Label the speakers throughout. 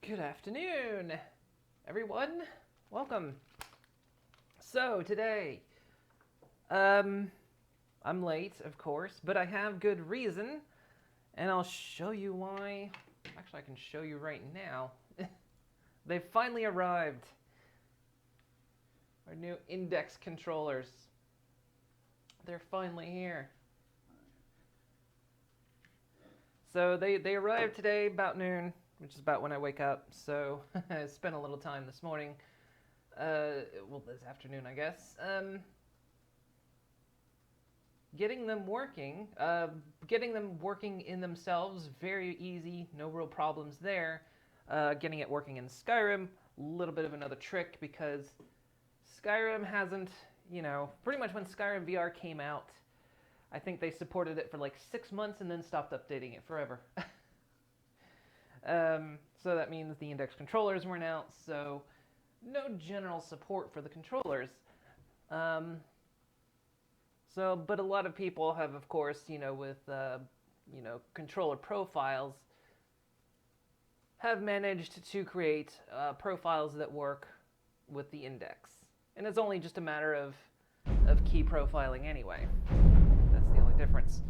Speaker 1: Good afternoon, everyone. Welcome. So today, I'm late, of course, but I have good reason, and I'll show you why. Actually, I can show you right now. They finally arrived. Our new index controllers. They're finally here. So they arrived today about noon, which is about when I wake up. So I spent a little time this morning. Well, this afternoon, I guess. Getting them working. Getting them working in themselves, very easy. No real problems there. Getting it working in Skyrim, a little bit of another trick because Skyrim hasn't, pretty much when Skyrim VR came out, I think they supported it for like 6 months and then stopped updating it forever. So that means the index controllers weren't out, so no general support for the controllers. But a lot of people have, of course, with controller profiles, have managed to create profiles that work with the index, and it's only just a matter of key profiling anyway. That's the only difference.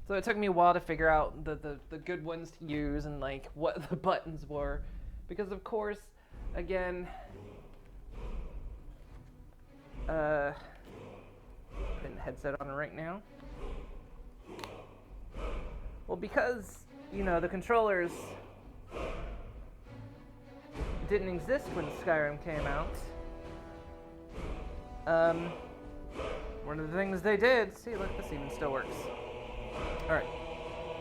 Speaker 1: So it took me a while to figure out the good ones to use and like what the buttons were, because of course, again, putting the headset on right now. Well, because the controllers didn't exist when Skyrim came out. One of the things they did, see, look, this even still works. Alright,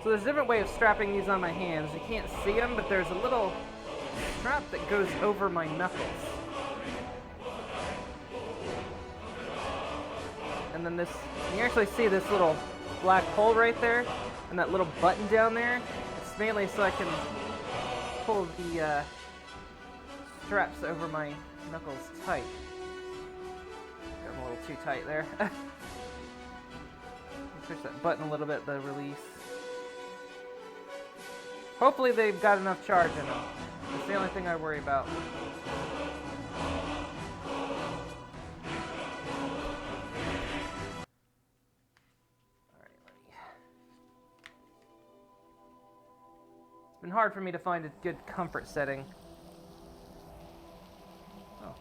Speaker 1: so there's a different way of strapping these on my hands. You can't see them, but there's a little strap that goes over my knuckles. And then you actually see this little black hole right there, and that little button down there. It's mainly so I can pull the straps over my knuckles tight. Got them a little too tight there. Push that button a little bit, the release. Hopefully they've got enough charge in them. That's the only thing I worry about. It's been hard for me to find a good comfort setting. Oh,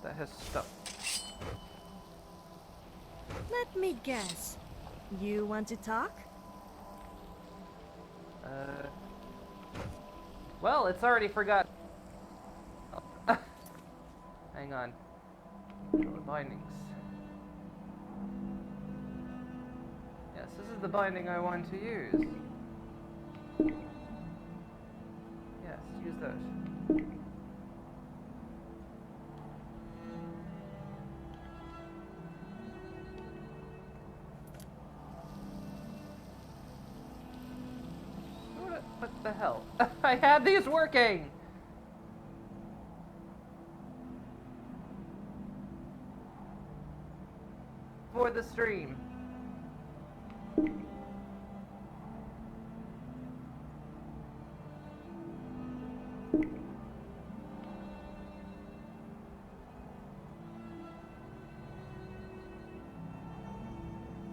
Speaker 1: that has stopped.
Speaker 2: Let me guess. You want to talk?
Speaker 1: Well, it's already forgot. Oh. Hang on. Control the bindings. Yes, this is the binding I want to use. Yes, use those. What the hell? I had these working! For the stream.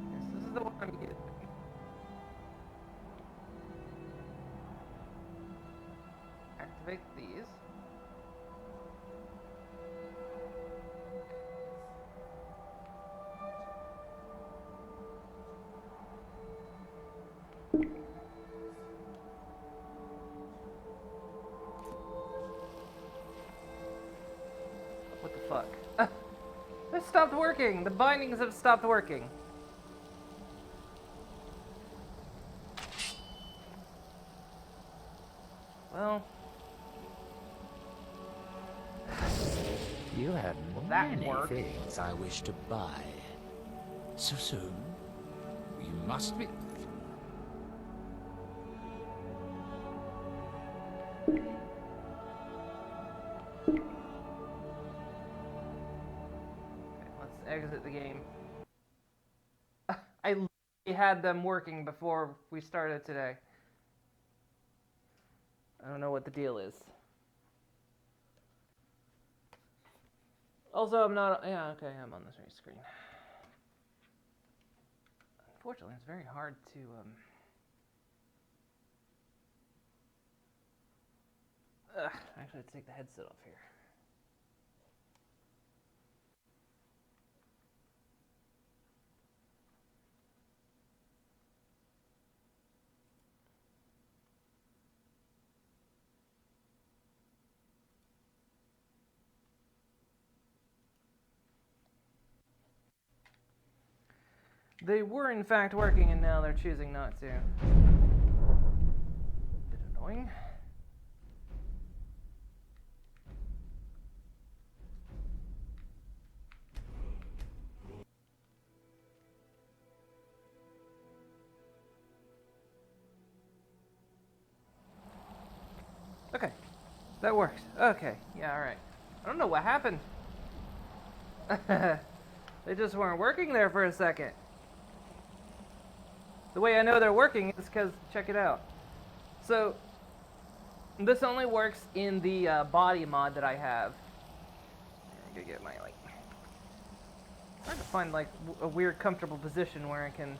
Speaker 1: Yes, this is the one I'm using. Activate these. What the fuck? They stopped working! The bindings have stopped working. Well...
Speaker 3: You have
Speaker 1: that
Speaker 3: many
Speaker 1: worked.
Speaker 3: things I wish to buy. So soon? You must be...
Speaker 1: Let's exit the game. I literally had them working before we started today. I don't know what the deal is. Also, I'm not... Yeah, okay, I'm on the same screen. Unfortunately, it's very hard to... actually, let's take the headset off here. They were in fact working, and now they're choosing not to. Bit annoying. Okay, that works. Okay, yeah, alright. I don't know what happened. They just weren't working there for a second. The way I know they're working is because, check it out. So, this only works in the body mod that I have. I'm gonna get my, like... trying to find, like, a weird, comfortable position where I can...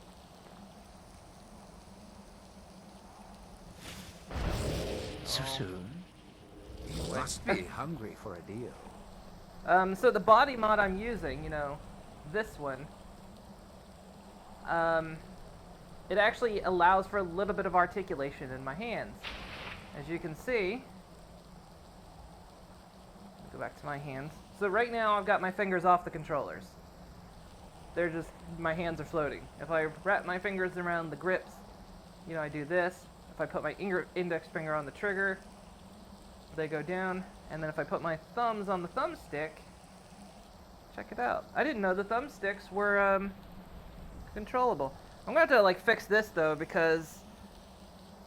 Speaker 3: So soon? You must be hungry for a deal.
Speaker 1: So the body mod I'm using, you know, this one, it actually allows for a little bit of articulation in my hands. As you can see, go back to my hands. So right now I've got my fingers off the controllers. They're just, my hands are floating. If I wrap my fingers around the grips, you know, I do this. If I put my index finger on the trigger, they go down. And then if I put my thumbs on the thumbstick, check it out. I didn't know the thumbsticks were controllable. I'm going to have to like fix this though, because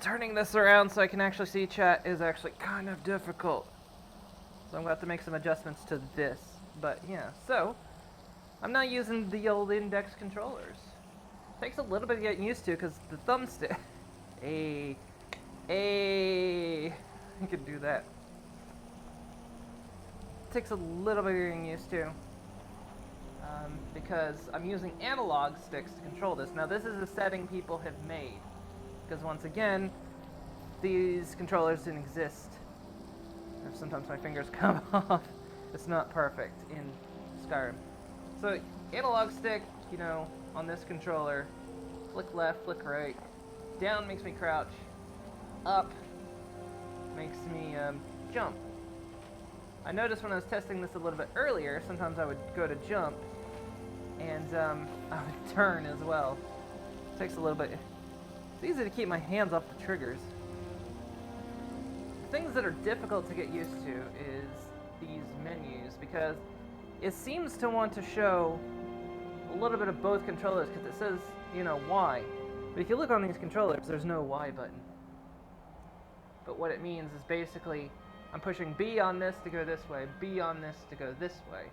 Speaker 1: turning this around so I can actually see chat is actually kind of difficult. So I'm going to have to make some adjustments to this. But yeah, so I'm not using the old index controllers. Takes a little bit of getting used to because the thumbstick... you can do that. Takes a little bit of getting used to. Because I'm using analog sticks to control this. Now this is a setting people have made. Because once again, these controllers didn't exist. Sometimes my fingers come off. It's not perfect in Skyrim. So analog stick, you know, on this controller, flick left, flick right. Down makes me crouch. Up makes me jump. I noticed when I was testing this a little bit earlier, sometimes I would go to jump, and I would turn as well. It takes a little bit. It's easy to keep my hands off the triggers. Things that are difficult to get used to is these menus, because it seems to want to show a little bit of both controllers, because it says, you know, Y. But if you look on these controllers, there's no Y button. But what it means is basically I'm pushing B on this to go this way, B on this to go this way.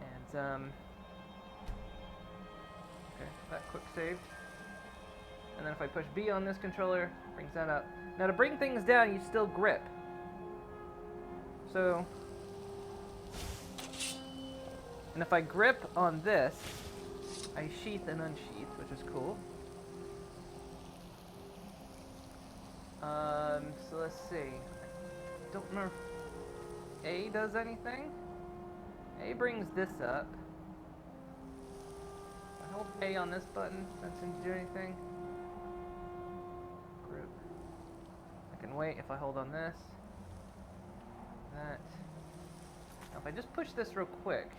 Speaker 1: And, okay, that quick saved. And then if I push B on this controller, brings that up. Now to bring things down, you still grip. So, and if I grip on this, I sheath and unsheath, which is cool. So let's see. I don't remember if A does anything. A brings this up. I hold A on this button, that seems to do anything. Group. I can wait if I hold on this. That. Now if I just push this real quick,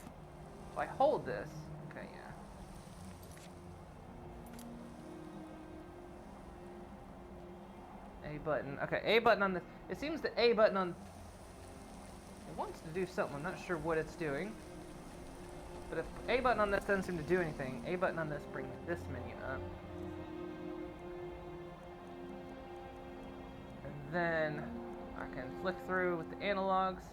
Speaker 1: if I hold this, okay, yeah. A button. Okay, A button on this. It seems the A button on... It wants to do something. I'm not sure what it's doing. But if A button on this doesn't seem to do anything, A button on this brings this menu up. And then I can flick through with the analogs.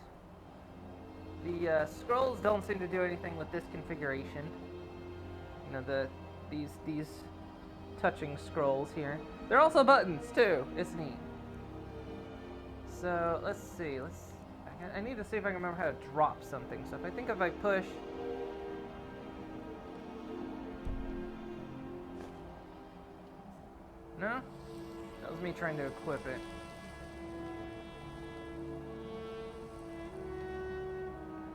Speaker 1: The scrolls don't seem to do anything with this configuration. You know, these touching scrolls here. They're also buttons too. It's neat. So let's see. I need to see if I can remember how to drop something. So if I push. No? That was me trying to equip it.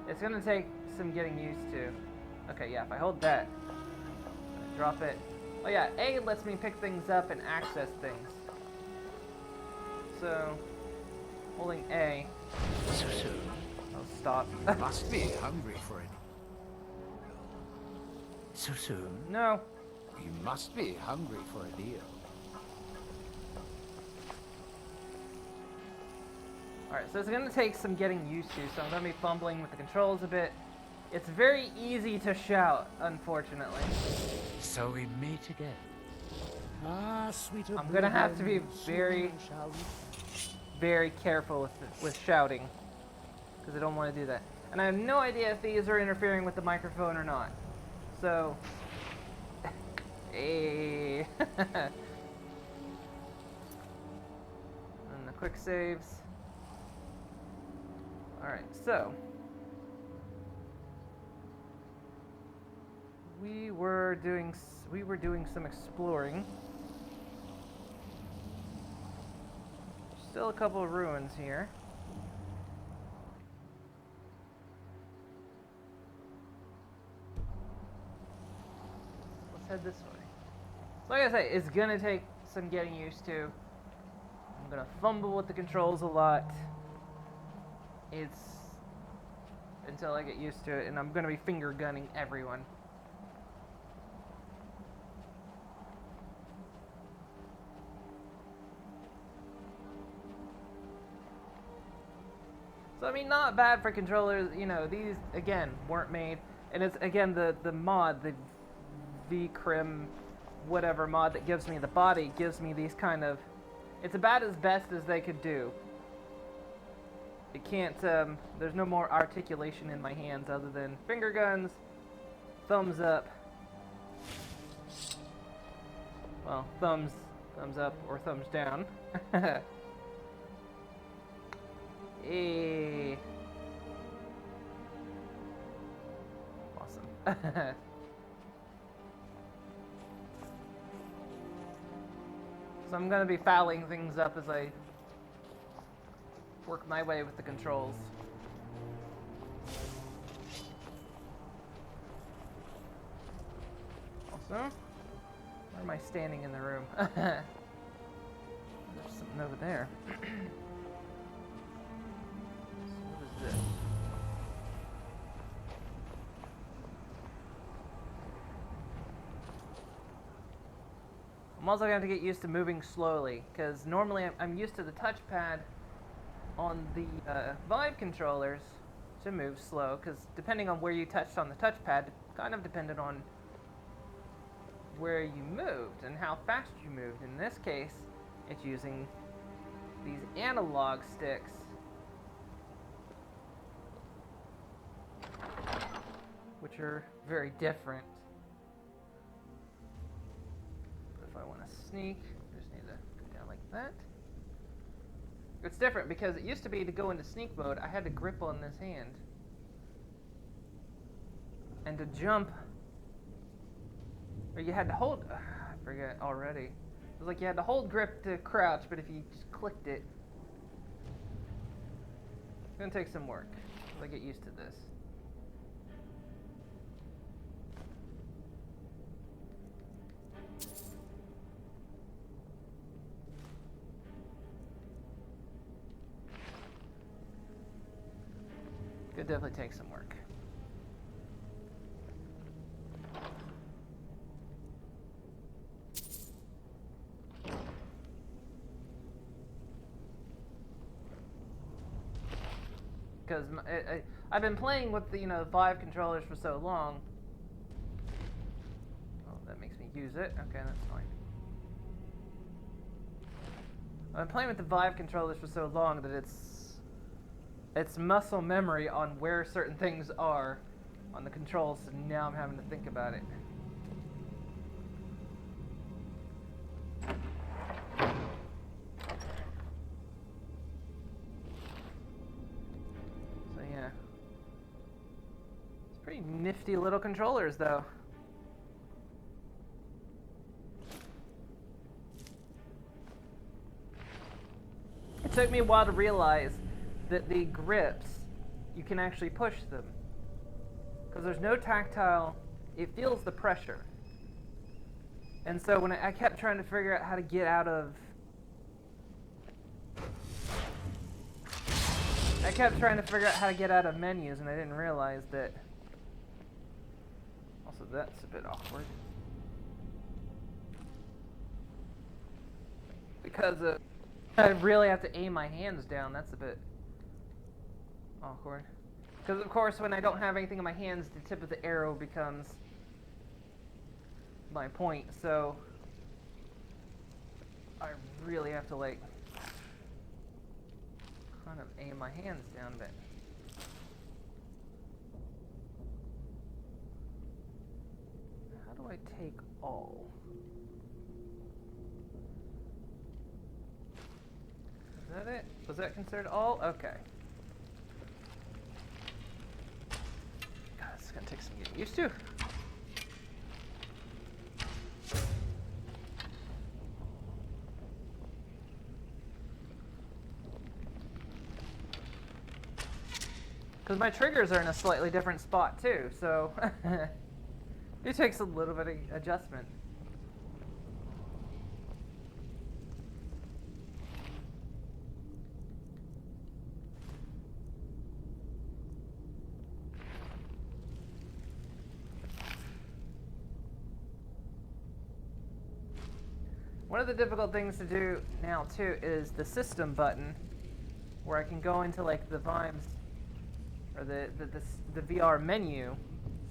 Speaker 1: It's gonna take some getting used to. Okay, yeah, if I hold that, drop it. Oh yeah, A lets me pick things up and access things. So, holding A. Oh, stop.
Speaker 3: You must be hungry for it. So soon?
Speaker 1: No.
Speaker 3: You must be hungry for a deal.
Speaker 1: Alright, so it's going to take some getting used to, so I'm going to be fumbling with the controls a bit. It's very easy to shout, unfortunately.
Speaker 3: So we meet again. Ah, sweet.
Speaker 1: I'm going to have to be very, very careful with shouting, because I don't want to do that. And I have no idea if these are interfering with the microphone or not. So, hey. And the quick saves. Alright, so we were doing some exploring. Still a couple of ruins here. Let's head this way. So like I say, it's gonna take some getting used to. I'm gonna fumble with the controls a lot. It's until I get used to it, and I'm gonna be finger gunning everyone. So I mean, not bad for controllers. You know, these again weren't made, and it's again the mod, the VCrim, whatever mod that gives me the body gives me these kind of. It's about as best as they could do. It can't, there's no more articulation in my hands other than finger guns, thumbs up. Well, thumbs up or thumbs down. Hey. Awesome. So I'm gonna be fouling things up as I work my way with the controls. Also, where am I standing in the room? There's something over there. So what is this? I'm also going to have to get used to moving slowly, because normally I'm used to the touchpad on the Vive controllers to move slow, because depending on where you touched on the touchpad, kind of depended on where you moved and how fast you moved. In this case, it's using these analog sticks. Which are very different. But if I want to sneak, I just need to go down like that. It's different because it used to be to go into sneak mode, I had to grip on this hand. And to jump, or you had to hold, I forget already. It was like you had to hold grip to crouch, but if you just clicked it, it's going to take some work as I get used to this. Could definitely take some work. Because I've been playing with the Vive controllers for so long. Oh, that makes me use it. Okay, that's fine. I've been playing with the Vive controllers for so long that it's muscle memory on where certain things are on the controls, so now I'm having to think about it. Nifty little controllers, though. It took me a while to realize that the grips, you can actually push them. Because there's no tactile, it feels the pressure. And so when I kept trying to figure out how to get out of... I kept trying to figure out how to get out of menus, and I didn't realize that... Also, that's a bit awkward. Because I really have to aim my hands down, that's a bit awkward. Because of course when I don't have anything in my hands, the tip of the arrow becomes my point, so I really have to like kind of aim my hands down a bit. How do I take all? Is that it? Was that considered all? Okay. God, this is gonna take some getting used to. Because my triggers are in a slightly different spot too, so it takes a little bit of adjustment. One of the difficult things to do now too is the system button, where I can go into like the Vimes or the VR menu,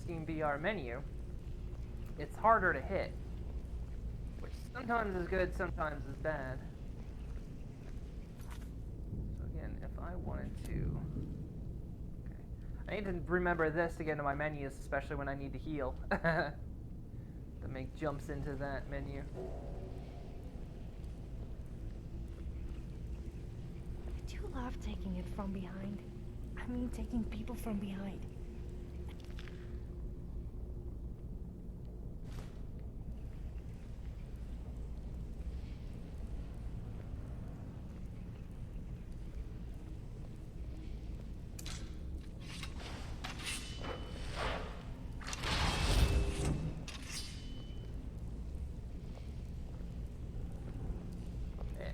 Speaker 1: Steam VR menu. It's harder to hit, which sometimes is good, sometimes is bad. So again, if I wanted to, okay, I need to remember this to get into my menus, especially when I need to heal, to make jumps into that menu.
Speaker 2: Do you love taking it from behind? I mean, taking people from behind.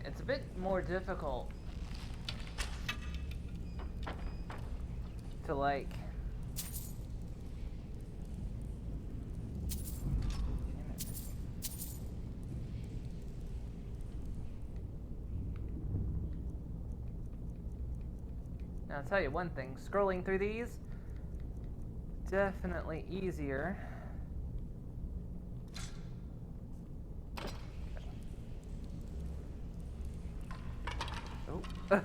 Speaker 1: It's a bit more difficult to like now, I'll tell you one thing, scrolling through these definitely easier. Oh.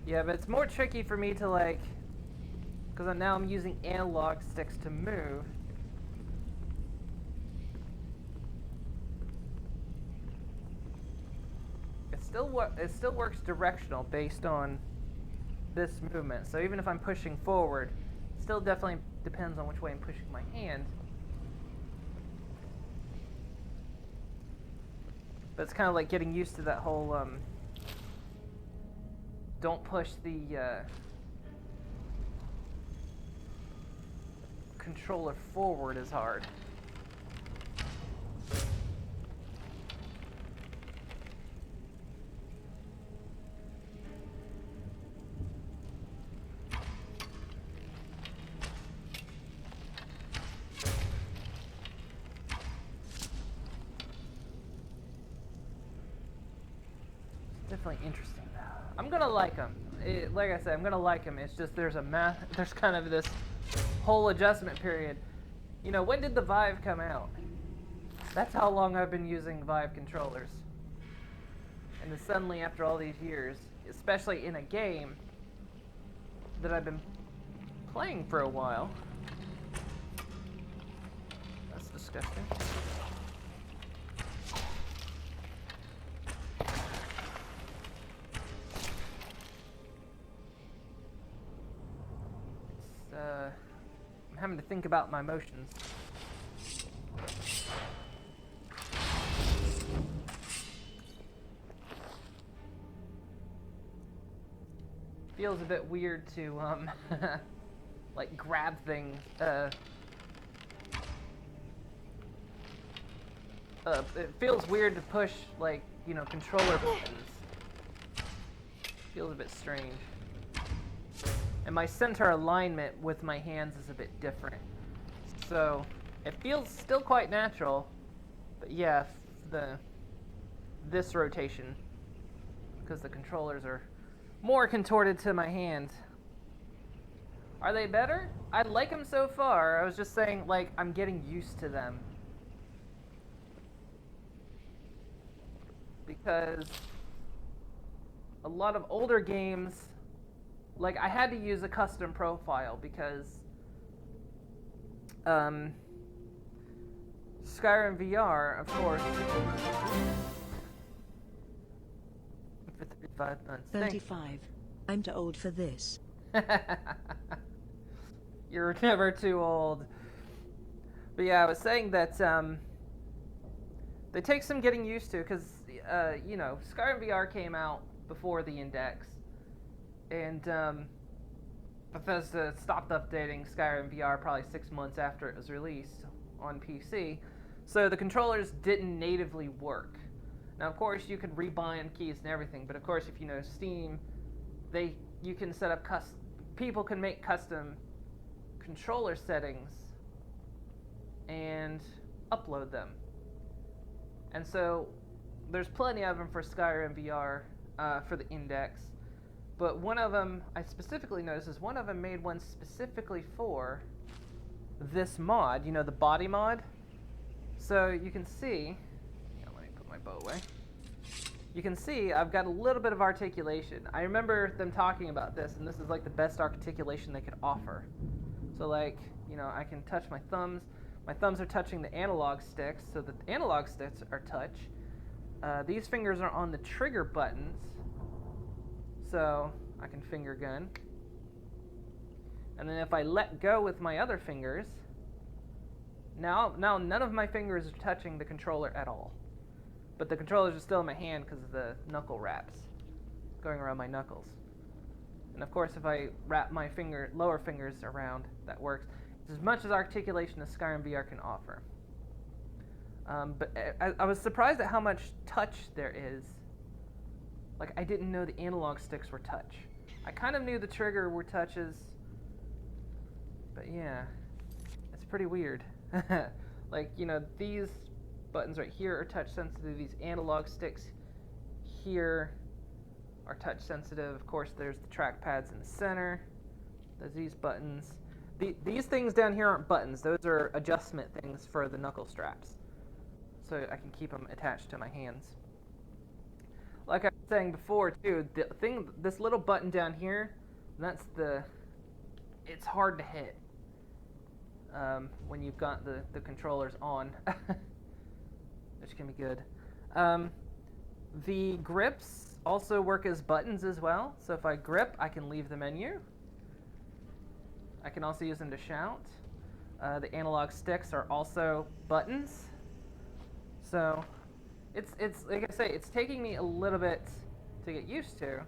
Speaker 1: Yeah, but it's more tricky for me to like, because now I'm using analog sticks to move. It still works directional based on this movement. So even if I'm pushing forward, it still definitely depends on which way I'm pushing my hand. But it's kind of like getting used to that whole don't push the controller forward as hard. It's definitely interesting. I'm gonna like them. Like I said, I'm gonna like them. It's just there's kind of this whole adjustment period. You know, when did the Vive come out? That's how long I've been using Vive controllers. And then suddenly, after all these years, especially in a game that I've been playing for a while. That's disgusting. having to think about my motions. Feels a bit weird to, like, grab things, it feels weird to push, like, you know, controller buttons. Feels a bit strange. And my center alignment with my hands is a bit different. So, it feels still quite natural, but yeah, this rotation, because the controllers are more contorted to my hand. Are they better? I like them so far. I was just saying, like, I'm getting used to them. Because a lot of older games, like, I had to use a custom profile because Skyrim VR, of course, for 35 months.
Speaker 4: 35. I'm too old for this.
Speaker 1: You're never too old. But yeah, I was saying that they take some getting used to because, you know, Skyrim VR came out before the Index, and Bethesda stopped updating Skyrim VR probably 6 months after it was released on PC, so the controllers didn't natively work. Now, of course, you could rebind keys and everything, but of course, if you know Steam, you can set up people can make custom controller settings and upload them. And so there's plenty of them for Skyrim VR for the Index, but one of them I specifically noticed is one of them made one specifically for this mod, you know, the body mod. So you can see, let me put my bow away. You can see I've got a little bit of articulation. I remember them talking about this, and this is like the best articulation they could offer. So, like, you know, I can touch my thumbs. My thumbs are touching the analog sticks, so the analog sticks are touch. These fingers are on the trigger buttons, so I can finger gun. And then if I let go with my other fingers, now none of my fingers are touching the controller at all. But the controllers are still in my hand because of the knuckle wraps going around my knuckles. And of course, if I wrap my lower fingers around, that works. It's as much as articulation as Skyrim VR can offer. But I was surprised at how much touch there is. Like, I didn't know the analog sticks were touch. I kind of knew the trigger were touches, but yeah, it's pretty weird. Like, you know, these buttons right here are touch sensitive. These analog sticks here are touch sensitive. Of course, there's the track pads in the center. There's these buttons. These things down here aren't buttons. Those are adjustment things for the knuckle straps, so I can keep them attached to my hands. Like I was saying before, too, this little button down here, it's hard to hit when you've got the controllers on, which can be good. The grips also work as buttons as well, so if I grip, I can leave the menu. I can also use them to shout. The analog sticks are also buttons. So it's like I say, it's taking me a little bit to get used to,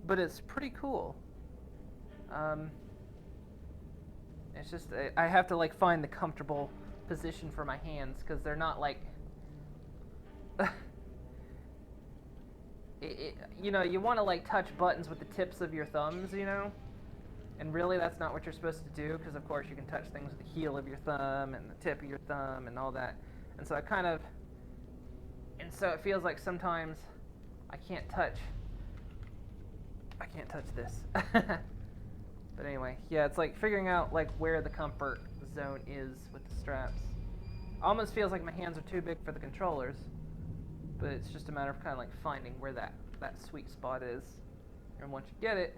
Speaker 1: but it's pretty cool. It's just I have to, like, find the comfortable position for my hands because they're not like you know, you want to, like, touch buttons with the tips of your thumbs, you know, and really that's not what you're supposed to do because of course you can touch things with the heel of your thumb and the tip of your thumb and all that, and so it feels like sometimes I can't touch this. But anyway, yeah, it's like figuring out, like, where the comfort zone is with the straps. Almost feels like my hands are too big for the controllers, but it's just a matter of kind of like finding where that sweet spot is. And once you get it,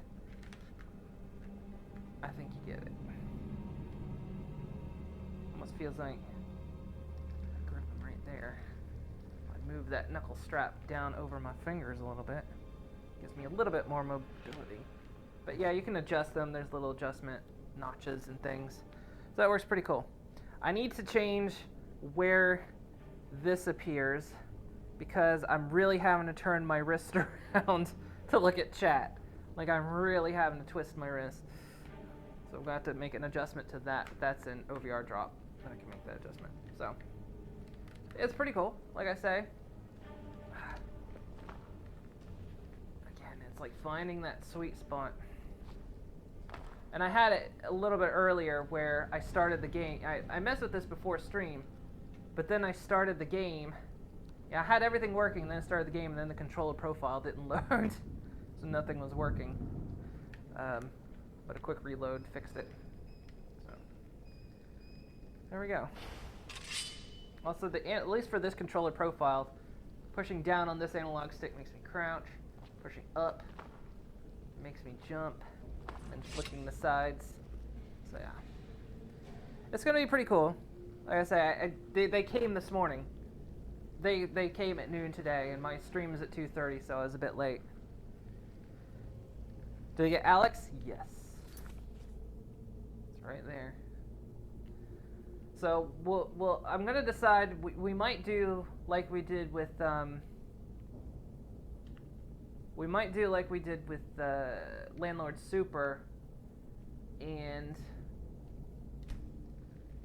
Speaker 1: I think you get it. Almost feels like I grip them right there. I'd move that knuckle strap down over my fingers a little bit. Gives me a little bit more mobility. But yeah, you can adjust them. There's little adjustment notches and things. So that works pretty cool. I need to change where this appears because I'm really having to turn my wrist around to look at chat. Like, I'm really having to twist my wrist. So I'm going to have to make an adjustment to that. That's an OVR drop. I can make that adjustment. So it's pretty cool, like I say. Again, it's like finding that sweet spot. And I had it a little bit earlier where I started the game. I messed with this before stream, but then I started the game. Yeah, I had everything working, then I started the game, and then the controller profile didn't load. So nothing was working. But a quick reload fixed it. So there we go. Also, at least for this controller profile, pushing down on this analog stick makes me crouch. Pushing up makes me jump. And flicking the sides. So yeah, it's gonna be pretty cool. Like I say, they came this morning. They came at noon today, and my stream is at 2:30, so I was a bit late. Did you get Alex? Yes. It's right there. So I'm gonna decide. We might do like we did with Landlord Super and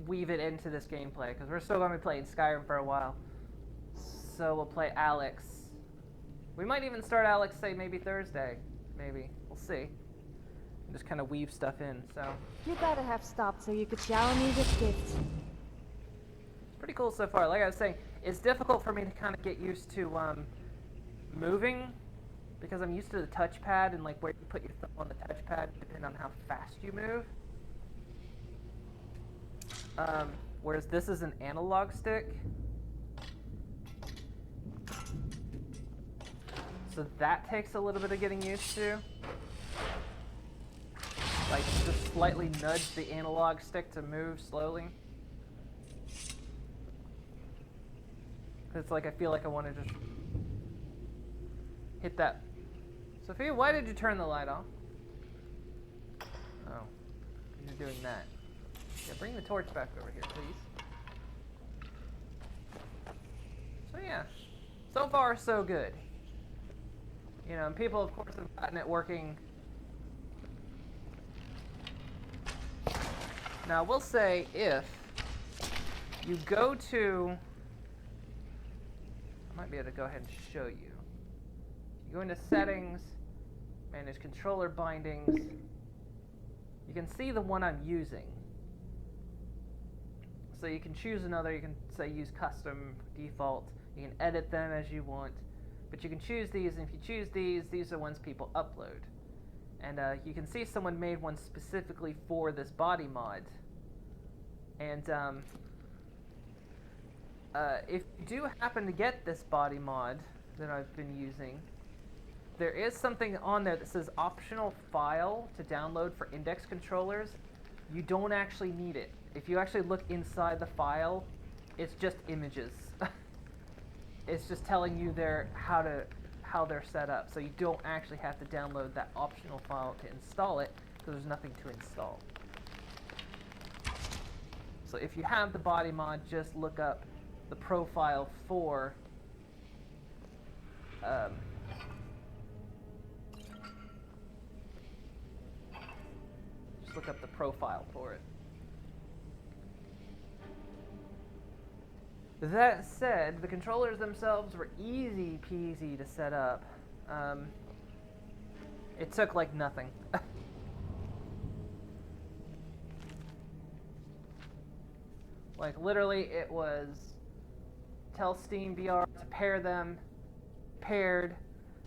Speaker 1: weave it into this gameplay, because we're still going to be playing Skyrim for a while. So we'll play Alex. We might even start Alex, say, maybe Thursday. Maybe. We'll see. And just kind of weave stuff in, so.
Speaker 2: You better have stopped so you could shower me with gifts.
Speaker 1: It's pretty cool so far. Like I was saying, it's difficult for me to kind of get used to moving, because I'm used to the touchpad and like where you put your thumb on the touchpad depending on how fast you move. Whereas this is an analog stick. So that takes a little bit of getting used to. Like, just slightly nudge the analog stick to move slowly. It's like I feel like I want to just hit that. Sophia, why did you turn the light off? Oh, you're doing that. Yeah, bring the torch back over here, please. So yeah, so far so good. You know, and people, of course, have gotten it working. Now, we'll say if you go to... I might be able to go ahead and show you. You go into Settings, Manage Controller Bindings. You can see the one I'm using. So you can choose another. You can say use Custom, Default. You can edit them as you want. But you can choose these, and if you choose these are ones people upload. And you can see someone made one specifically for this body mod. And if you do happen to get this body mod that I've been using, there is something on there that says optional file to download for index controllers. You don't actually need it. If you actually look inside the file, it's just images. It's just telling you how they're set up. So you don't actually have to download that optional file to install it, because there's nothing to install. So if you have the body mod, just look up the profile for just look up the profile for it. That said, the controllers themselves were easy peasy to set up. It took like nothing. Like literally it was tell Steam VR to pair them, paired,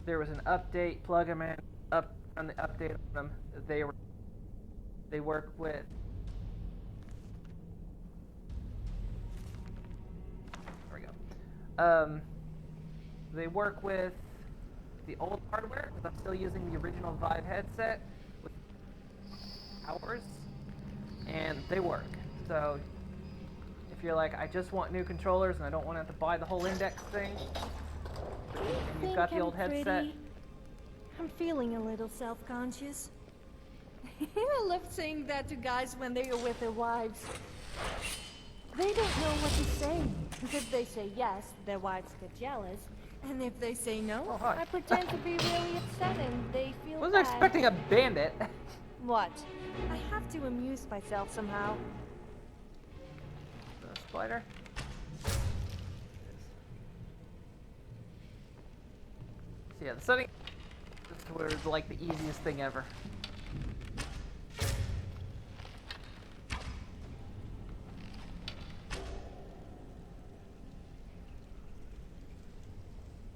Speaker 1: there was an update, plug them in, run the update on them. They work with they work with the old hardware, because I'm still using the original Vive headset with hours, and they work. So if you're like, I just want new controllers and I don't want to have to buy the whole index thing, and you've got the old headset.
Speaker 2: I'm feeling a little self-conscious. I love saying that to guys when they are with their wives. They don't know what to say. If they say yes, their wives get jealous. And if they say no,
Speaker 1: Oh, hi.
Speaker 2: I pretend to be really upset and they feel
Speaker 1: Wasn't
Speaker 2: bad.
Speaker 1: expecting a bandit.
Speaker 2: What? I have to amuse myself somehow.
Speaker 1: The spider. So yeah, the setting. This was like the easiest thing ever.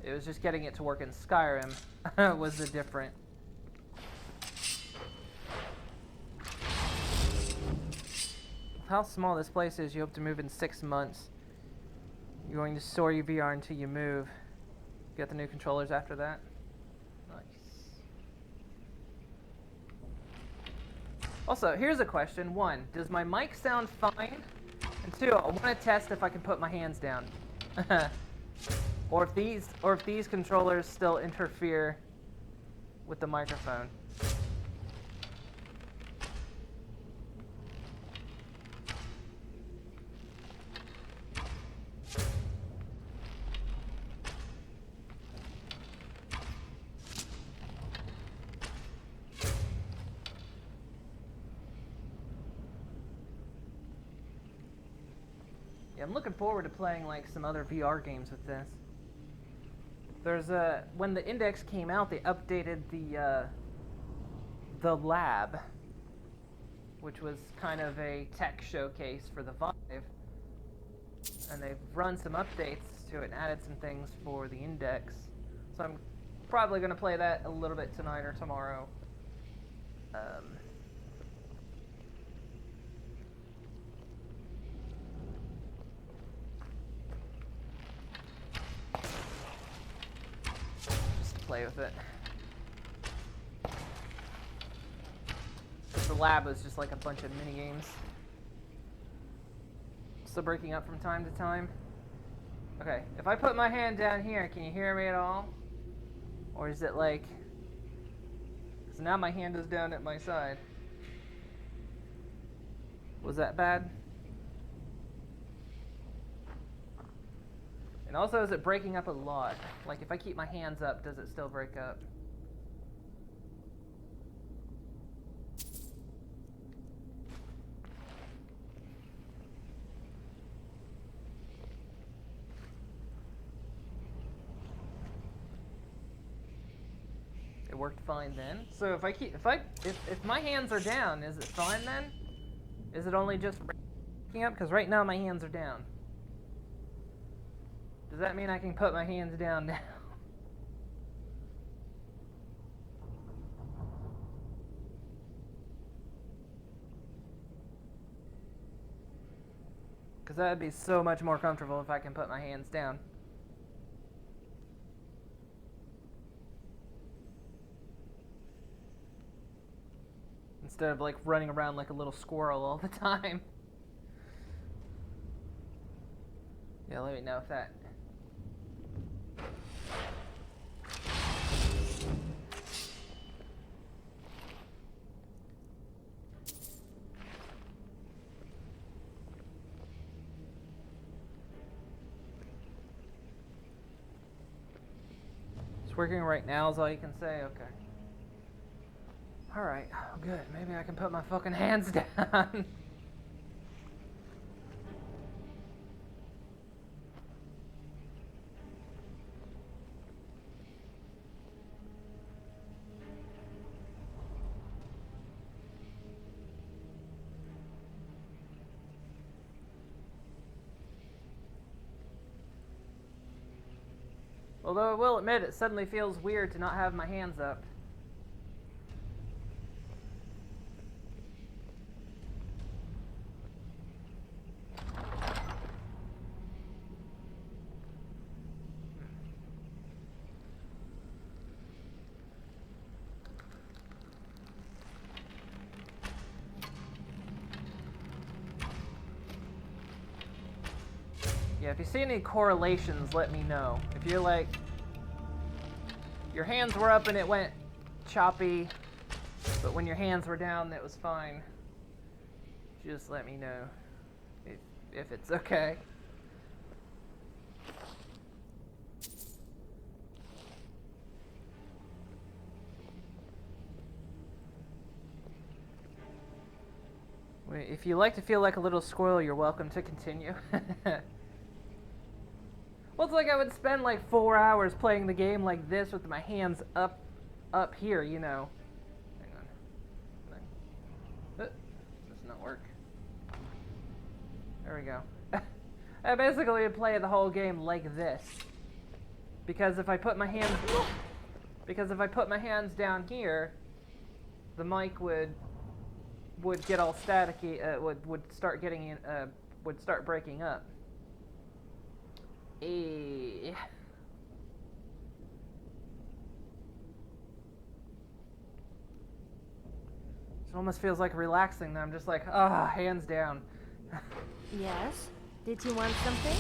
Speaker 1: It was just getting it to work in Skyrim was the different. How small this place is, you hope to move in 6 months. You're going to store your VR until you move. Get the new controllers after that. Nice. Also, here's a question. 1, does my mic sound fine? And 2, I want to test if I can put my hands down. Or if these controllers still interfere with the microphone. Yeah, I'm looking forward to playing like some other VR games with this. There's when the Index came out, they updated the lab, which was kind of a tech showcase for the Vive, and they've run some updates to it and added some things for the Index. So I'm probably going to play that a little bit tonight or tomorrow. Play with it. The lab was just like a bunch of mini games. Still breaking up from time to time. Okay, if I put my hand down here, can you hear me at all? Or is it like... So now my hand is down at my side. Was that bad? And also, is it breaking up a lot? Like, if I keep my hands up, does it still break up? It worked fine then. So if my hands are down, is it fine then? Is it only just breaking up? Because right now my hands are down. Does that mean I can put my hands down now? Because that would be so much more comfortable if I can put my hands down. Instead of like running around like a little squirrel all the time. Yeah, let me know if that... It's working right now is all you can say? Okay. Alright, oh, good. Maybe I can put my fucking hands down. Although I will admit, it suddenly feels weird to not have my hands up. Yeah, if you see any correlations, let me know. If you're like, your hands were up and it went choppy, But when your hands were down, that was fine. Just let me know if it's okay. If you like to feel like a little squirrel, you're welcome to continue. Well, it's like I would spend like 4 hours playing the game like this with my hands up here, you know. Hang on. Does this not work? There we go. I basically would play the whole game like this. Because if I put my hands down here, the mic would get all staticky, would start breaking up. It almost feels like relaxing. I'm just like, hands down.
Speaker 2: Yes? Did you want something?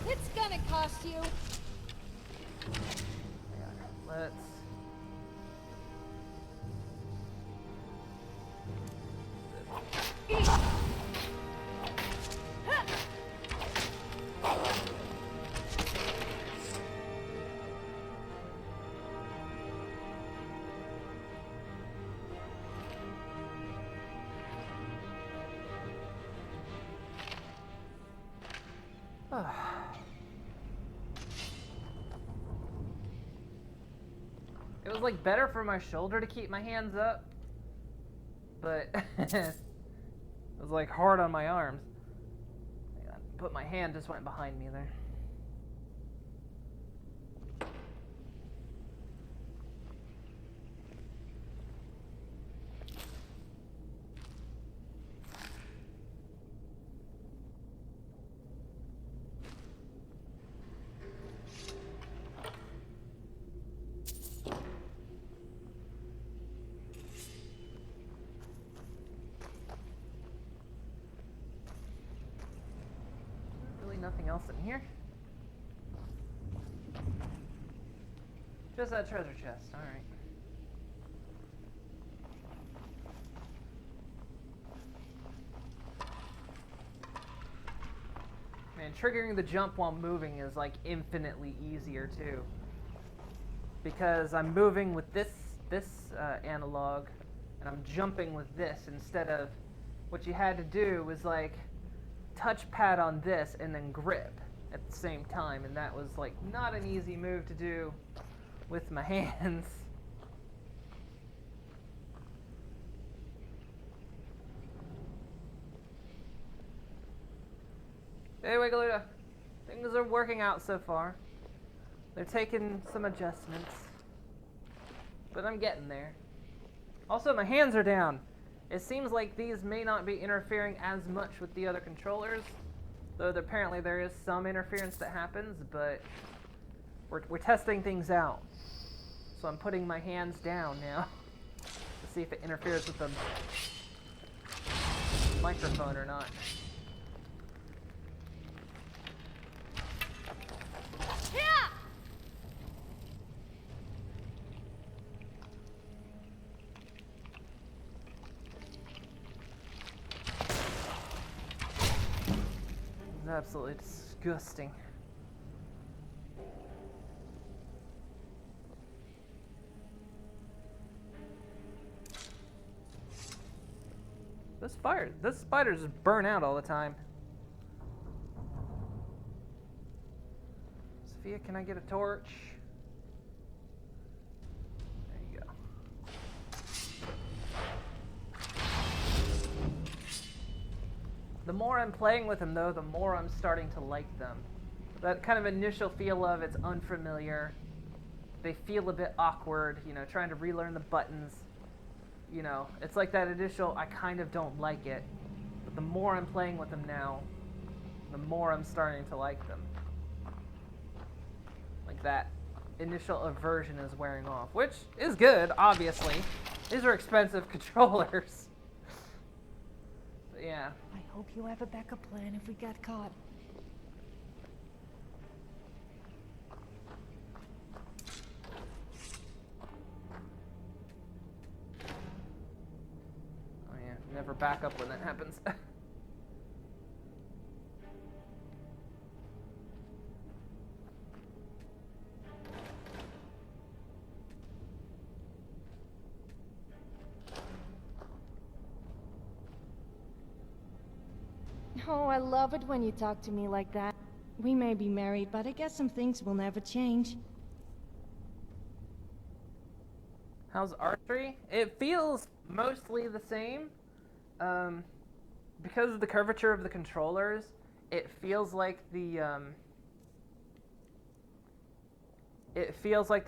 Speaker 2: It's gonna cost you.
Speaker 1: Let's... It was like better for my shoulder to keep my hands up, but it was like hard on my arms. But my hand just went behind me there. Nothing else in here? Just that treasure chest, alright. Man, triggering the jump while moving is like infinitely easier too. Because I'm moving with this analog, and I'm jumping with this instead of what you had to do was like touchpad on this and then grip at the same time, and that was like not an easy move to do with my hands. Hey Wiggluda, things are working out so far. They're taking some adjustments, but I'm getting there. Also, my hands are down. It seems like these may not be interfering as much with the other controllers, though apparently there is some interference that happens, but we're testing things out. So I'm putting my hands down now to see if it interferes with the microphone or not. Absolutely disgusting. Those spiders just burn out all the time. Sophia, can I get a torch? There you go. The more I'm playing with them, though, the more I'm starting to like them. That kind of initial feel of it's unfamiliar. They feel a bit awkward, you know, trying to relearn the buttons. You know, it's like that initial, I kind of don't like it. But the more I'm playing with them now, the more I'm starting to like them. Like that initial aversion is wearing off, which is good, obviously. These are expensive controllers. But yeah.
Speaker 2: I hope you have a backup plan if we get caught.
Speaker 1: Oh yeah, never back up when that happens.
Speaker 2: Oh, I love it when you talk to me like that. We may be married, but I guess some things will never change.
Speaker 1: How's archery? It feels mostly the same. Because of the curvature of the controllers, it feels like the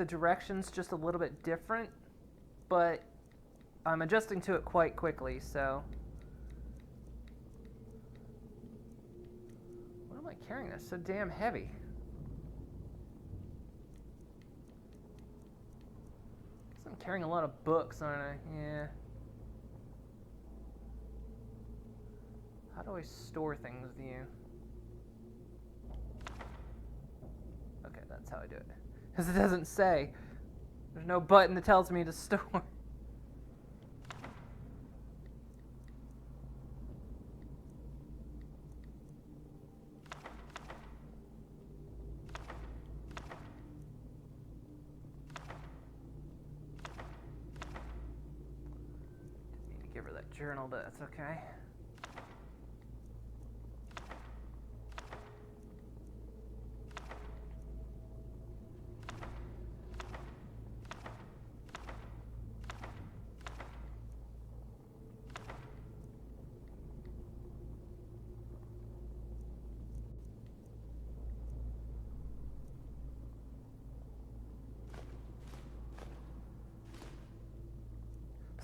Speaker 1: direction's just a little bit different, but I'm adjusting to it quite quickly, so. What am I carrying that's so damn heavy? Guess I'm carrying a lot of books, aren't I? Yeah. How do I store things with you? Okay, that's how I do it. Because it doesn't say. There's no button that tells me to store. Need to give her that journal, but that's okay.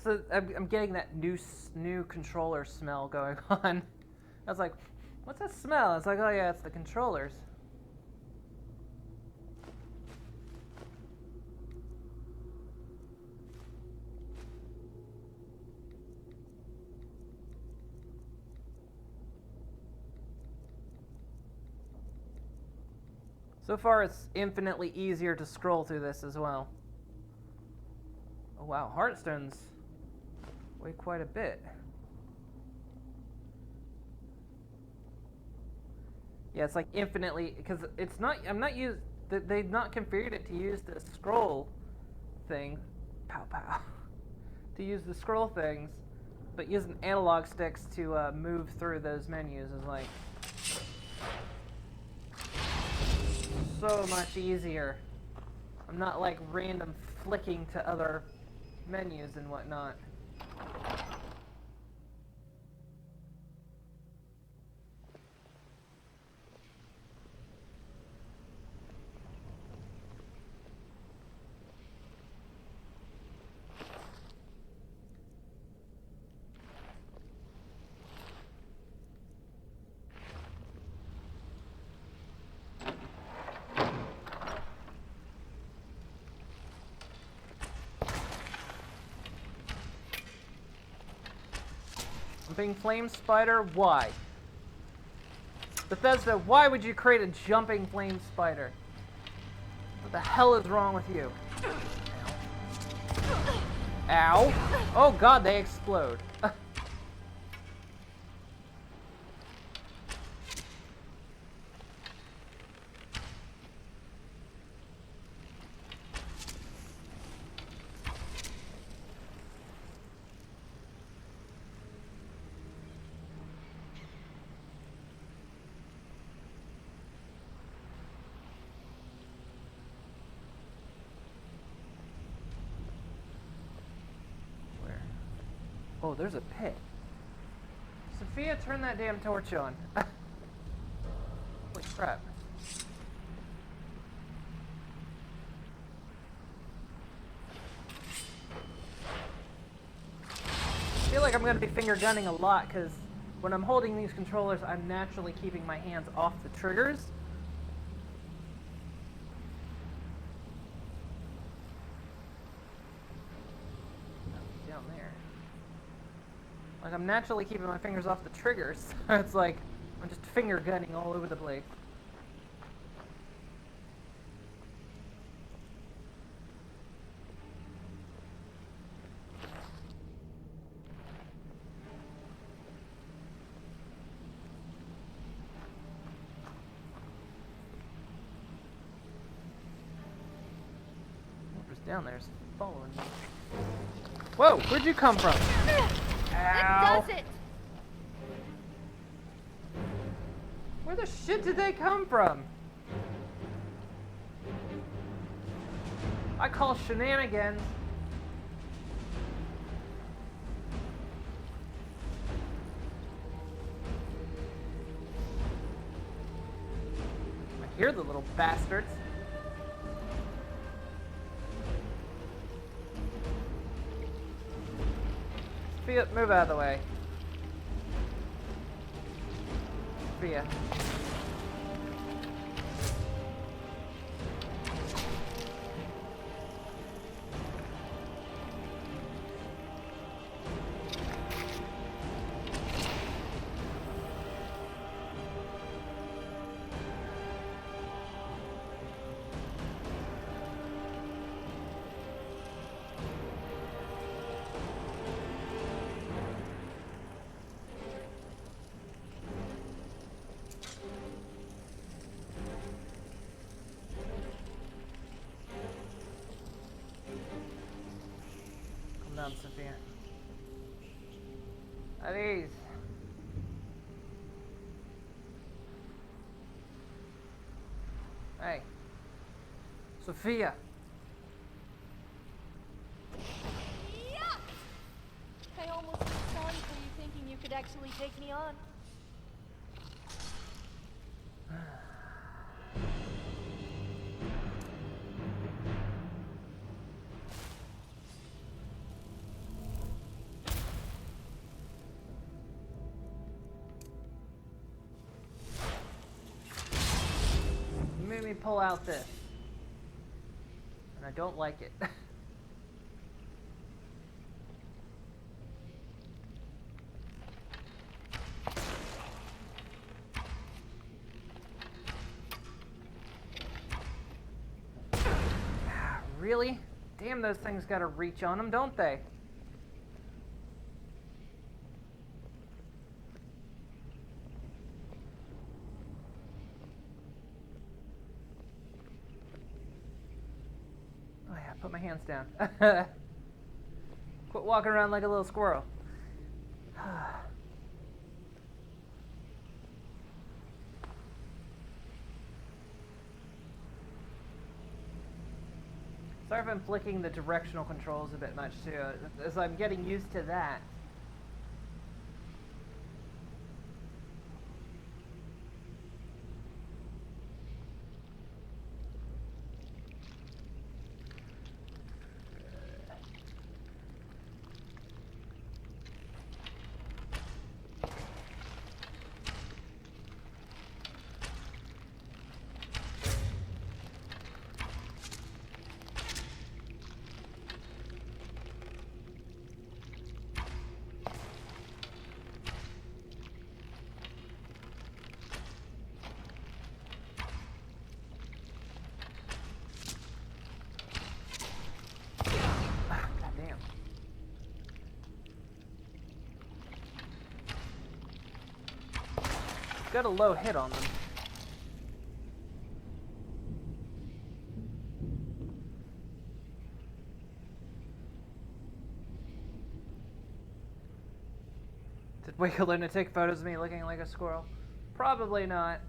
Speaker 1: So I'm getting that new controller smell going on. I was like, what's that smell? It's like, oh yeah, it's the controllers. So far, it's infinitely easier to scroll through this as well. Oh wow, Hearthstone's weigh quite a bit. Yeah, it's like infinitely, because it's not, they've not configured it to use the scroll thing, pow pow, to use the scroll things, but using analog sticks to move through those menus is like so much easier. I'm not like random flicking to other menus and whatnot. Jumping flame spider? Why? Bethesda, why would you create a jumping flame spider? What the hell is wrong with you? Ow. Oh god, they explode. Oh, there's a pit. Sophia, turn that damn torch on. Holy crap. I feel like I'm going to be finger gunning a lot because when I'm holding these controllers, I'm naturally keeping my hands off the triggers. down there. Like, I'm naturally keeping my fingers off the triggers. It's like, I'm just finger gunning all over the place. Whoever's down there is following me. Whoa, where'd you come from? Ow.
Speaker 2: That does it!
Speaker 1: Where the shit did they come from? I call shenanigans. I hear the little bastards. Sophia, move out of the way. Sophia. Calm down, Sophia. At ease. Hey. Sophia.
Speaker 2: Yeah! I almost feel sorry for you thinking you could actually take me on.
Speaker 1: You made me pull out this. And I don't like it. Really? Damn, those things got a reach on them, don't they? Oh yeah, put my hands down. Quit walking around like a little squirrel. Sorry if I'm flicking the directional controls a bit much too, as I'm getting used to that. Goddamn. Got a low hit on them. Did Wake learn to take photos of me looking like a squirrel? Probably not.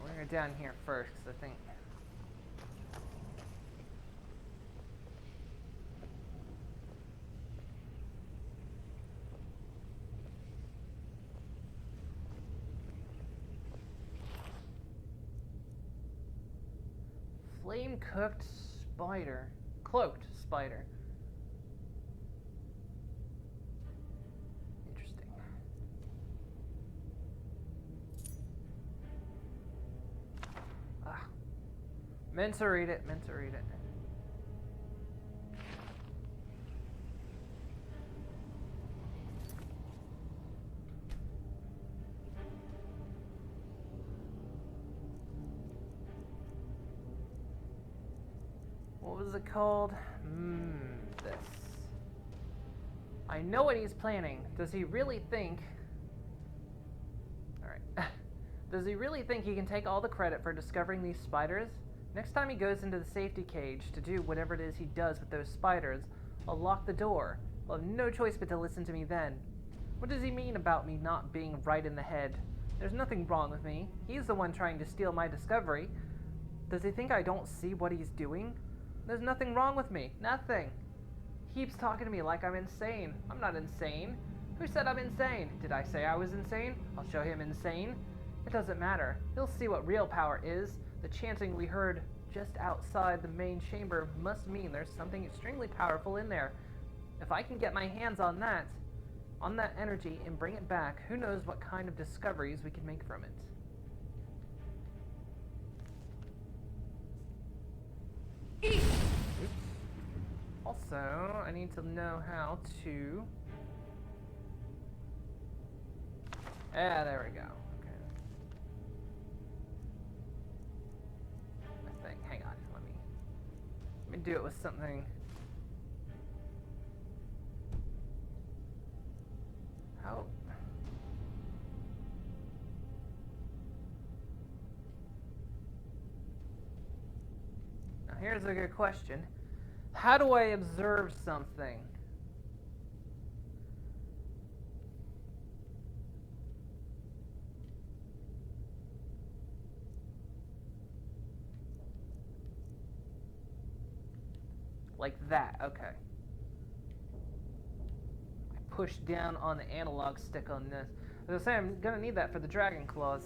Speaker 1: We're gonna go down here first, because I think. Flame cooked spider. cloaked spider. Interesting. Ah. Meant to read it, meant to read it. What was it called? This. I know what he's planning. Does he really think... Alright. Does he really think he can take all the credit for discovering these spiders? Next time he goes into the safety cage to do whatever it is he does with those spiders, I'll lock the door. I'll have no choice but to listen to me then. What does he mean about me not being right in the head? There's nothing wrong with me. He's the one trying to steal my discovery. Does he think I don't see what he's doing? There's nothing wrong with me. Nothing. He keeps talking to me like I'm insane. I'm not insane. Who said I'm insane? Did I say I was insane? I'll show him insane. It doesn't matter. He'll see what real power is. The chanting we heard just outside the main chamber must mean there's something extremely powerful in there. If I can get my hands on that energy and bring it back, who knows what kind of discoveries we can make from it. Also, I need to know how to... Yeah, there we go. Okay. I think, hang on, let me do it with something. How? Now here's a good question. How do I observe something? Like that, okay. I push down on the analog stick on this. As I say, I'm gonna need that for the dragon claws.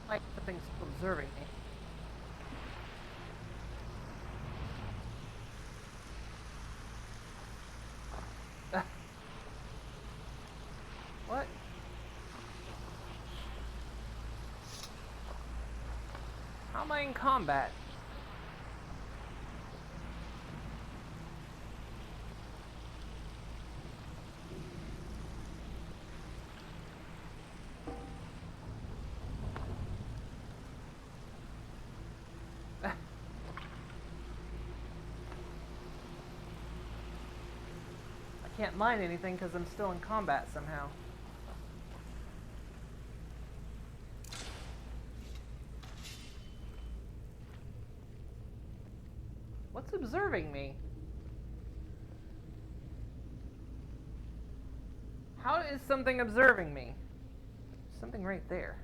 Speaker 1: Like the thing's observing me. What? How am I in combat? I can't mine anything because I'm still in combat somehow. What's observing me? How is something observing me? Something right there.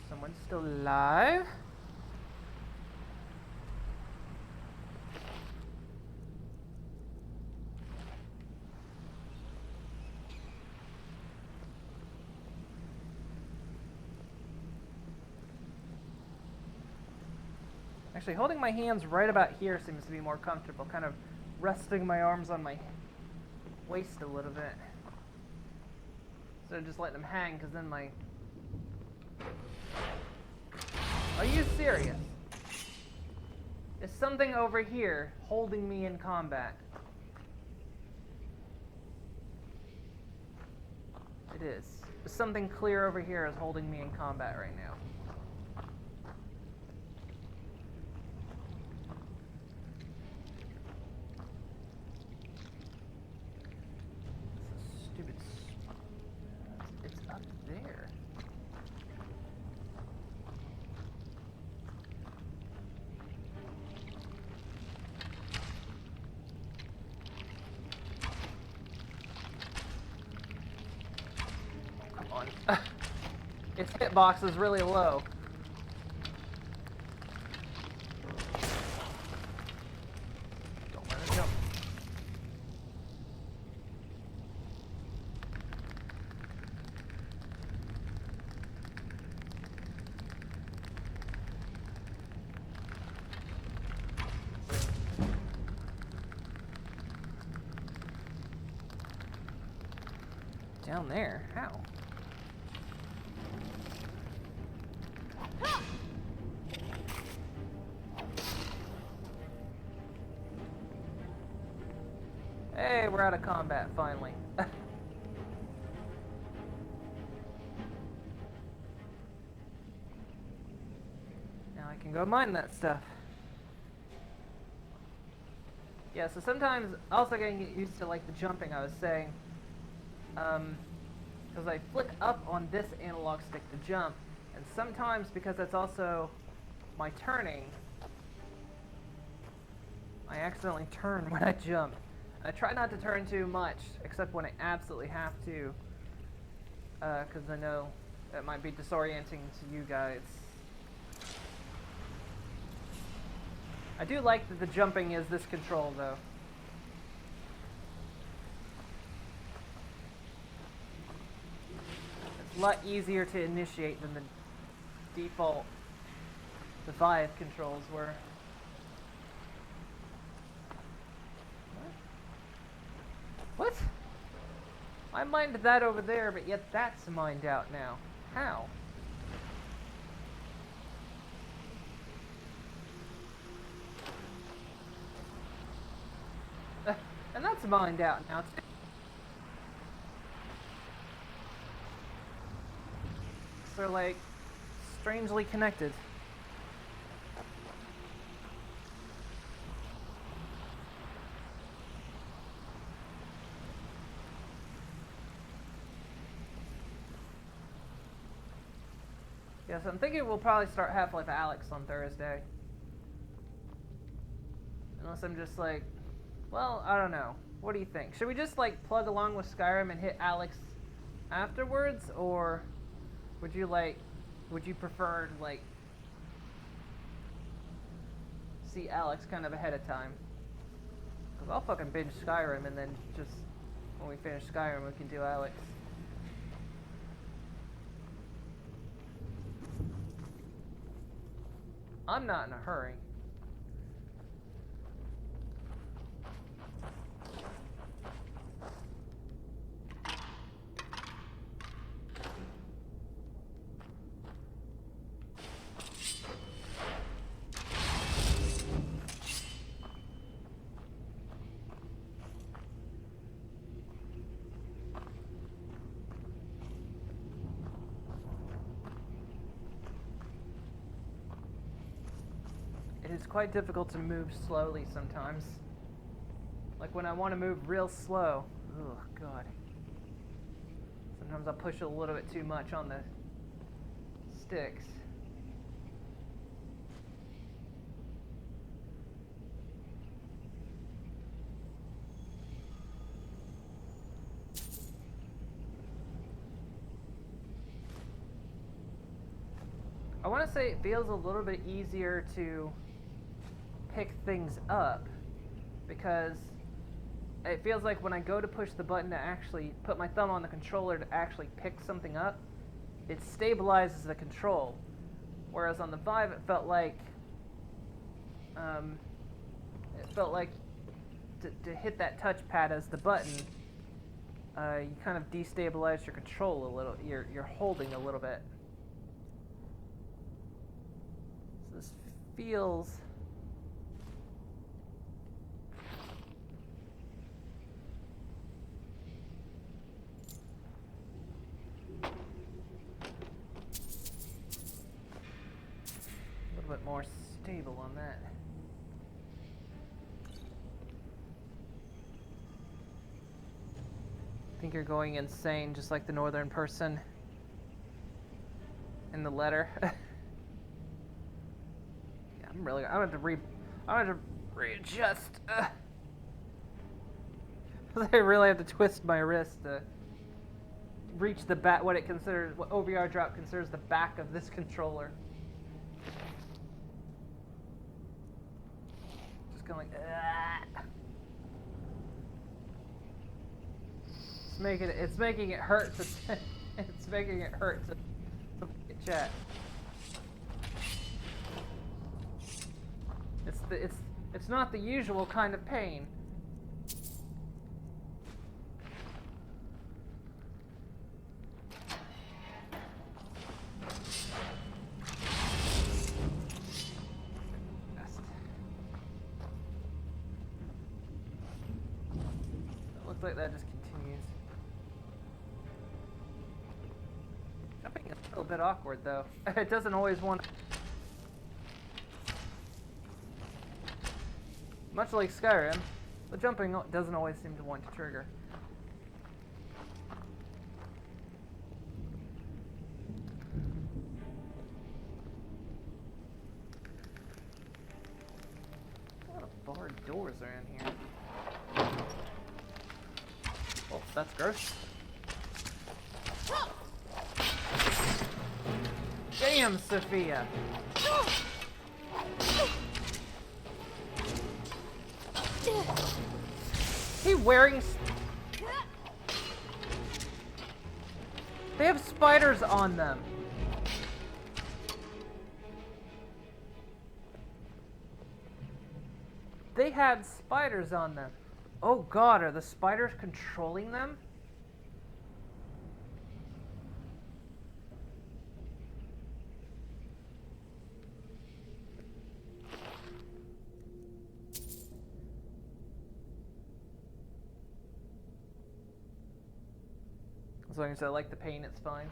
Speaker 1: Someone's still alive? Actually, holding my hands right about here seems to be more comfortable, kind of resting my arms on my waist a little bit. Instead of just letting them hang, because then my... Are you serious? Is something over here holding me in combat? It is. Something clear over here is holding me in combat right now. It's a stupid... It's up there. Its hitbox is really low. Don't let it jump. Down there? How? Hey, we're out of combat, finally. Now I can go mine that stuff. Yeah, so sometimes, also getting used to, like, the jumping I was saying. Because I flick up on this analog stick to jump, and sometimes, because that's also my turning, I accidentally turn when I jump. I try not to turn too much, except when I absolutely have to, because I know that might be disorienting to you guys. I do like that the jumping is this control, though. It's a lot easier to initiate than the default, the Vive controls were. What? I mined that over there, but yet that's mined out now. How? And that's mined out now, too. So they're, like, strangely connected. Yes, I'm thinking we'll probably start Half-Life Alyx on Thursday. Unless I'm just like, well, I don't know. What do you think? Should we just, like, plug along with Skyrim and hit Alyx afterwards? Or would you prefer, like, see Alyx kind of ahead of time? Because I'll fucking binge Skyrim and then just, when we finish Skyrim, we can do Alyx. I'm not in a hurry. It is quite difficult to move slowly sometimes. Like when I want to move real slow. Oh, God. Sometimes I'll push a little bit too much on the sticks. I want to say it feels a little bit easier to pick things up because it feels like when I go to push the button to actually put my thumb on the controller to actually pick something up, it stabilizes the control. Whereas on the Vive, it felt like to hit that touchpad as the button, you kind of destabilize your control a little. You're holding a little bit. So this feels. on that. I think you're going insane, just like the northern person in the letter. Yeah, I have to readjust. I really have to twist my wrist to reach the back, what OVR drop considers the back of this controller. Just going like, It's making it hurt to it's making it hurt to chat. It's not the usual kind of pain. It looks like that just continues. Jumping is a little bit awkward though. It doesn't always want. Much like Skyrim, the jumping doesn't always seem to want to trigger. A lot of barred doors around here. Oh, that's gross. Damn, Sophia! He wearing... They have spiders on them. They had spiders on them. Oh god, are the spiders controlling them? As long as I like the pain, it's fine.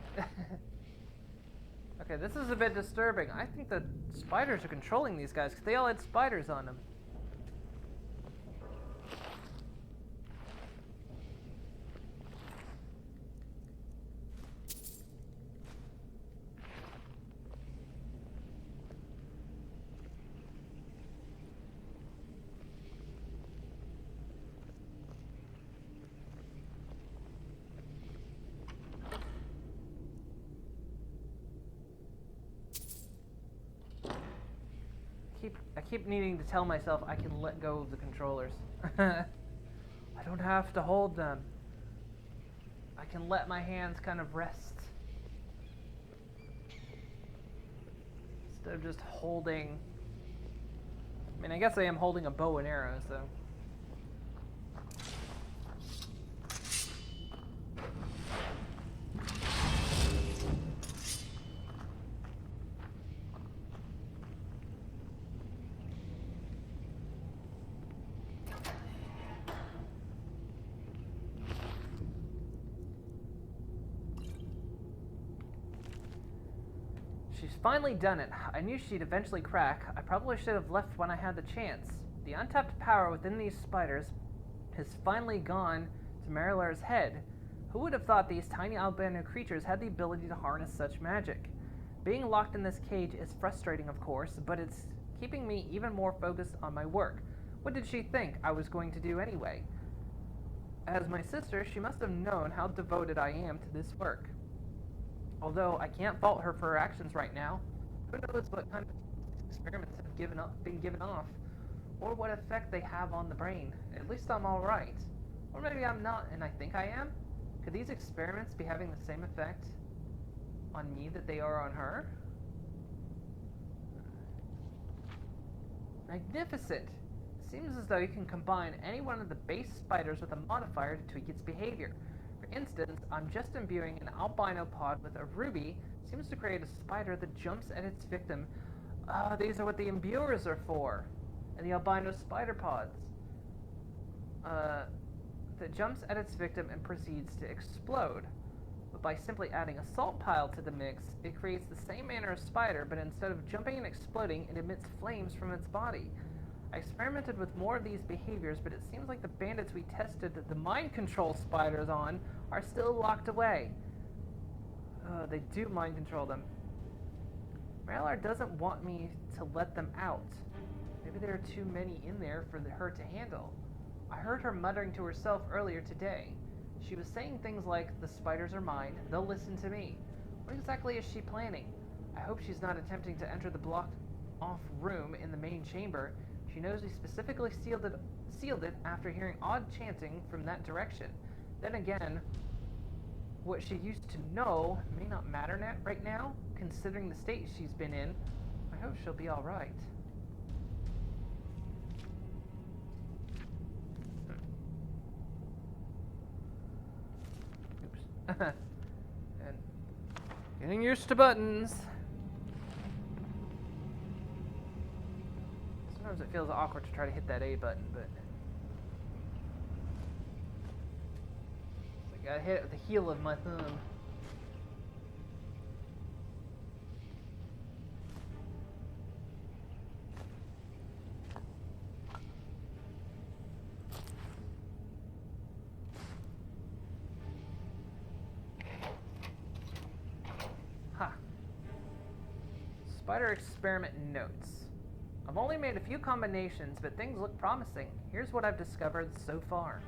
Speaker 1: Okay, this is a bit disturbing. I think the spiders are controlling these guys because they all had spiders on them. I keep needing to tell myself I can let go of the controllers. I don't have to hold them. I can let my hands kind of rest. Instead of just holding... I mean, I guess I am holding a bow and arrow, so... She's finally done it. I knew she'd eventually crack. I probably should have left when I had the chance. The untapped power within these spiders has finally gone to Marilar's head. Who would have thought these tiny albino creatures had the ability to harness such magic? Being locked in this cage is frustrating, of course, but it's keeping me even more focused on my work. What did she think I was going to do anyway? As my sister, she must have known how devoted I am to this work. Although I can't fault her for her actions right now. Who knows what kind of experiments have been given off, or what effect they have on the brain. At least I'm alright. Or maybe I'm not, and I think I am? Could these experiments be having the same effect on me that they are on her? Magnificent! Seems as though you can combine any one of the base spiders with a modifier to tweak its behavior. For instance, I'm just imbuing an albino pod with a ruby. Seems to create a spider that jumps at its victim. These are what the imbuers are for. And the albino spider pods. That jumps at its victim and proceeds to explode. The by simply adding a salt pile to the mix, it creates the same manner of spider, but instead of jumping and exploding, it emits flames from its body. I experimented with more of these behaviors, but it seems like the bandits we tested the mind control spiders on are still locked away. They do mind control them. Marilyn doesn't want me to let them out. Maybe there are too many in there for her to handle. I heard her muttering to herself earlier today. She was saying things like, "The spiders are mine, they'll listen to me." What exactly is she planning? I hope she's not attempting to enter the blocked-off room in the main chamber. She knows we specifically sealed it after hearing odd chanting from that direction. Then again, what she used to know may not matter right now, considering the state she's been in. I hope she'll be alright. Oops. And getting used to buttons. Sometimes it feels awkward to try to hit that A button, but I gotta hit it with the heel of my thumb. Ha. Spider experiment notes. I've only made a few combinations, but things look promising. Here's what I've discovered so far.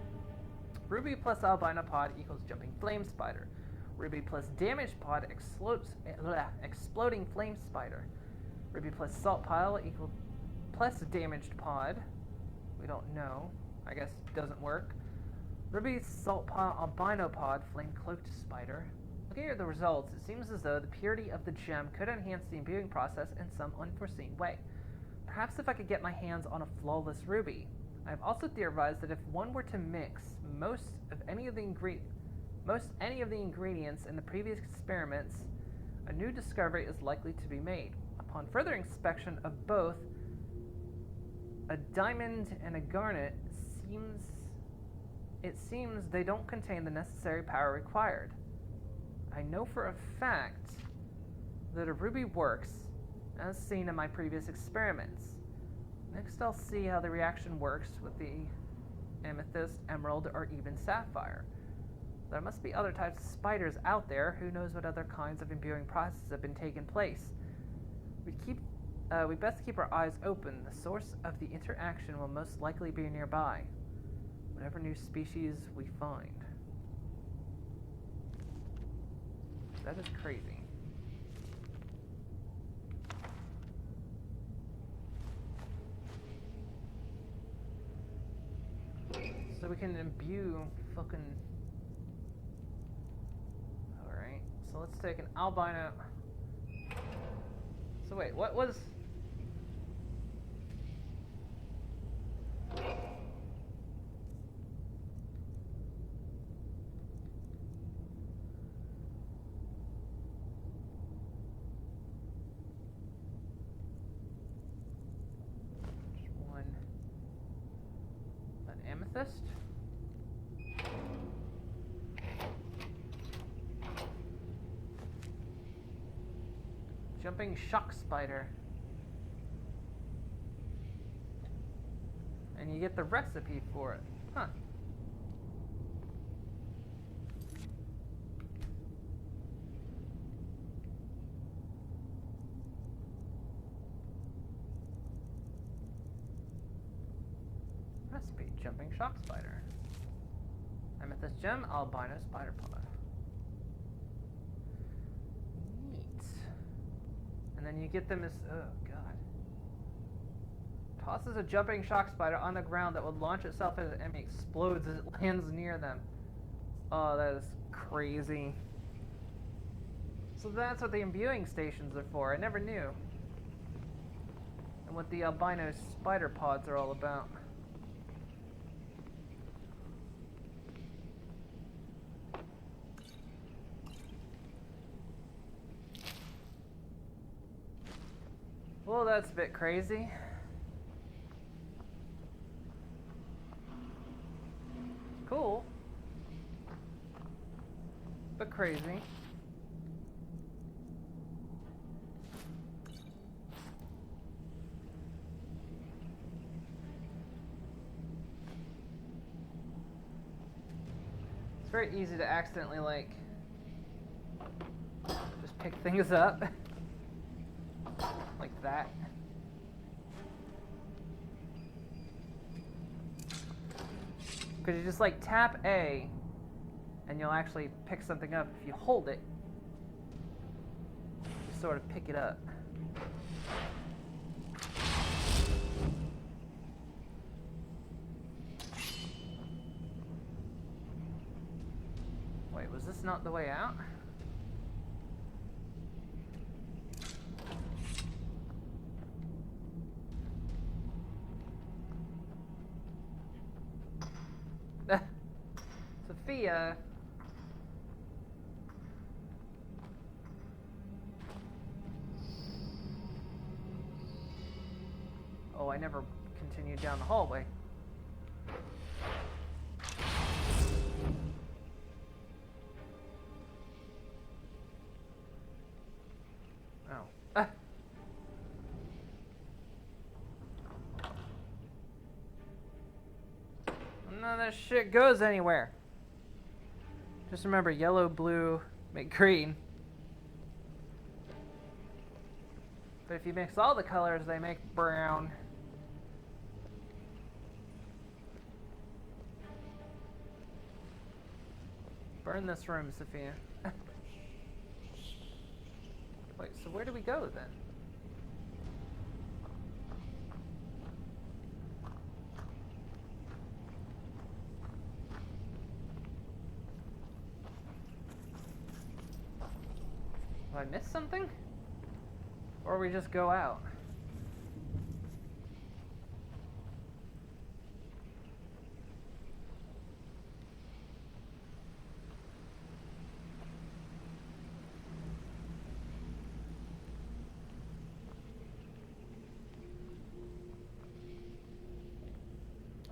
Speaker 1: Ruby plus albino pod equals jumping flame spider. Ruby plus damaged pod exploding flame spider. Ruby plus salt pile equals plus damaged pod. We don't know. I guess it doesn't work. Ruby salt pile albino pod flame cloaked spider. Looking at the results, it seems as though the purity of the gem could enhance the imbuing process in some unforeseen way. Perhaps if I could get my hands on a flawless ruby. I have also theorized that if one were to mix most any of the ingredients in the previous experiments, a new discovery is likely to be made. Upon further inspection of both a diamond and a garnet, it seems they don't contain the necessary power required. I know for a fact that a ruby works, as seen in my previous experiments. Next, I'll see how the reaction works with the amethyst, emerald, or even sapphire. There must be other types of spiders out there. Who knows what other kinds of imbuing processes have been taking place? We best keep our eyes open. The source of the interaction will most likely be nearby. Whatever new species we find. That is crazy. So we can imbue fucking... Alright, so let's take an albino... So wait, what was... Amethyst. Jumping shock spider. And you get the recipe for it. Huh. Recipe, jumping shock spider. Amethyst gem, albino spider pod. Neat. And then you get them as, oh god. Tosses a jumping shock spider on the ground that will launch itself as an enemy explodes as it lands near them. Oh, that is crazy. So that's what the imbuing stations are for. I never knew. And what the albino spider pods are all about. Well, that's a bit crazy. Cool. but crazy. It's very easy to accidentally, like, just pick things up. Like that. Because you just, like, tap A, and you'll actually pick something up. If you hold it, you sort of pick it up. Wait, was this not the way out? Sophia. Oh, I never continued down the hallway. Oh. None of that shit goes anywhere. Just remember, yellow, blue, make green. But if you mix all the colors, they make brown. Burn this room, Sophia. Wait, so where do we go then? Did I miss something? Or we just go out?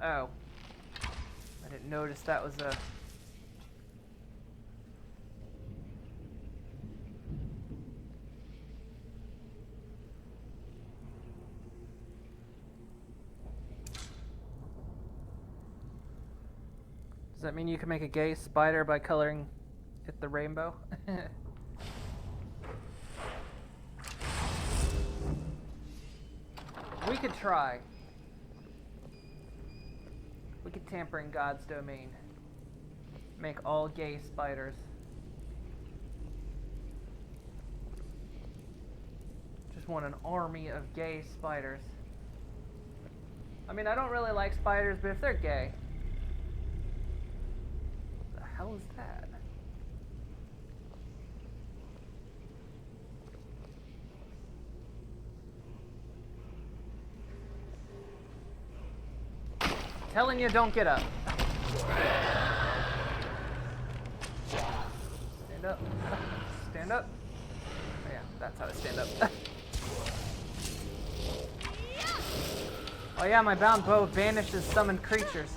Speaker 1: Oh. I didn't notice that was a... Does that mean you can make a gay spider by coloring it the rainbow? We could try. We could tamper in God's domain. Make all gay spiders. Just want an army of gay spiders. I mean, I don't really like spiders, but if they're gay... What the hell is that? Telling you, don't get up. Stand up. Stand up. Oh, yeah, that's how to stand up. Oh yeah, my bound bow vanishes summoned creatures.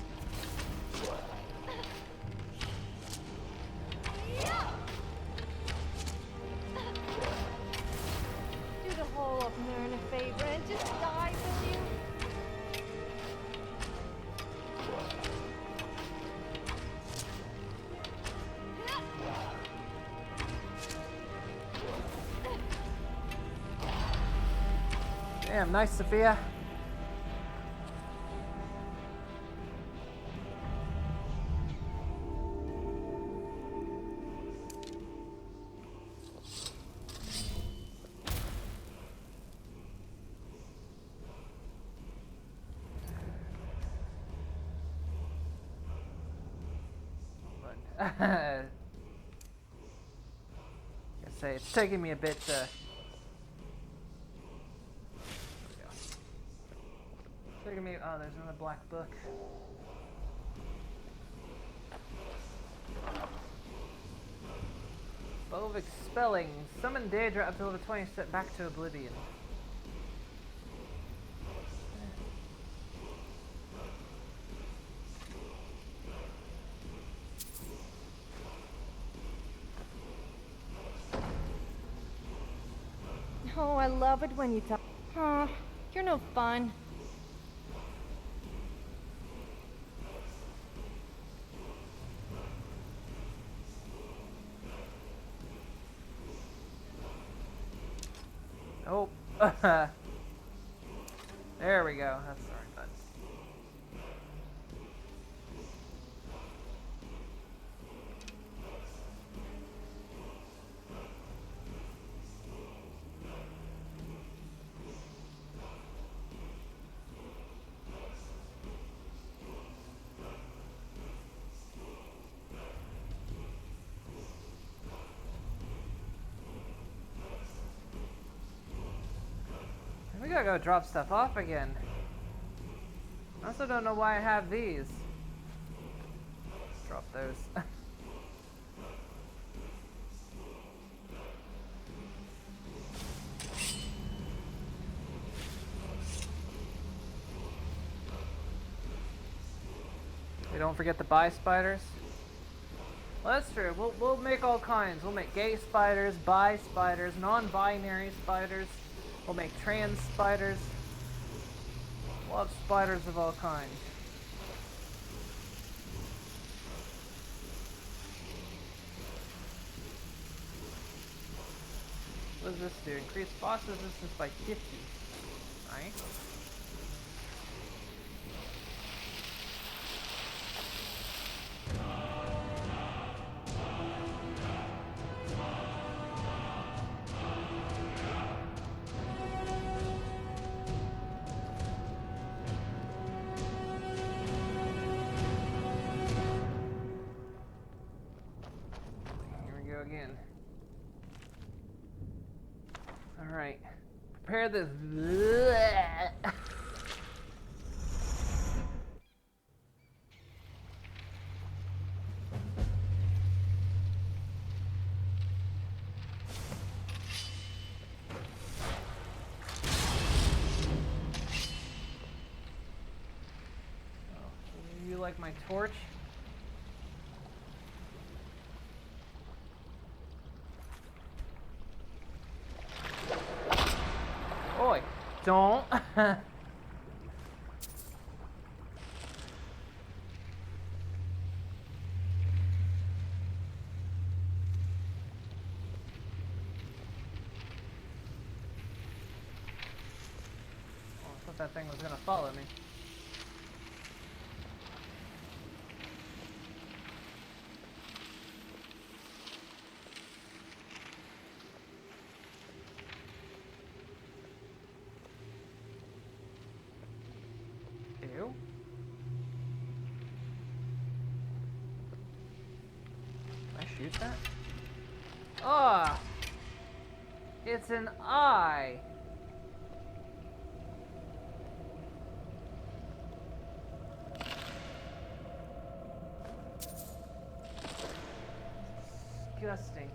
Speaker 2: Do the whole of Nern a favor and just die, will you?
Speaker 1: Damn, nice, Sophia. I say it's taking me a bit to. Taking me. Oh, there's another black book. Bow of Expelling. Summon Daedra up to level 20, set back to Oblivion.
Speaker 2: Oh, I love it when you talk. Huh, you're no fun.
Speaker 1: Oh. There we go. That's the right button. We gotta go drop stuff off again. I also don't know why I have these. Drop those. Hey, don't forget the bi spiders. Well, that's true. We'll make all kinds. We'll make gay spiders, bi spiders, non-binary spiders. We'll make trans spiders. We'll have spiders of all kinds. What does this do? Increase boss resistance by 50. Right? Again. All right. Prepare this. Oh, you like my torch? Oi, don't. Oh, I thought that thing was gonna follow me. Ew. Can I shoot that? Ah! It's an eye! Disgusting.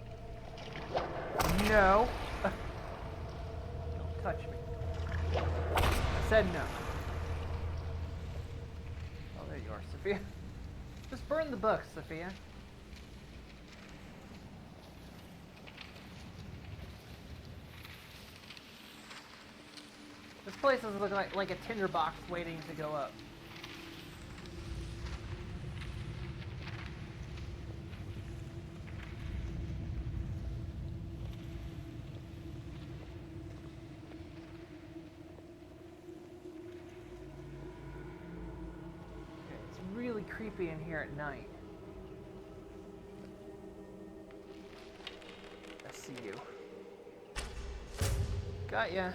Speaker 1: No! Don't touch me. I said no. Oh, there you are, Sophia. Just burn the book, Sophia. This place doesn't look like a tinderbox waiting to go up. Okay, it's really creepy in here at night. I see you. Got ya.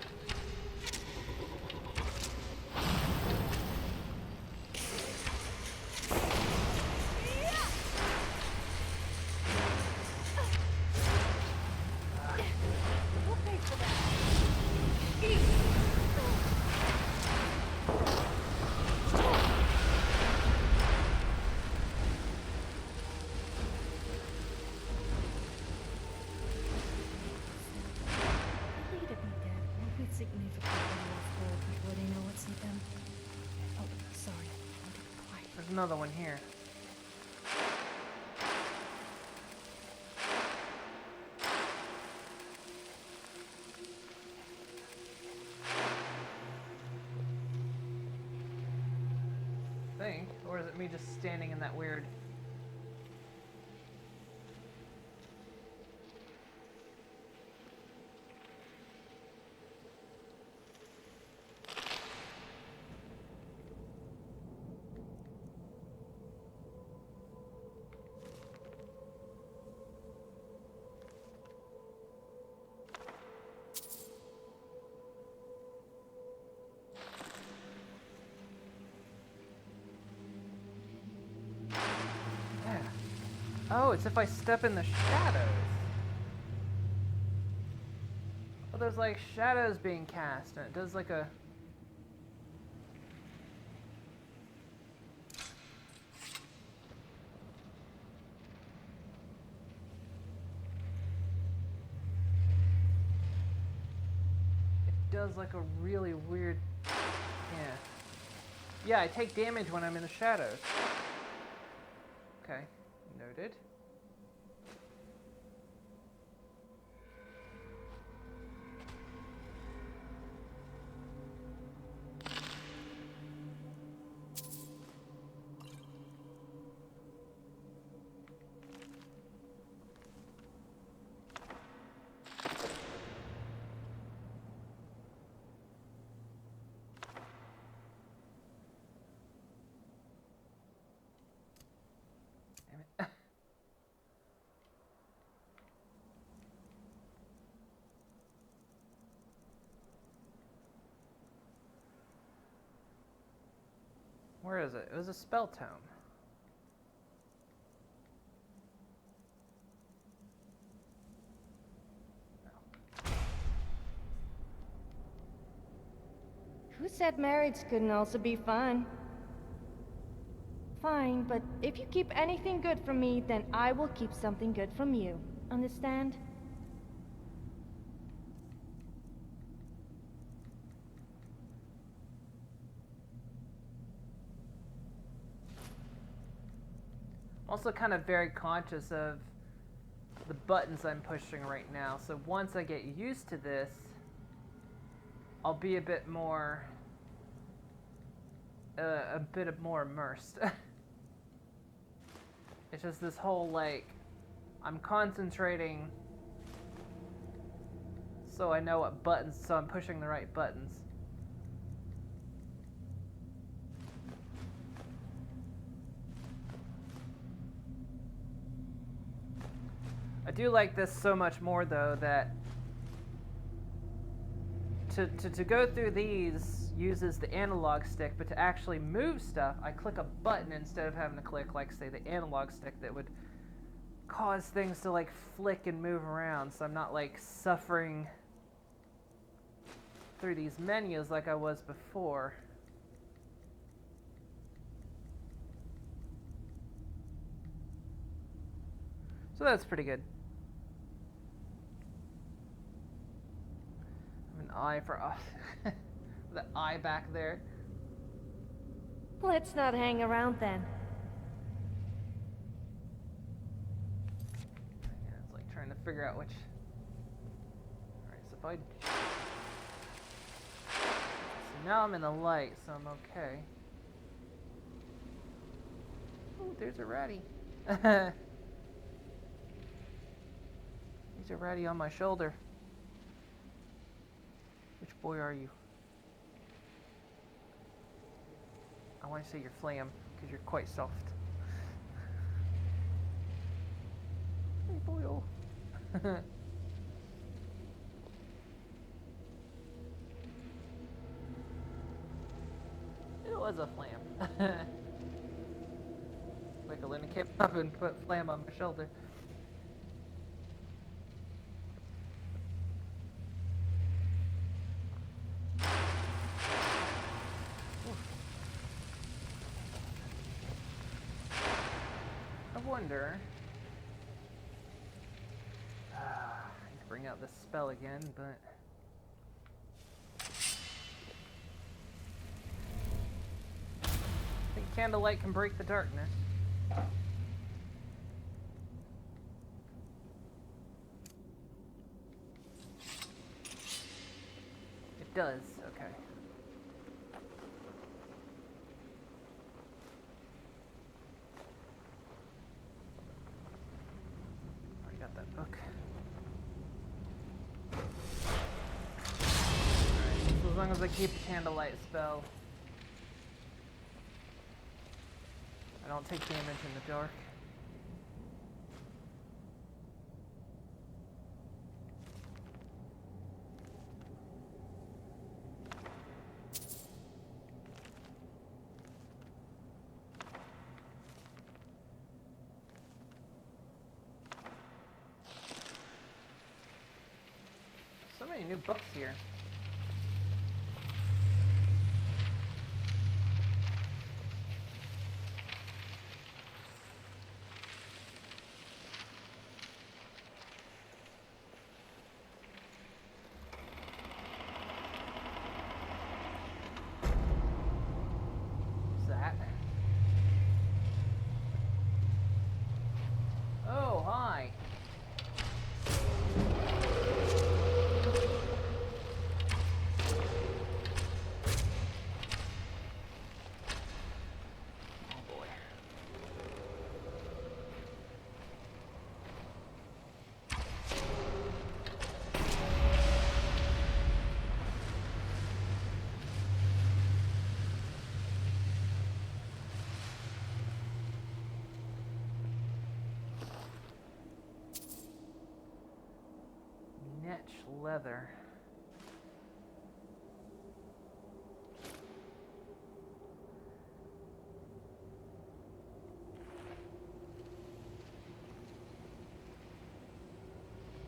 Speaker 1: There's another one here. me just standing in that weird... Oh, it's if I step in the shadows. Oh, there's like shadows being cast, and it does like a... It does like a really weird... Yeah. Yeah, I take damage when I'm in the shadows. Okay, noted. Where is it? It was a spell tome.
Speaker 2: Who said marriage couldn't also be fun? Fine, but if you keep anything good from me, then I will keep something good from you. Understand?
Speaker 1: I'm also kind of very conscious of the buttons I'm pushing right now, so once I get used to this, I'll be a bit more immersed. It's just this whole, like, I'm concentrating so I know what buttons, so I'm pushing the right buttons. I do like this so much more, though, that to go through these uses the analog stick, but to actually move stuff, I click a button instead of having to click, like, say, the analog stick that would cause things to, like, flick and move around, so I'm not, like, suffering through these menus like I was before. So that's pretty good. An eye for the eye back there.
Speaker 2: Let's not hang around then.
Speaker 1: Yeah, it's like trying to figure out which. Alright, so if I. So now I'm in the light, so I'm okay. Oh, there's a ratty. There's a ratty on my shoulder. Which boy are you? I want to say you're Flam, because you're quite soft. Hey, boy. It was a Flam. Michelina came up and put Flam on my shoulder. I wonder. I need to bring out this spell again, but. I think candlelight can break the darkness. It does, okay. that book. Alright, so as long as I keep the candlelight spell, I don't take damage in the dark. So many new books here. What's that? Oh, hi. Leather.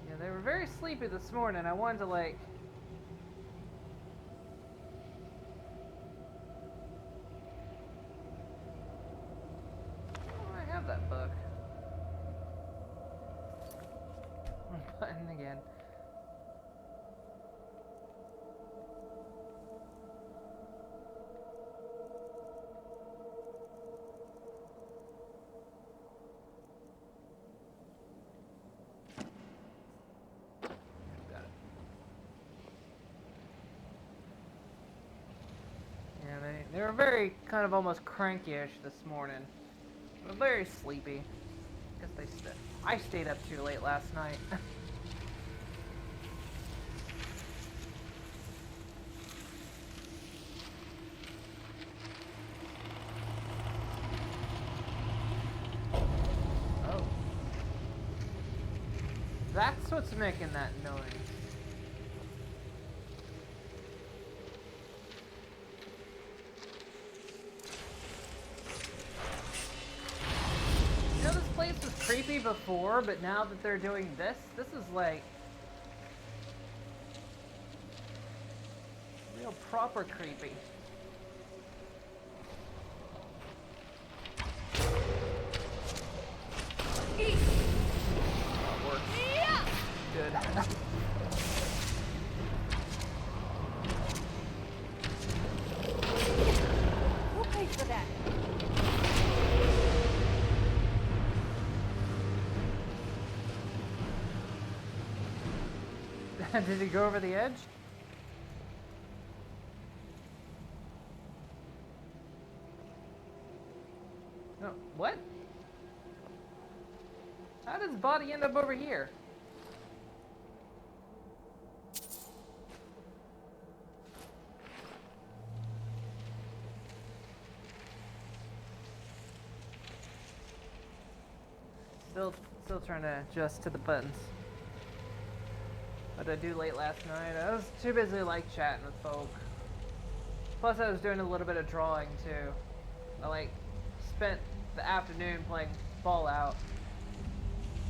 Speaker 1: Yeah, they were very sleepy this morning. I wanted to like... Oh, I have that book. Button again. They were very kind of almost cranky-ish this morning. They were very sleepy. Guess I stayed up too late last night. Oh. That's what's making that noise. Creepy before, but now that they're doing this is like real proper creepy. That works. Yeah. Good.
Speaker 2: We'll pay for that.
Speaker 1: Did he go over the edge? No, what? How did his body end up over here? Still trying to adjust to the buttons. What did I do late last night? I was too busy like chatting with folk. Plus I was doing a little bit of drawing too. I like spent the afternoon playing Fallout.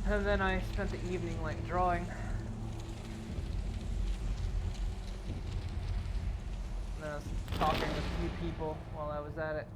Speaker 1: And then I spent the evening like drawing. And then I was talking with a few people while I was at it.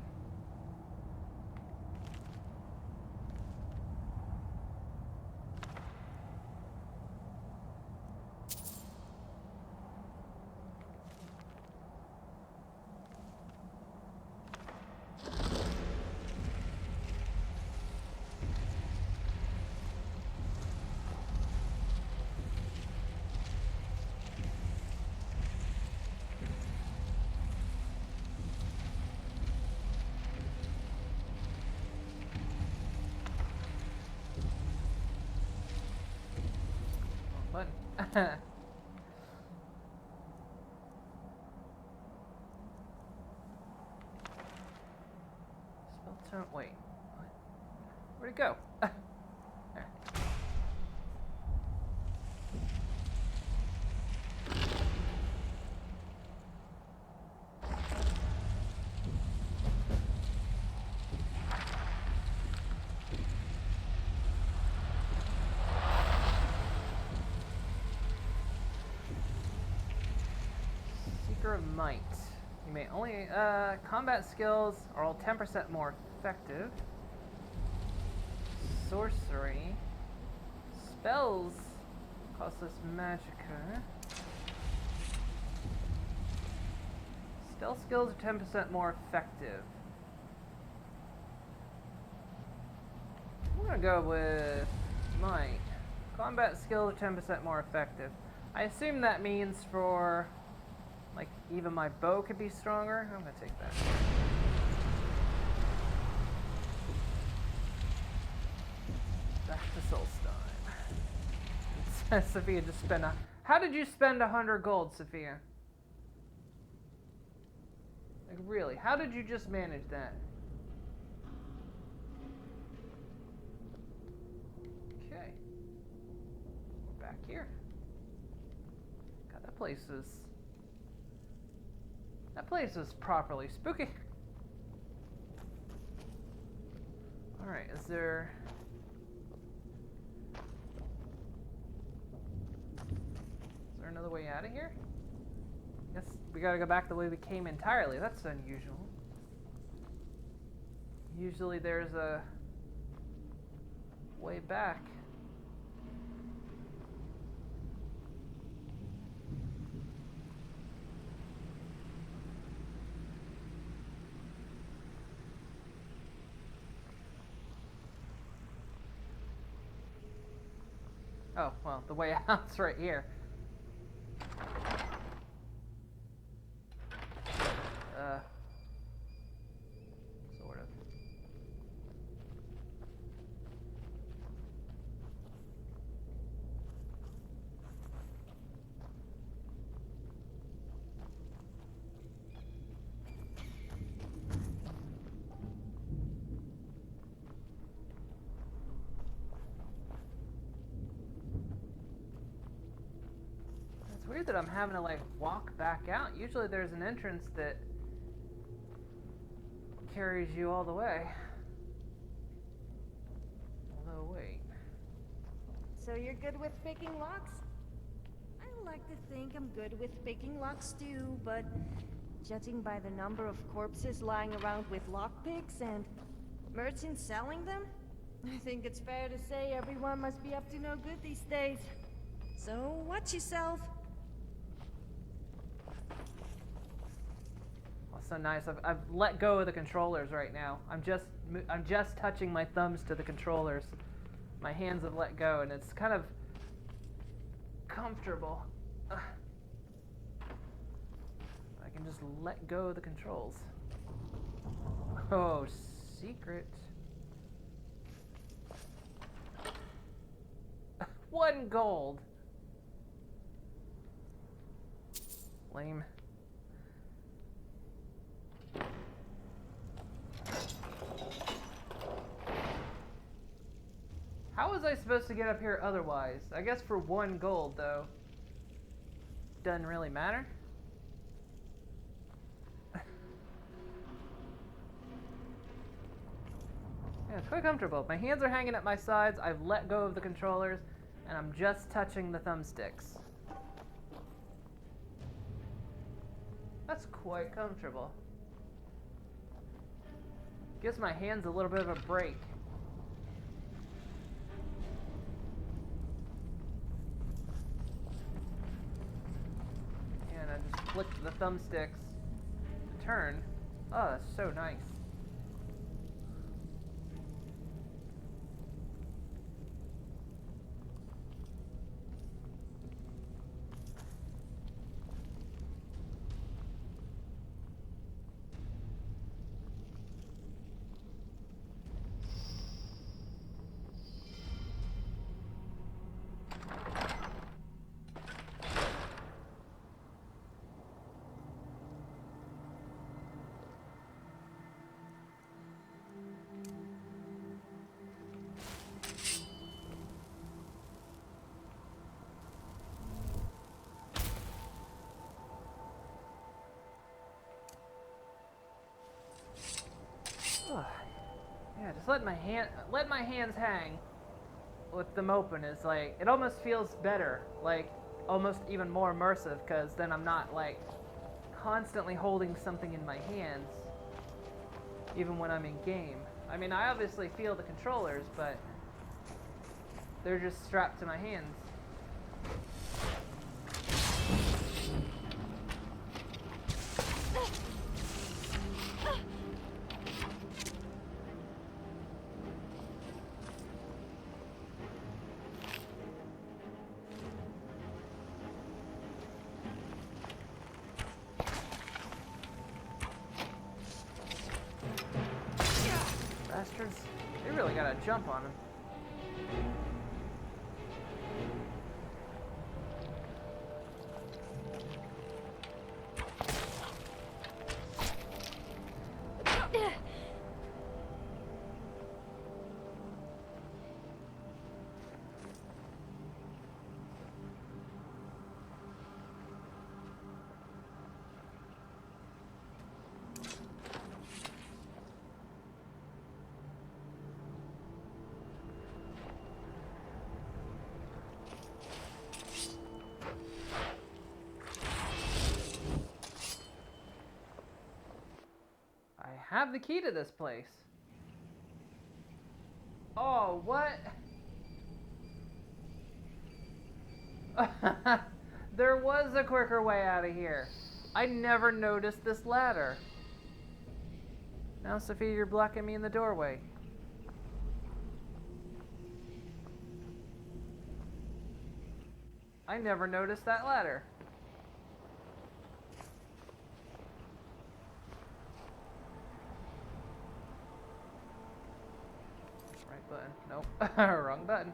Speaker 1: button. Spell tone. Wait. What? Where'd it go? There. Seeker of Might. You may only combat skills are all 10% more effective. Sorcery. Spells cost less magicka. Stealth skills are 10% more effective. I'm gonna go with Might. Combat skills are 10% more effective. I assume that means for, like, even my bow could be stronger. I'm gonna take that. Back to Solstein. Sophia just spent How did you spend 100 gold, Sophia? Like, really? How did you just manage that? Okay. We're back here. God, that place is properly spooky. Alright, is there another way out of here? Guess we gotta go back the way we came entirely. That's unusual. Usually there's a way back. Oh, well, the way out's right here. Sort of. It's weird that I'm having to, like, walk back out. Usually there's an entrance that carries you all the way. Although, wait.
Speaker 2: So you're good with picking locks? I like to think I'm good with picking locks too, but judging by the number of corpses lying around with lockpicks and merchants selling them, I think it's fair to say everyone must be up to no good these days. So watch yourself.
Speaker 1: So nice. I've let go of the controllers right now. I'm just touching my thumbs to the controllers. My hands have let go, and it's kind of comfortable. I can just let go of the controls. Oh, secret. 1 gold. Lame. How was I supposed to get up here otherwise? I guess for 1 gold, though. Doesn't really matter. Yeah, it's quite comfortable. My hands are hanging at my sides, I've let go of the controllers, and I'm just touching the thumbsticks. That's quite comfortable. Gives my hands a little bit of a break. And I just flick the thumbsticks to turn. Oh, that's so nice. just let my hands hang with them open is like, it almost feels better, like almost even more immersive, because then I'm not like constantly holding something in my hands even when I'm in game. I mean, I obviously feel the controllers, but they're just strapped to my hands. Bastards. They really got a jump on him. I have the key to this place. Oh, what? There was a quicker way out of here. I never noticed this ladder. Now, Sophia, you're blocking me in the doorway. I never noticed that ladder. Right button. Nope. Wrong button.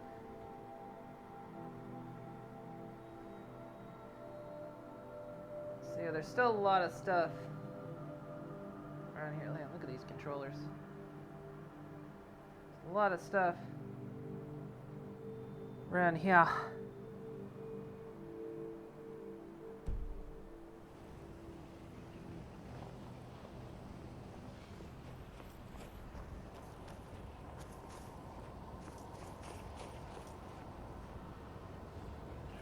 Speaker 1: See, there's still a lot of stuff around here. Look at these controllers. There's a lot of stuff around here.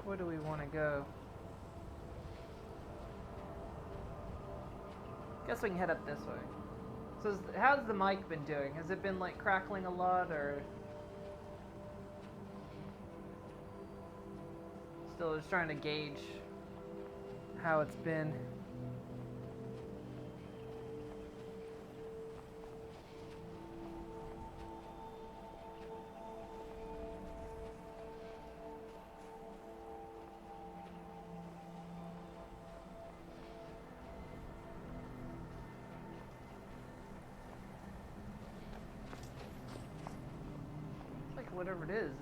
Speaker 1: Where do we want to go? Guess we can head up this way. So how's the mic been doing? Has it been like crackling a lot, or still just trying to gauge how it's been? Whatever it is.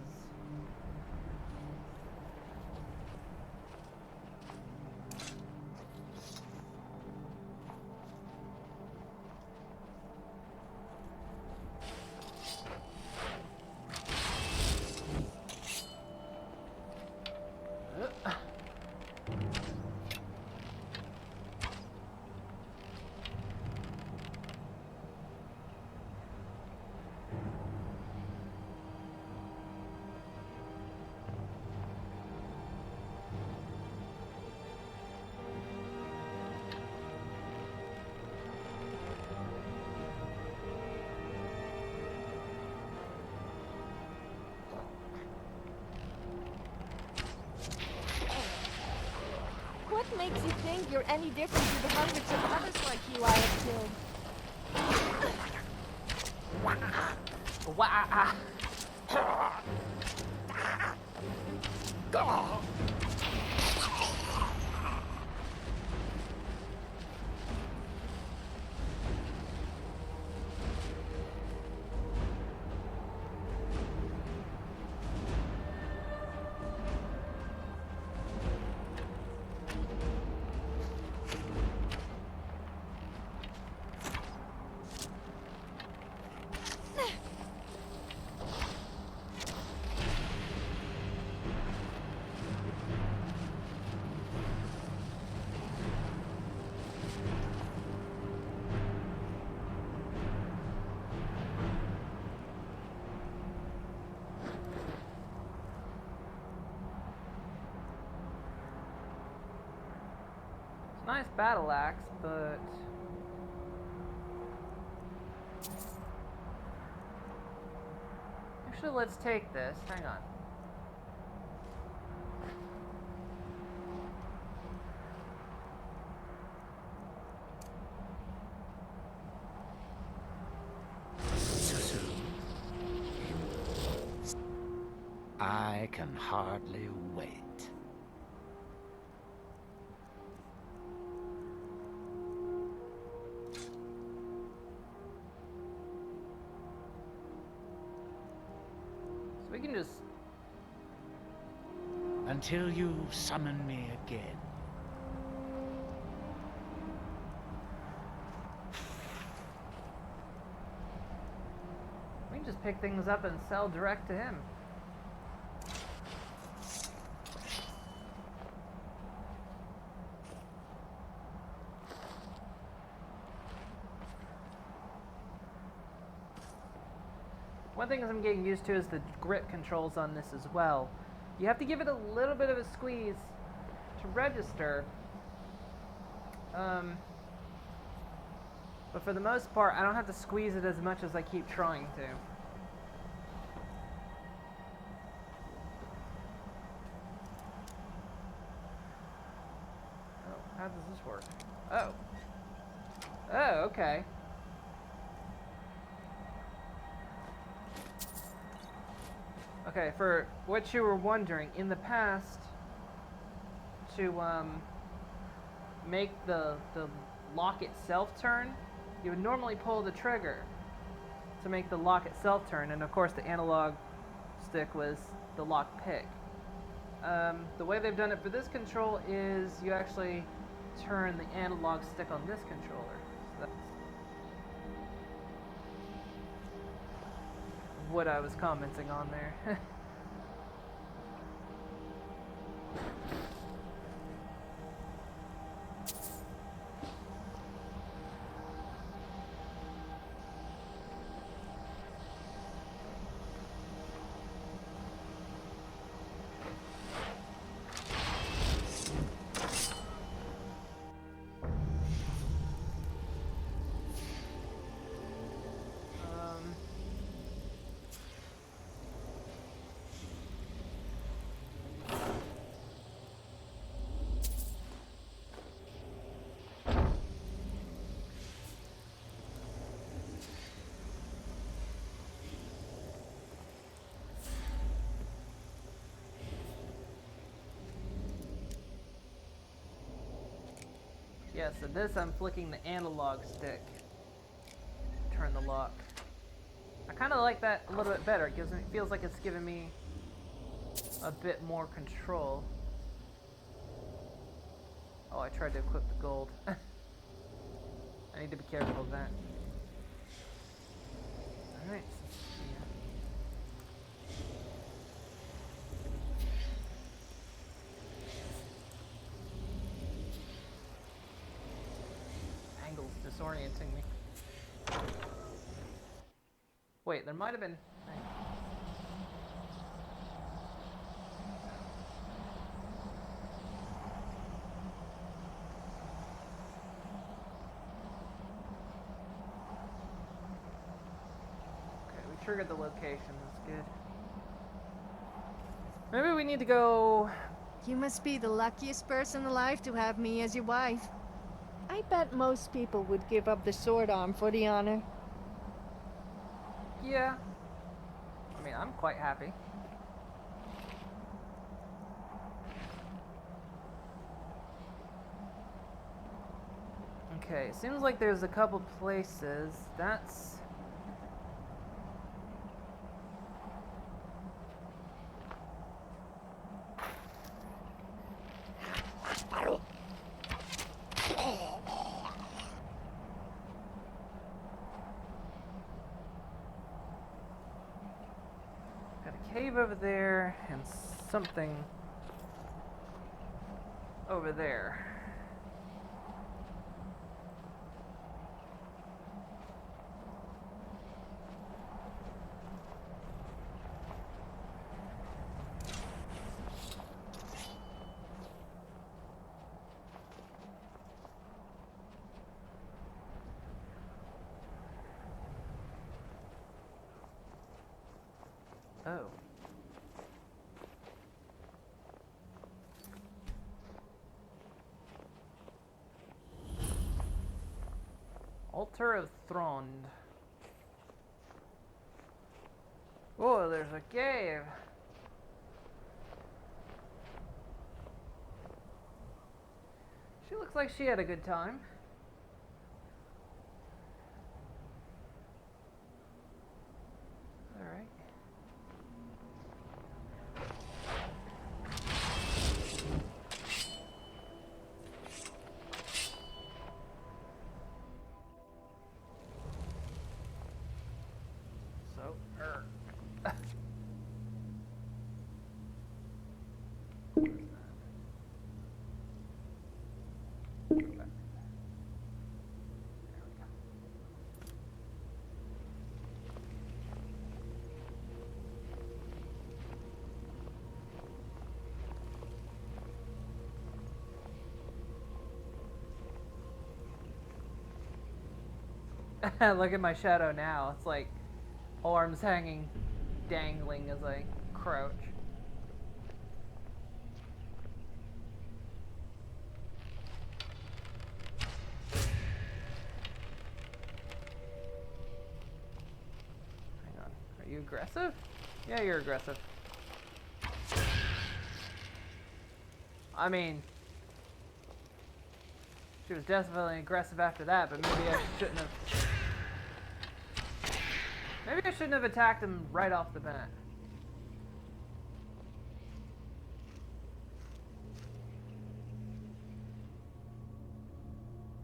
Speaker 2: What makes you think you're any different to the hundreds of others like you I have killed?
Speaker 1: Nice battle axe, but actually, let's take this. Hang on.
Speaker 3: I can hardly wait.
Speaker 1: So we can just...
Speaker 3: Until you summon me again.
Speaker 1: We can just pick things up and sell direct to him. One thing I'm getting used to is the grip controls on this as well. You have to give it a little bit of a squeeze to register. But for the most part, I don't have to squeeze it as much as I keep trying to. Oh, how does this work? Oh. Oh, okay. Okay, for what you were wondering, in the past, to make the lock itself turn, you would normally pull the trigger to make the lock itself turn, and of course the analog stick was the lock pick. The way they've done it for this control is you actually turn the analog stick on this controller. So that's what I was commenting on there. Yeah, so this I'm flicking the analog stick to turn the lock. I kind of like that a little bit better. It feels like it's giving me a bit more control. Oh, I tried to equip the gold. I need to be careful of that. Alright. Angle's disorienting me. Wait, there might have been... Triggered the location, that's good. Maybe we need to go...
Speaker 2: You must be the luckiest person alive to have me as your wife. I bet most people would give up the sword arm for the honor.
Speaker 1: Yeah. I mean, I'm quite happy. Okay, seems like there's a couple places. That's... Got a cave over there and something over there. Altar of Thrond. Oh, there's a cave. She looks like she had a good time. Alright. So, look at my shadow now. It's like arms hanging, dangling as I crouch. Hang on. Are you aggressive? Yeah, you're aggressive. I mean, she was definitely aggressive after that, but maybe I shouldn't have. Maybe I shouldn't have attacked him right off the bat.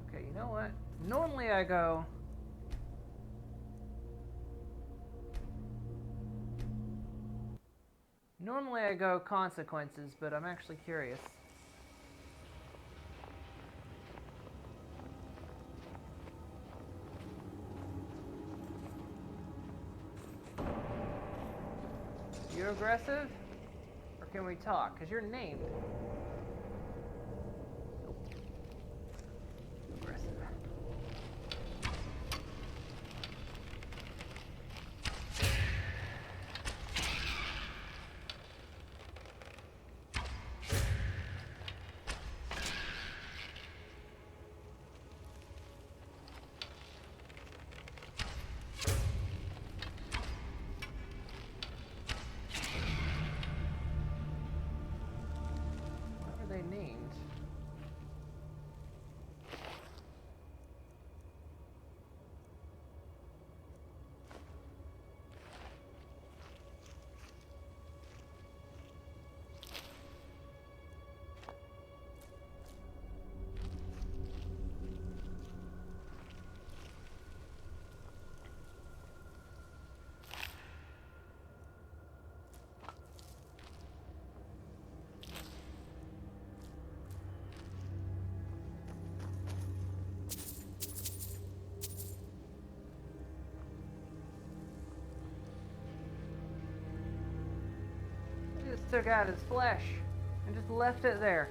Speaker 1: Okay, you know what? Normally I go... Normally I go consequences, but I'm actually curious. You aggressive? Or can we talk? Because you're named. Nope. Aggressive. Named. Just took out his flesh and just left it there.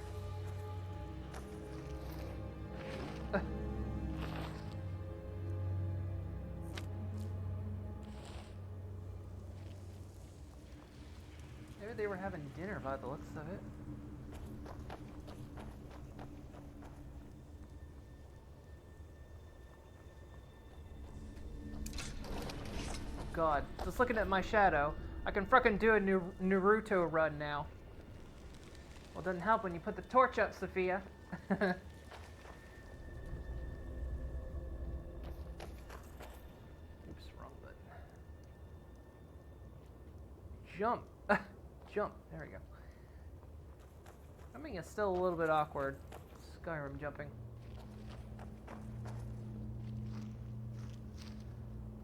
Speaker 1: Maybe they were having dinner by the looks of it. God, just looking at my shadow, I can frickin' do a Naruto run now. Well, it doesn't help when you put the torch up, Sophia. Oops, wrong button. Jump. Jump. There we go. Jumping is still a little bit awkward. Skyrim jumping.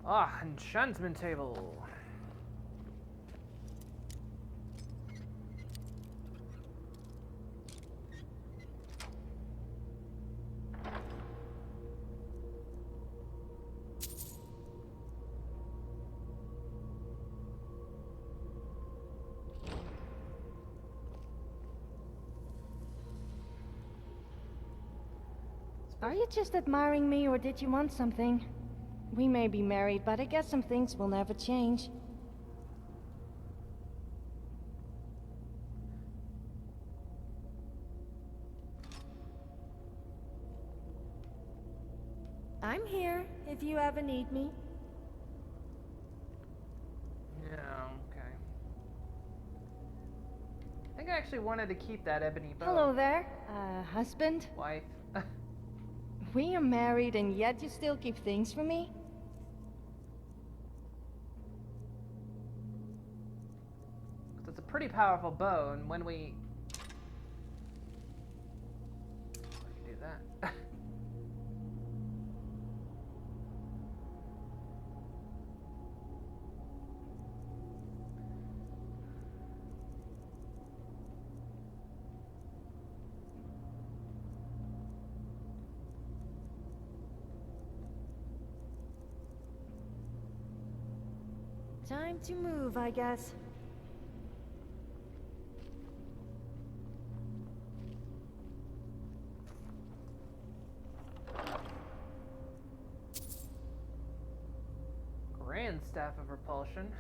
Speaker 1: Ah, enchantment table.
Speaker 2: Are you just admiring me, or did you want something? We may be married, but I guess some things will never change. I'm here if you ever need me.
Speaker 1: Yeah, okay. I think I actually wanted to keep that ebony bow.
Speaker 2: Hello there, husband.
Speaker 1: Wife.
Speaker 2: We are married and yet you still keep things from me?
Speaker 1: It's a pretty powerful bow, and when we do that.
Speaker 2: Time to move, I guess.
Speaker 1: Grand Staff of Repulsion.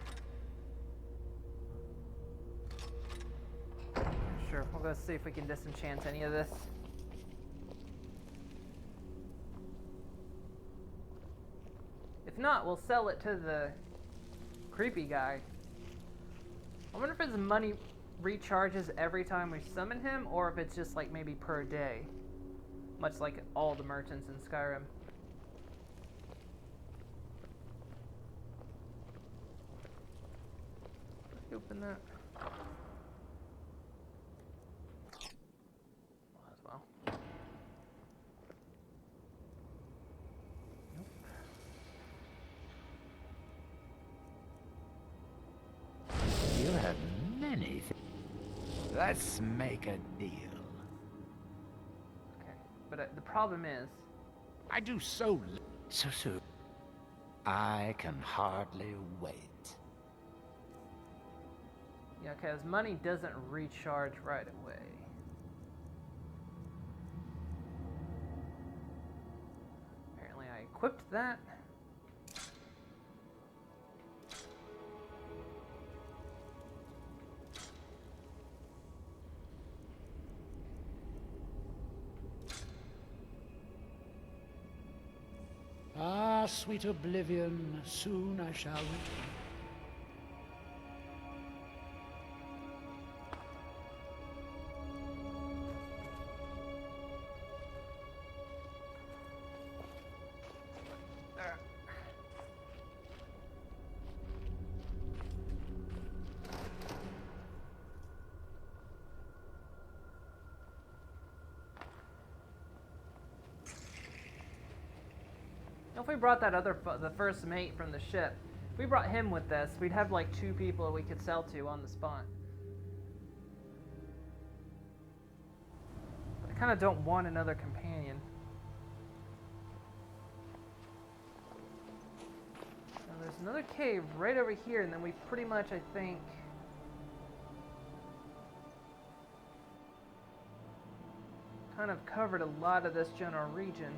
Speaker 1: Sure, we'll go see if we can disenchant any of this. If not, we'll sell it to the creepy guy. I wonder if his money recharges every time we summon him, or if it's just like maybe per day. Much like all the merchants in Skyrim. Open that. Might as well.
Speaker 3: You have many things. Let's make a deal.
Speaker 1: Okay, but the problem is,
Speaker 3: I do so soon. I can hardly wait.
Speaker 1: yeah, okay, his money doesn't recharge right away. Apparently I equipped that.
Speaker 3: Ah, sweet oblivion, soon I shall return.
Speaker 1: If we brought that the first mate from the ship, if we brought him with us, we'd have like 2 people we could sell to on the spot. But I kind of don't want another companion. Now there's another cave right over here, and then we pretty much, I think, kind of covered a lot of this general region.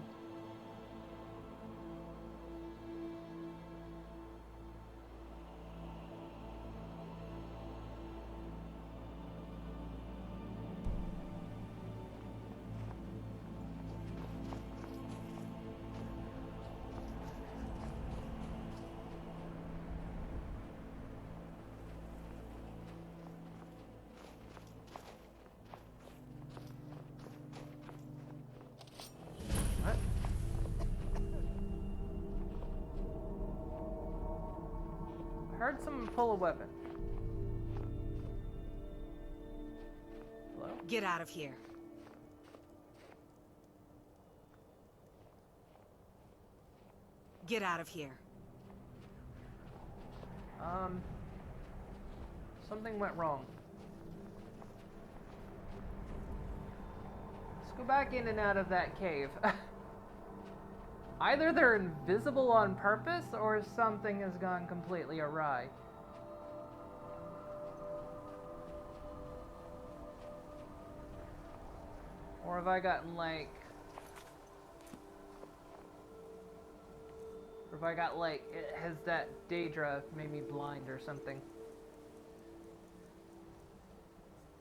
Speaker 1: Heard someone pull a weapon. Hello?
Speaker 5: Get out of here. Get out of here.
Speaker 1: Something went wrong. Let's go back in and out of that cave. Either they're invisible on purpose, or something has gone completely awry. Or have I gotten like... Or have I got like... Has that Daedra made me blind or something?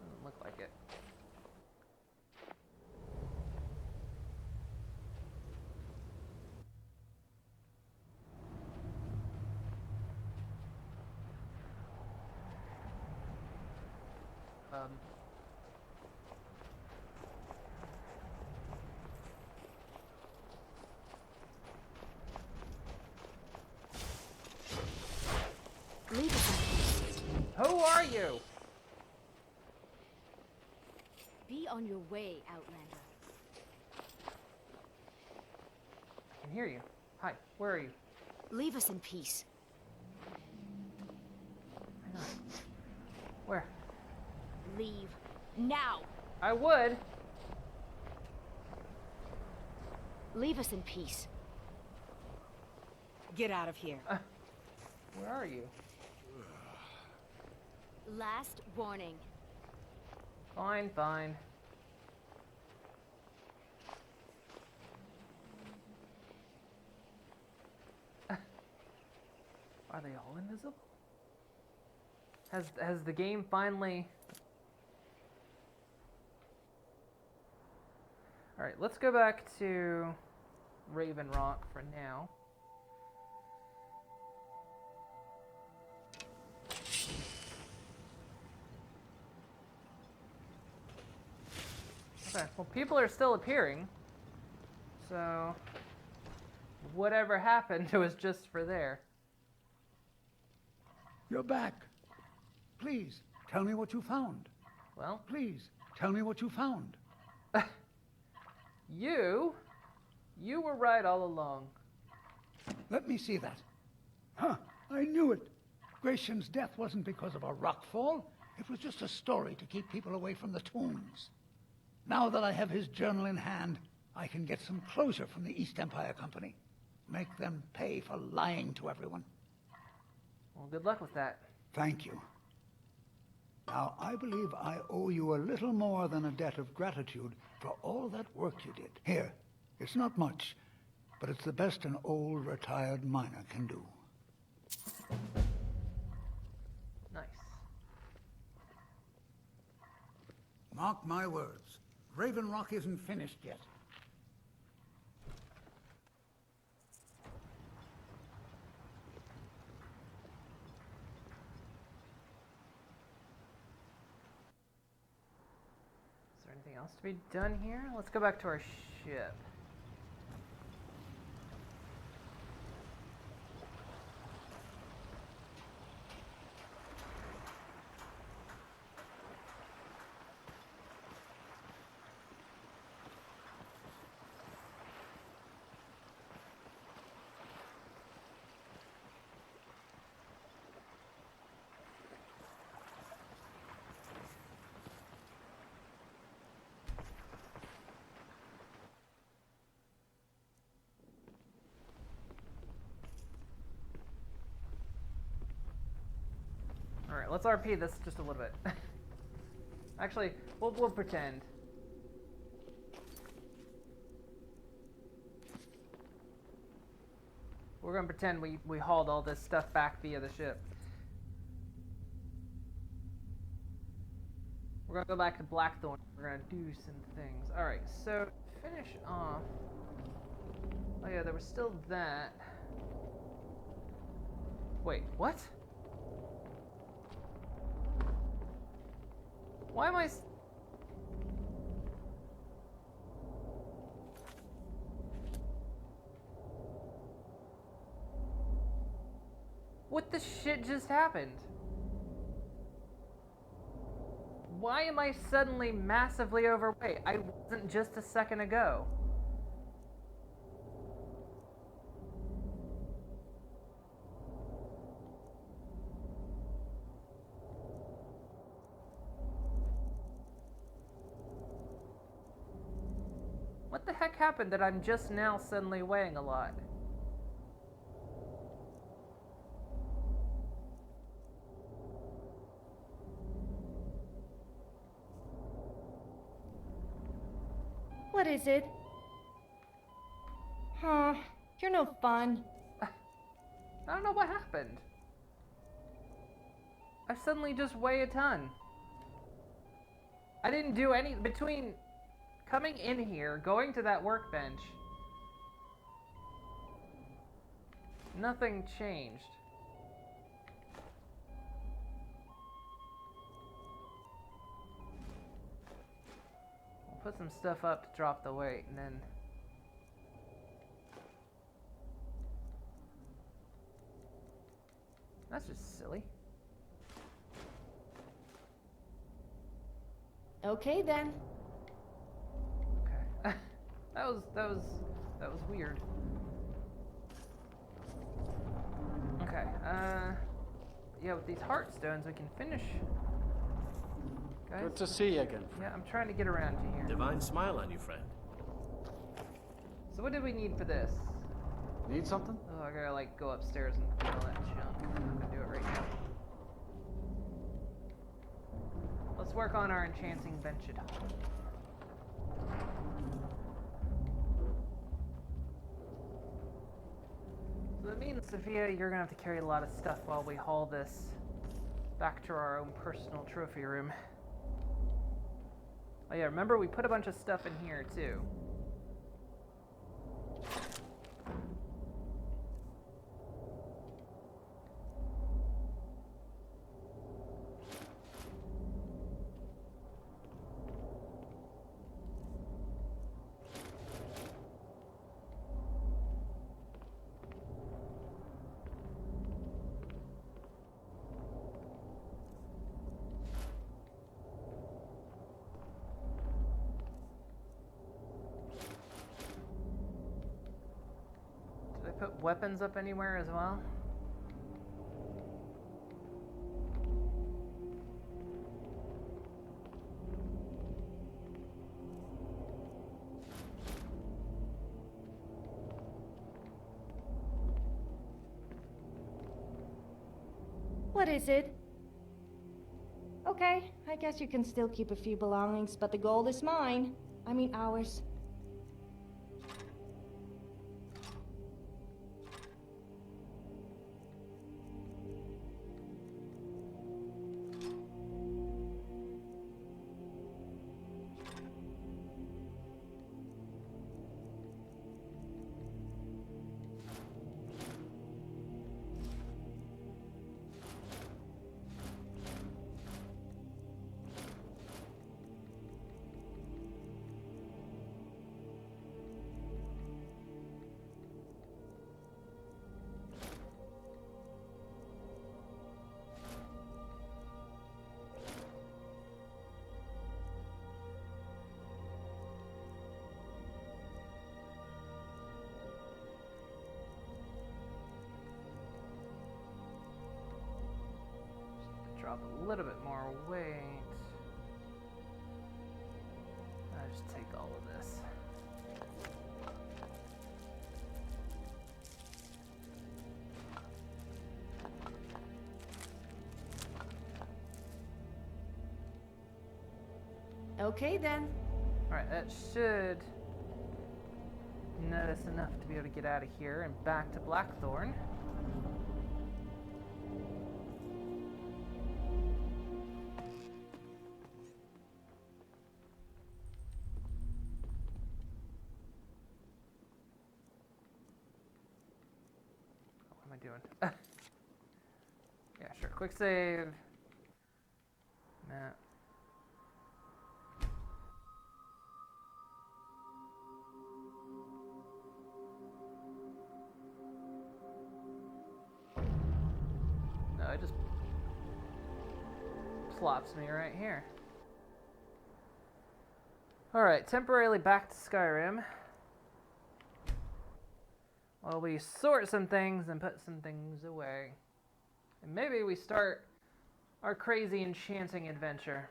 Speaker 1: Doesn't look like it.
Speaker 2: Leave us in peace.
Speaker 1: Who are you?
Speaker 2: Be on your way, Outlander.
Speaker 1: I can hear you. Hi, where are you?
Speaker 2: Leave us in peace.
Speaker 1: Hang on. Where?
Speaker 2: Leave. Now!
Speaker 1: I would.
Speaker 2: Leave us in peace. Get out of here.
Speaker 1: Where are you?
Speaker 2: Last warning.
Speaker 1: Fine, fine. Are they all invisible? Has the game finally... Alright, let's go back to Raven Rock for now. Okay, well, people are still appearing, so whatever happened was just for there.
Speaker 5: You're back. Please, tell me what you found.
Speaker 1: Well,
Speaker 5: Please, tell me what you found.
Speaker 1: you were right all along.
Speaker 5: Let me see that. Huh, I knew it. Gratian's death wasn't because of a rock fall. It was just a story to keep people away from the tombs. Now that I have his journal in hand, I can get some closure from the East Empire Company. Make them pay for lying to everyone.
Speaker 1: Well, good luck with that.
Speaker 5: Thank you. Now, I believe I owe you a little more than a debt of gratitude for all that work you did. Here, it's not much, but it's the best an old retired miner can do.
Speaker 1: Nice.
Speaker 5: Mark my words, Raven Rock isn't finished yet.
Speaker 1: Is there anything else to be done here? Let's go back to our ship. Alright, let's RP this just a little bit. Actually, we'll pretend. We're gonna pretend we hauled all this stuff back via the ship. We're gonna go back to Blackthorn. We're gonna do some things. Alright, so to finish off. Oh yeah, there was still that. Wait, what? Why am I... What the shit just happened? Why am I suddenly massively overweight? I wasn't just a second ago. What the heck happened that I'm just now suddenly weighing a lot?
Speaker 2: What is it? Huh, you're no fun.
Speaker 1: I don't know what happened. I suddenly just weigh a ton. I didn't do any... Between coming in here, going to that workbench, nothing changed. put some stuff up to drop the weight, and then... That's just silly.
Speaker 2: Okay then.
Speaker 1: Okay. that was weird. Okay, yeah, with these heart stones we can finish. Guys?
Speaker 6: Good to see you again.
Speaker 1: Yeah, I'm trying to get around you here.
Speaker 7: Divine smile on you, friend.
Speaker 1: So what did we need for this?
Speaker 6: Need something?
Speaker 1: Oh, I gotta like go upstairs and do all that junk. I'm gonna do it right now. Let's work on our enchanting bench at home. So that means, Sophia, you're gonna have to carry a lot of stuff while we haul this back to our own personal trophy room. Oh yeah, remember we put a bunch of stuff in here too. Put weapons up anywhere as well?
Speaker 2: What is it? Okay, I guess you can still keep a few belongings, but the gold is mine. I mean ours. Drop a little bit more weight. I'll just take all of this. Okay then.
Speaker 1: Alright, that should net us enough to be able to get out of here and back to Blackthorn. Doing? Yeah, sure. Quick save. Nah. No, it just plops me right here. Alright, temporarily back to Skyrim. Well, we sort some things and put some things away. And maybe we start our crazy enchanting adventure.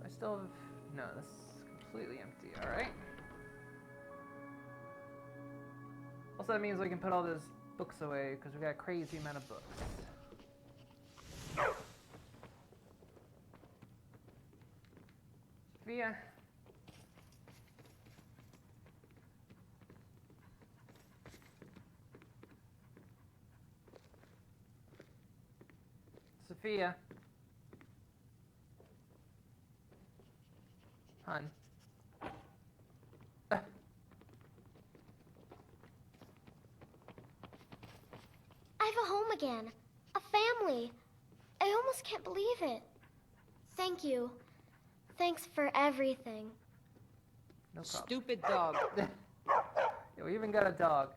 Speaker 1: I still have... No, this is completely empty, alright. Also, that means we can put all those books away, because we got a crazy amount of books. Sophia. Sophia. Hun.
Speaker 8: I have a home again. A family.
Speaker 7: I almost can't believe it. Thank you. Thanks for everything.
Speaker 1: No problem.
Speaker 8: Stupid dog.
Speaker 1: Yeah, we even got a dog.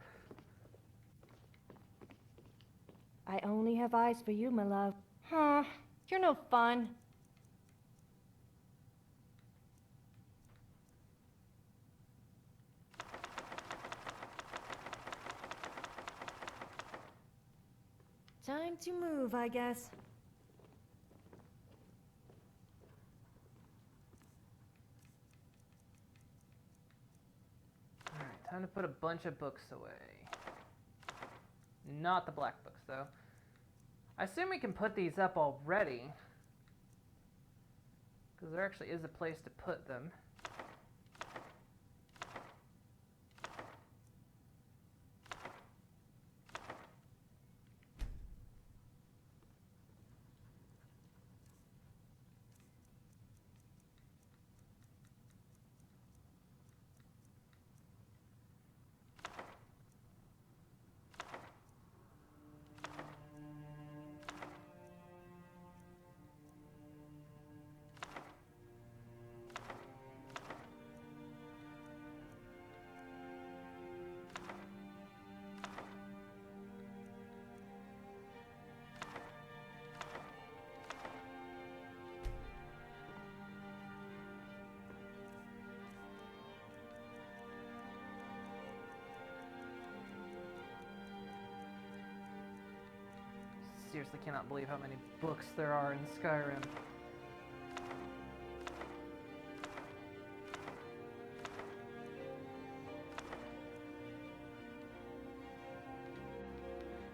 Speaker 2: I only have eyes for you, my love. Huh, you're no fun. Time to move, I guess.
Speaker 1: Alright, time to put a bunch of books away. Not the black books, though. I assume we can put these up already. Because there actually is a place to put them. Seriously cannot believe how many books there are in Skyrim.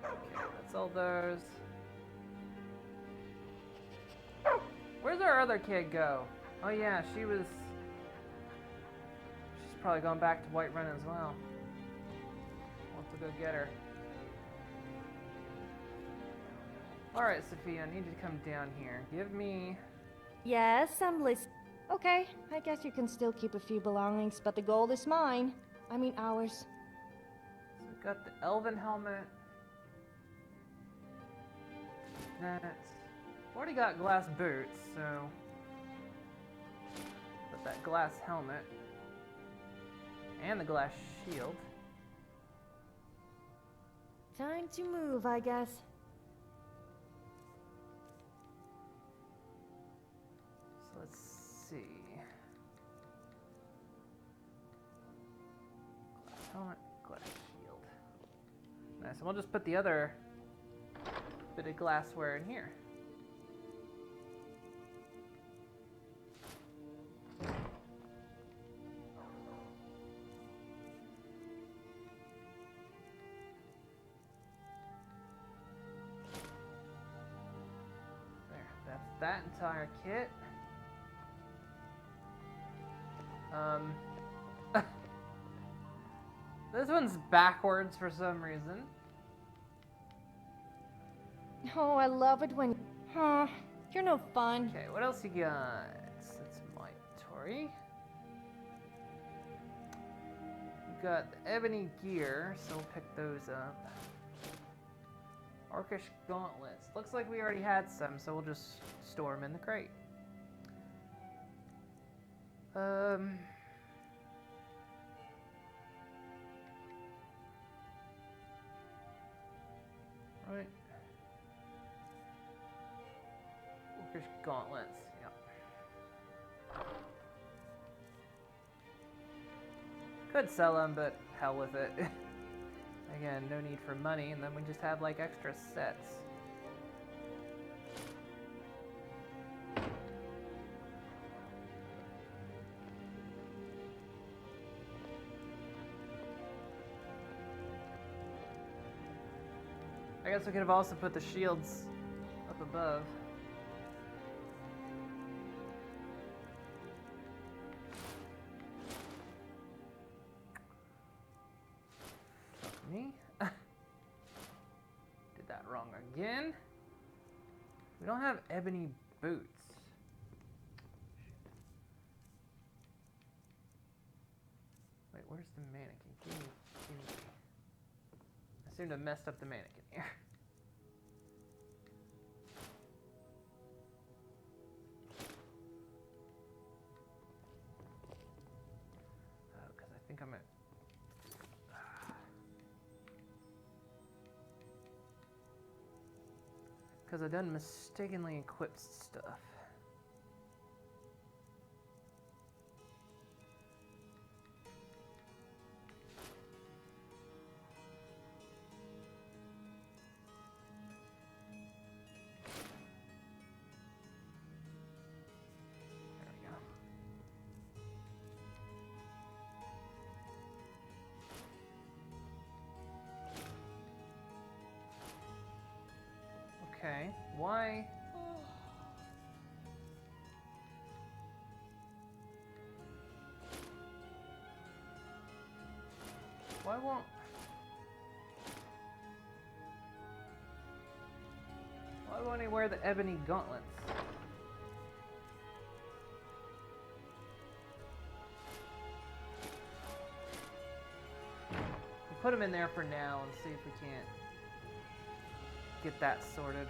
Speaker 1: Okay, that's all those. Where's our other kid go? Oh yeah, she's probably going back to Whiterun as well. We'll have to go get her. Alright, Sophia, I need you to come down here. Give me...
Speaker 2: Yes, I'm listening. Okay, I guess you can still keep a few belongings, but the gold is mine. I mean ours.
Speaker 1: So we've got the elven helmet. That's... Already got glass boots, so... Put that glass helmet. And the glass shield.
Speaker 2: Time to move, I guess.
Speaker 1: So let's see. Glass helmet, glass shield. Nice, and we'll just put the other bit of glassware in here. That entire kit. This one's backwards for some reason.
Speaker 2: Oh, I love it when... Huh, you're no fun.
Speaker 1: Okay, what else you got? That's my Tori. You got the ebony gear, so we'll pick those up. Orcish gauntlets. Looks like we already had some, so we'll just store them in the crate. Right. Orcish gauntlets. Yep. Could sell them, but hell with it. Again, no need for money, and then we just have like extra sets. I guess we could have also put the shields up above. Me? Did that wrong again. We don't have ebony boots. Wait, where's the mannequin? Give me. I seem to have messed up the mannequin here. Because I done mistakenly equipped stuff. There we go. Okay, why? Why won't... Why won't he wear the ebony gauntlets? We'll put him in there for now and see if we can't get that sorted.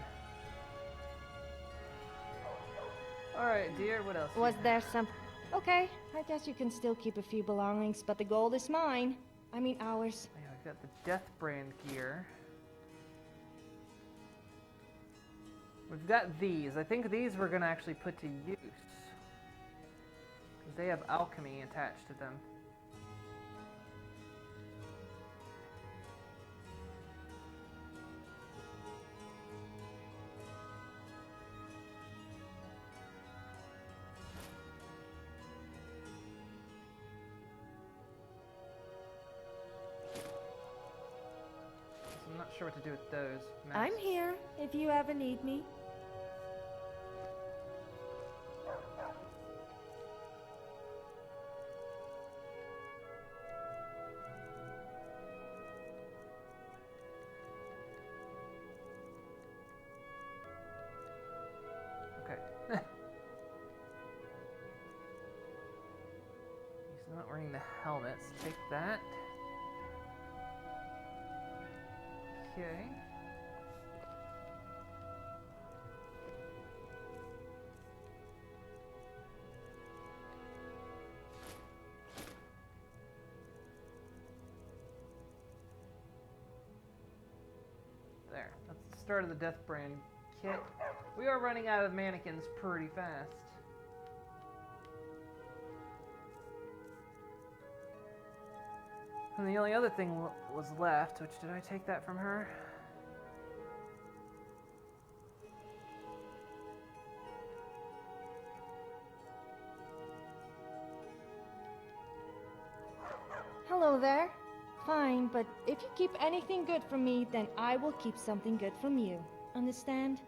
Speaker 1: Alright, dear, what else?
Speaker 2: Was there some... Okay, I guess you can still keep a few belongings, but the gold is mine. I mean ours.
Speaker 1: Yeah, we've got the Death Brand gear. We've got these. I think these we're gonna actually put to use. Because they have alchemy attached to them. I'm not sure what to do with those. Max.
Speaker 2: I'm here, if you ever need me.
Speaker 1: Okay. He's not wearing the helmets. Take that. Okay. There. That's the start of the Death Brand kit. We are running out of mannequins pretty fast. And the only other thing was left, which did I take that from her?
Speaker 2: Hello there. Fine, but if you keep anything good from me, then I will keep something good from you. Understand?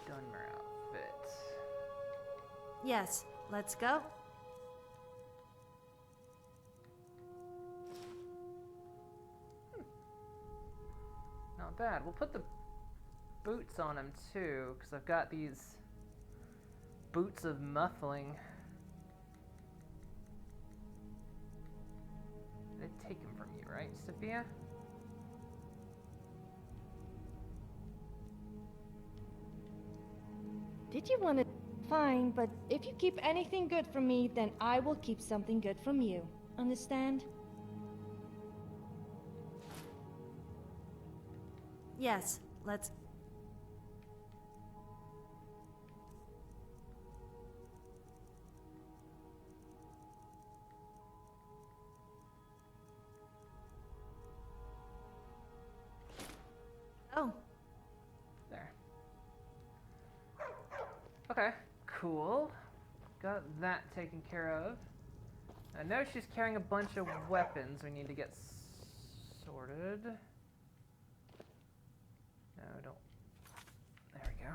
Speaker 1: Dunmer outfit.
Speaker 2: Yes, let's go.
Speaker 1: Not bad. We'll put the boots on him too, because I've got these boots of muffling. Did I take him from you, right, Sophia?
Speaker 2: Did you want to... Fine, but if you keep anything good from me, then I will keep something good from you. Understand? Yes, let's... Oh.
Speaker 1: There. Okay, cool. Got that taken care of. I know she's carrying a bunch of weapons we need to get sorted. No, don't. There we go.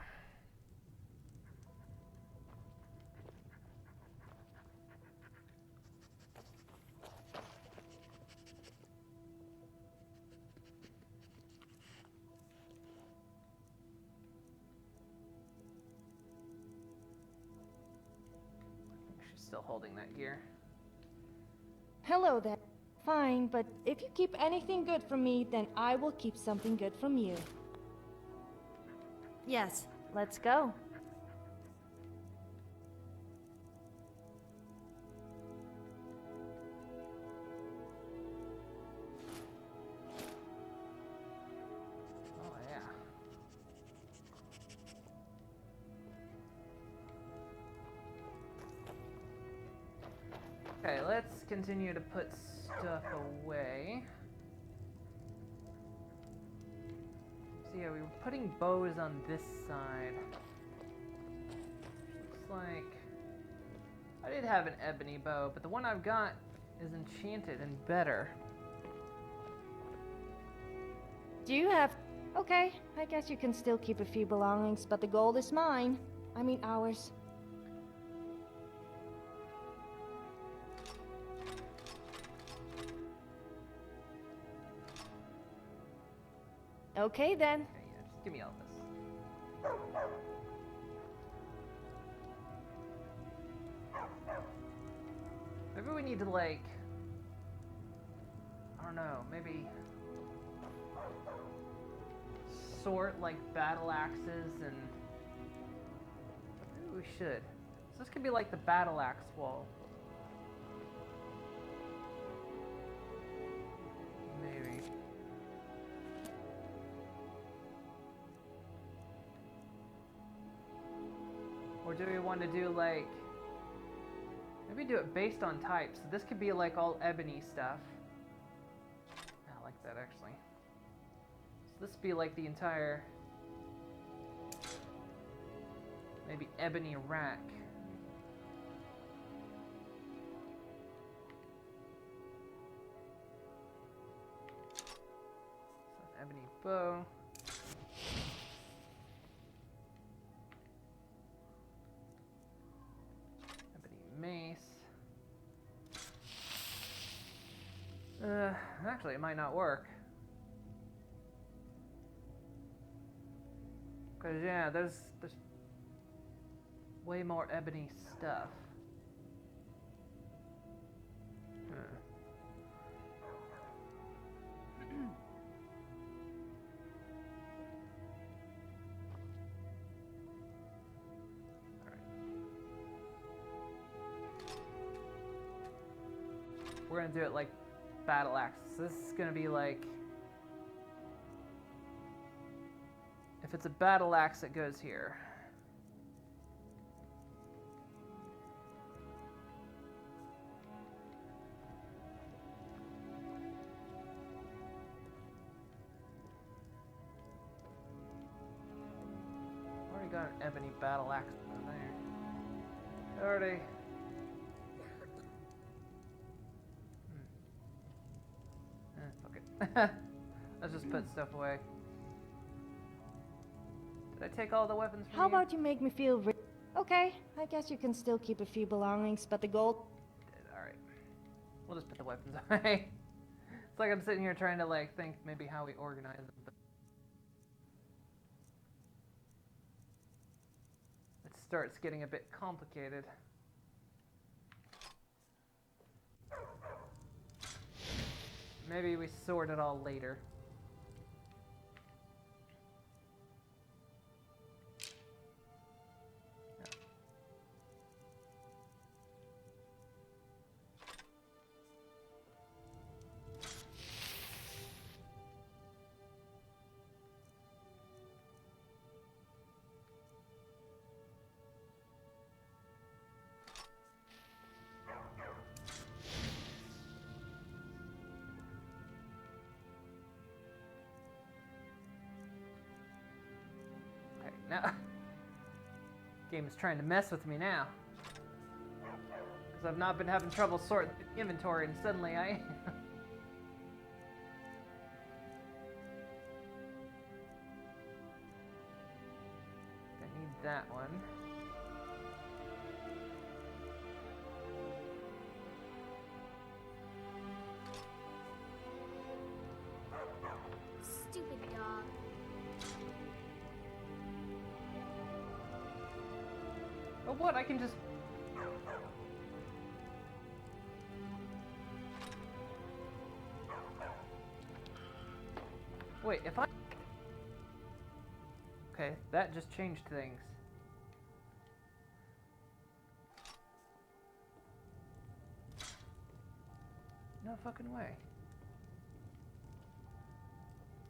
Speaker 1: I think she's still holding that gear.
Speaker 2: Hello there. Fine, but if you keep anything good from me, then I will keep something good from you. Yes, let's go.
Speaker 1: Okay, let's continue to put stuff away. So yeah, we were putting bows on this side. Looks like I did have an ebony bow, but the one I've got is enchanted and better.
Speaker 2: Do you have... Okay, I guess you can still keep a few belongings, but the gold is mine. I mean ours. Okay then.
Speaker 1: Okay, yeah, just give me all this. Maybe we need to, like, I don't know, maybe sort, like, battle axes and... Maybe we should. So this could be like the battle axe wall. Maybe. Or do we want to do, like... Maybe do it based on type. So this could be like all ebony stuff. I like that actually. So this would be like the entire maybe ebony rack. So an ebony bow. Mace. Actually, it might not work. Cause yeah, there's way more ebony stuff. We're gonna do it like battle axe. So this is gonna be like, if it's a battle axe, it goes here. Already got an ebony battle axe over there. Already. Let's just put stuff away. Did I take all the weapons from
Speaker 2: How
Speaker 1: you?
Speaker 2: about you make me feel Okay, I guess you can still keep a few belongings, but the gold...
Speaker 1: Alright. We'll just put the weapons away. It's like I'm sitting here trying to like think maybe how we organize them. But it starts getting a bit complicated. Maybe we sort it all later. Now, game is trying to mess with me now. Because I've not been having trouble sorting the inventory, and suddenly I... I need that one.
Speaker 7: Stupid dog.
Speaker 1: Oh, what? I can just... Wait, if I... Okay, that just changed things. No fucking way.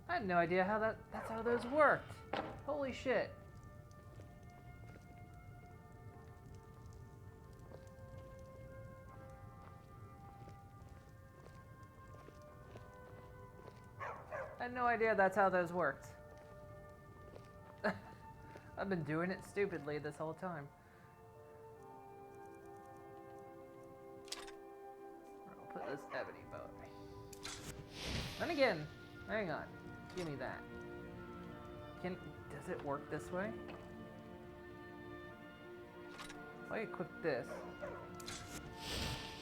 Speaker 1: I had no idea how that's how those worked. Holy shit. had no idea that's how those worked. I've been doing it stupidly this whole time. I'll put this ebony bow away. Then again, hang on. Give me that. Does it work this way? If I equip this.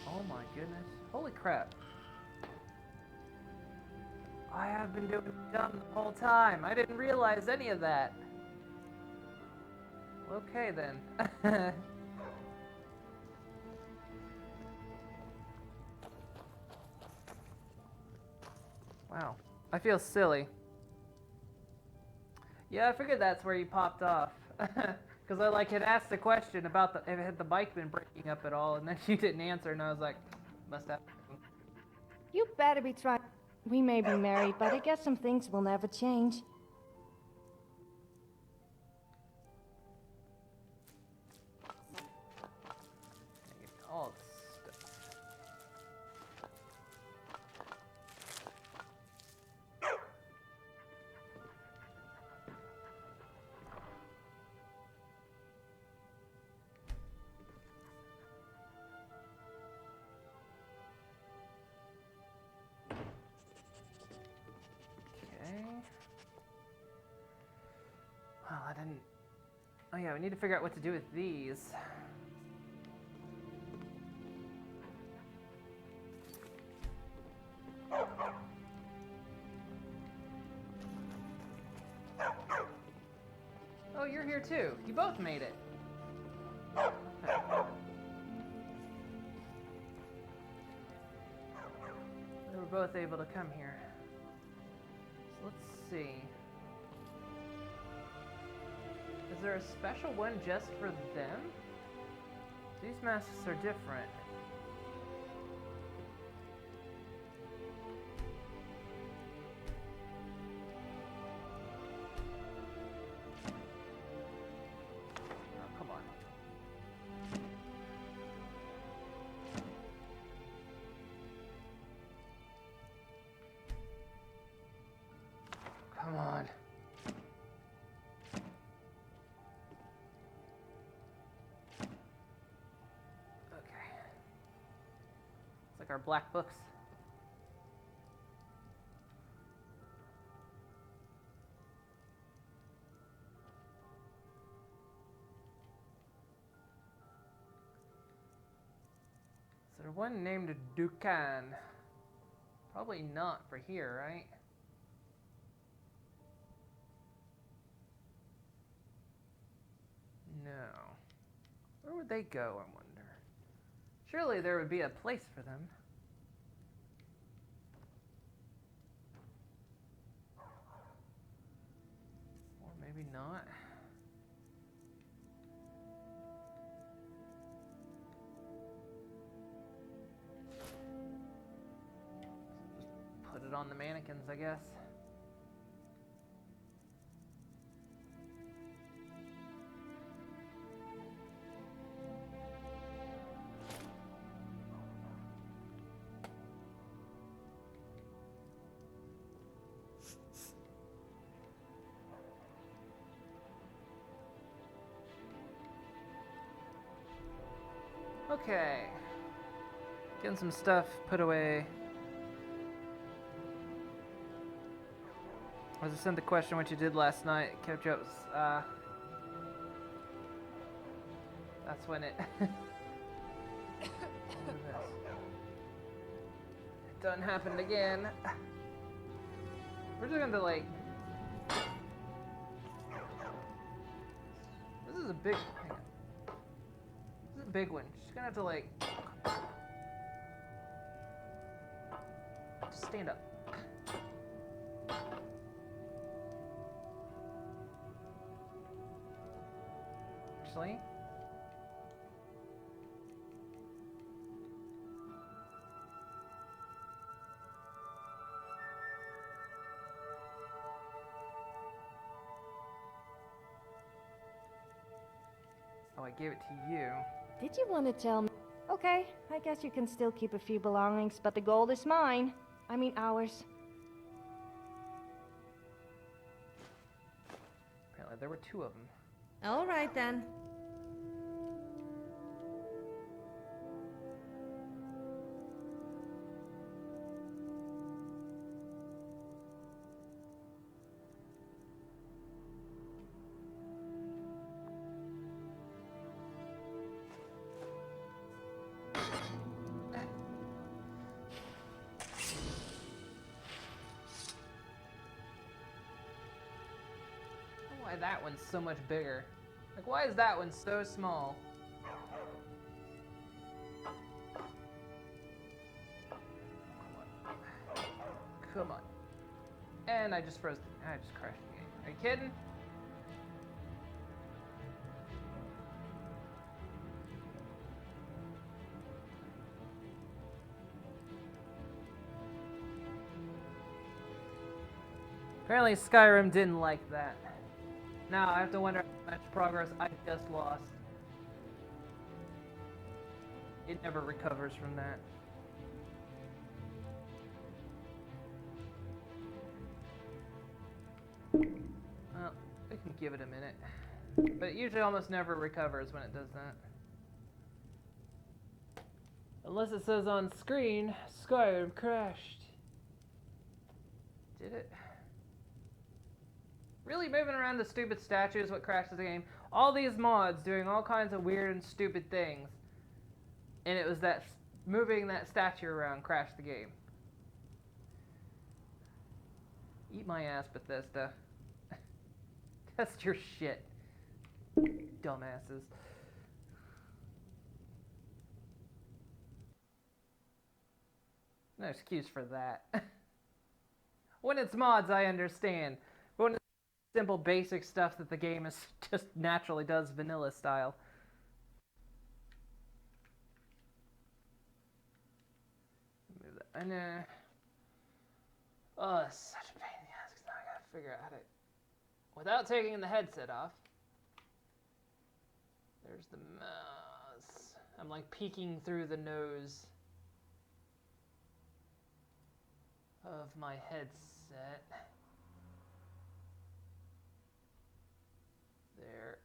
Speaker 1: Oh my goodness. Holy crap. I have been doing dumb the whole time. I didn't realize any of that. Okay then. Wow. I feel silly. Yeah, I figured that's where you popped off. Because I had asked a question about if had the bike been breaking up at all, and then you didn't answer, and I was like, must have.
Speaker 2: You better be trying. We may be married, but I guess some things will never change.
Speaker 1: Get all this stuff. Well, I didn't... Oh yeah, we need to figure out what to do with these. Oh, you're here too. You both made it. Okay. We were both able to come here. So let's see. Is there a special one just for them? These masks are different. Oh, come on. Come on. Our black books. Is there one named Dukan? Probably not for here, right? No. Where would they go, I wonder? Surely there would be a place for them. Or maybe not. Just put it on the mannequins, I guess. Okay. Getting some stuff put away. I just sent the question what you did last night. Kept Joe's, that's when it... What is this? It done happened again. We're just gonna like... This is a big... Hang on. This is a big one. She's gonna have to like... Just stand up. Actually... Oh, I gave it to you.
Speaker 2: Did you want to tell me? Okay, I guess you can still keep a few belongings, but the gold is mine. I mean ours.
Speaker 1: There were 2 of them.
Speaker 2: All right then.
Speaker 1: Why that one's so much bigger? Like, why is that one so small? Come on. And I just froze. I just crashed the game. Are you kidding? Apparently Skyrim didn't like that. Now I have to wonder how much progress I just lost. It never recovers from that. Well, we can give it a minute. But it usually almost never recovers when it does that. Unless it says on screen, Skyrim crashed. Did it? Really moving around the stupid statue is what crashes the game. All these mods doing all kinds of weird and stupid things. And it was that moving that statue around crashed the game. Eat my ass, Bethesda. Test your shit. Dumbasses. No excuse for that. When it's mods, I understand. But when it's simple, basic stuff that the game is just naturally does vanilla style. Move that. And oh, it's such a pain in the ass because now I gotta figure out how to, without taking the headset off. There's the mouse. I'm like peeking through the nose of my headset. There.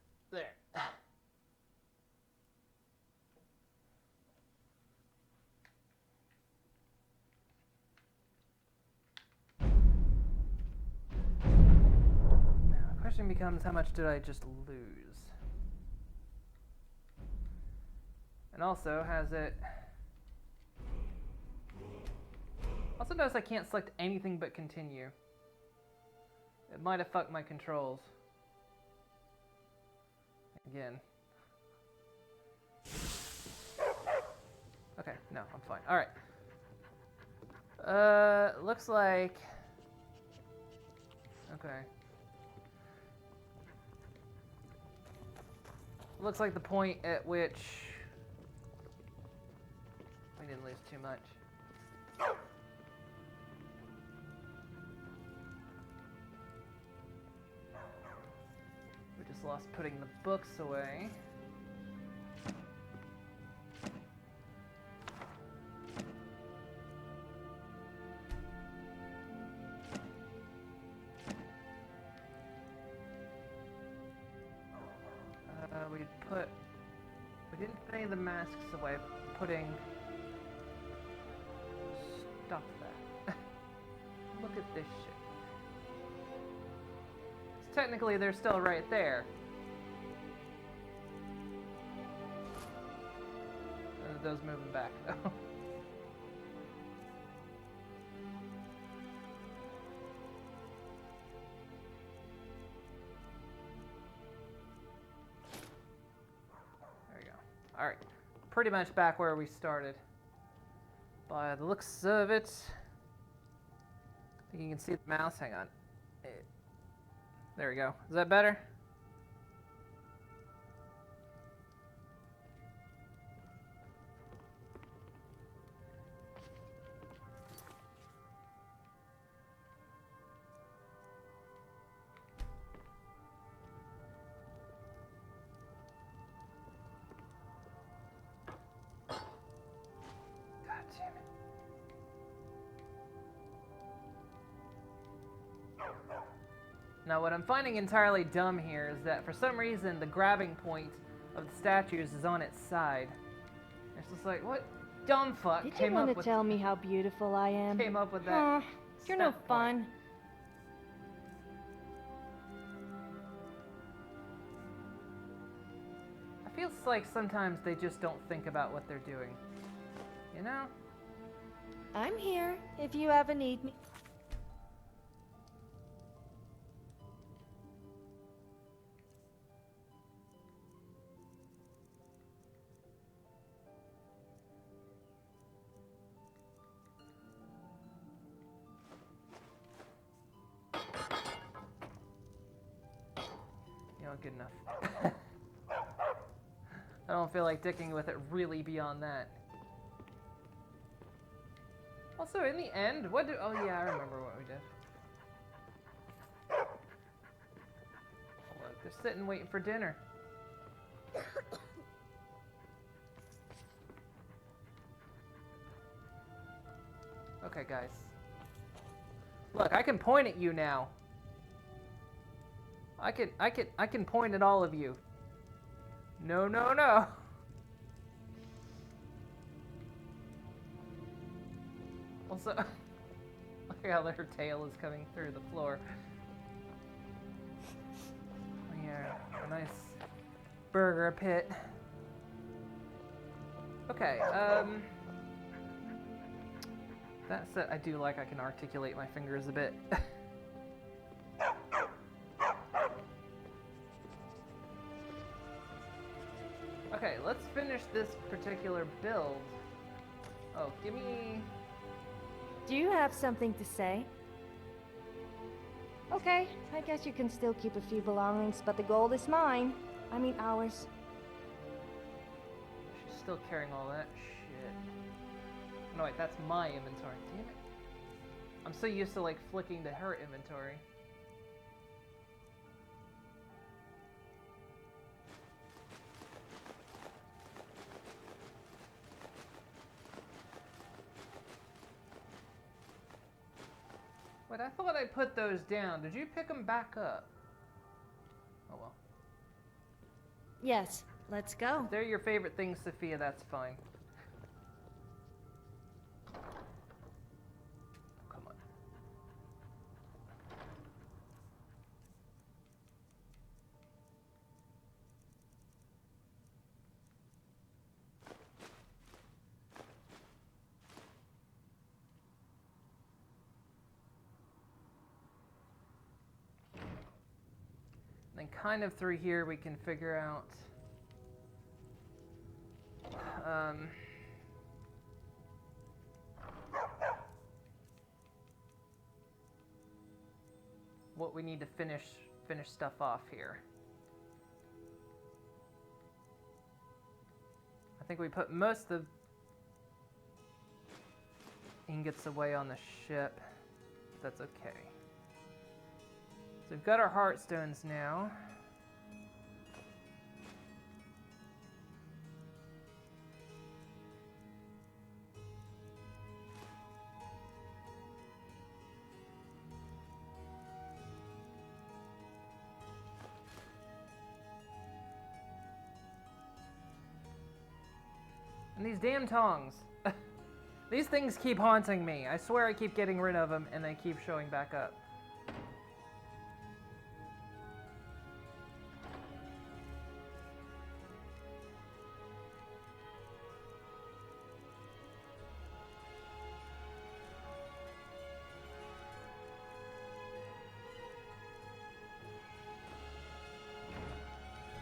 Speaker 1: Now, the question becomes, how much did I just lose? And also, has it... Also notice I can't select anything but continue. It might have fucked my controls. Again. Okay, no, I'm fine. Alright. Looks like... Okay. Looks like the point at which... we didn't lose too much. We just lost putting the books away. We didn't put any of the masks away, putting... Stop that. Look at this shit. Technically, they're still right there. Those moving back, though. Alright, pretty much back where we started. By the looks of it, I think you can see the mouse. Hang on. There we go. Is that better? Now, what I'm finding entirely dumb here is that for some reason the grabbing point of the statues is on its side. It's just like, what dumb fuck
Speaker 2: Did you
Speaker 1: came
Speaker 2: want
Speaker 1: up
Speaker 2: to
Speaker 1: with
Speaker 2: tell me how beautiful I am?
Speaker 1: came up with that?
Speaker 2: Aw, you're no
Speaker 1: step point?
Speaker 2: fun.
Speaker 1: It feels like sometimes they just don't think about what they're doing. You know?
Speaker 2: I'm here if you ever need me.
Speaker 1: You know, good enough. I don't feel like dicking with it really beyond that. Also, in the end, what do... Oh, yeah, I remember what we did. Look, they're sitting waiting for dinner. Okay, guys. Look, I can point at you now. I can point at all of you. No, no, no. Also, look how her tail is coming through the floor. Yeah, a nice burger pit. Okay, that said, I do like I can articulate my fingers a bit. Okay, let's finish this particular build. Oh, give me...
Speaker 2: Do you have something to say? Okay, I guess you can still keep a few belongings, but the gold is mine. I mean ours.
Speaker 1: She's still carrying all that shit. No, wait, that's my inventory. Damn it. I'm so used to, like, flicking to her inventory. Wait, I thought I put those down. Did you pick them back up? Oh well.
Speaker 2: Yes, let's go.
Speaker 1: If they're your favorite things, Sophia, that's fine. Come on. Then kind of through here we can figure out what we need to finish stuff off here. I think we put most of the ingots away on the ship. That's okay. So we've got our heartstones now. And these damn tongs. These things keep haunting me. I swear I keep getting rid of them and they keep showing back up.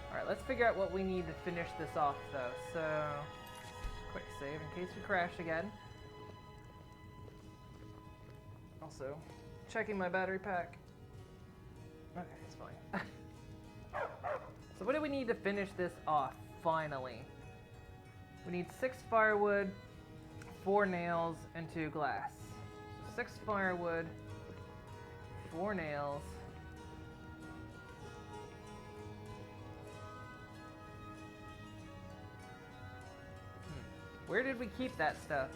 Speaker 1: Alright, let's figure out what we need to finish this off though. So, quick save in case we crash again. Also, checking my battery pack. Okay, it's fine. So what do we need to finish this off, finally? We need 6 firewood, 4 nails, and 2 glass. So 6 firewood, 4 nails. Where did we keep that stuff?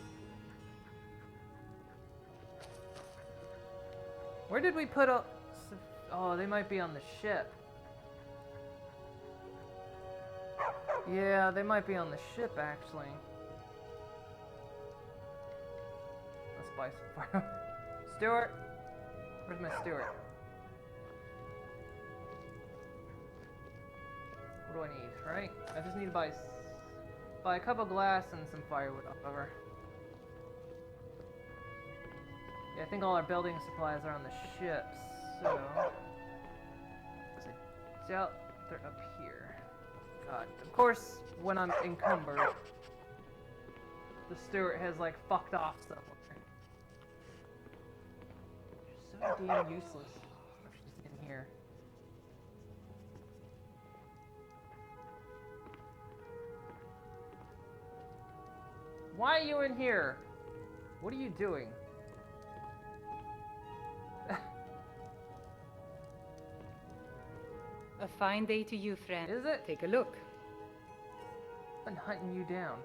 Speaker 1: Where did we put all... Oh, they might be on the ship. Yeah, they might be on the ship, actually. Let's buy some fire. Stuart! Where's my Stuart? What do I need, right? I just need to buy a cup of glass and some firewood over. Yeah, I think all our building supplies are on the ship, so... I doubt they're up here. God, of course, when I'm encumbered, the Stuart has, like, fucked off somewhere. Which is so damn useless. She's in here. Why are you in here? What are you doing?
Speaker 8: A fine day to you, friend.
Speaker 1: Is it?
Speaker 8: Take a look.
Speaker 1: I'm hunting you down.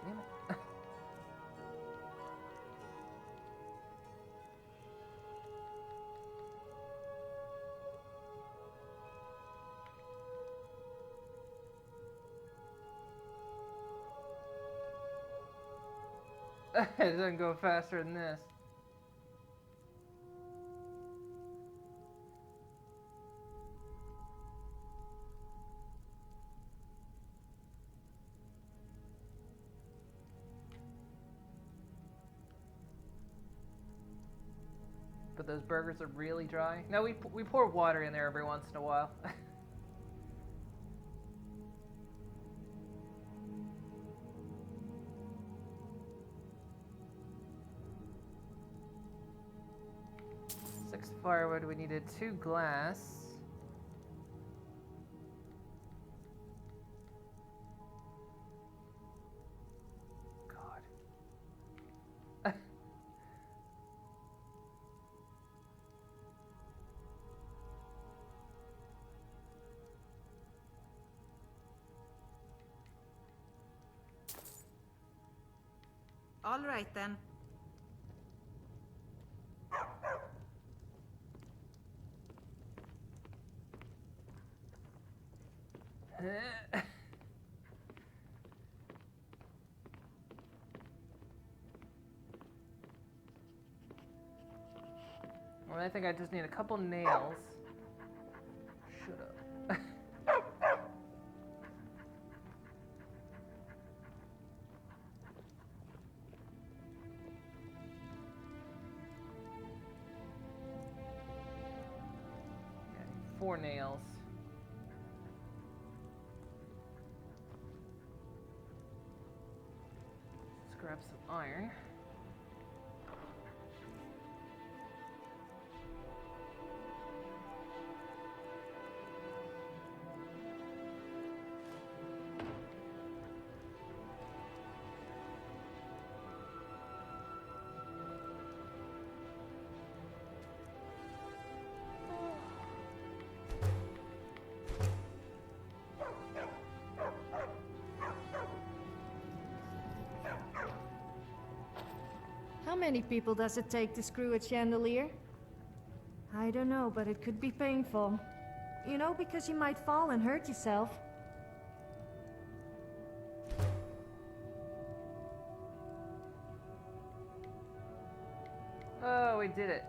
Speaker 1: Damn it. It doesn't go faster than this. But those burgers are really dry. No, we pour water in there every once in a while. Firewood, we needed 2 glass. God.
Speaker 8: All right, then. Well, I think I just need a couple nails. Shut up. Okay, 4 nails. Let's grab some iron.
Speaker 2: How many people does it take to screw a chandelier? I don't know, but it could be painful. You know, because you might fall and hurt yourself.
Speaker 1: Oh, we did it.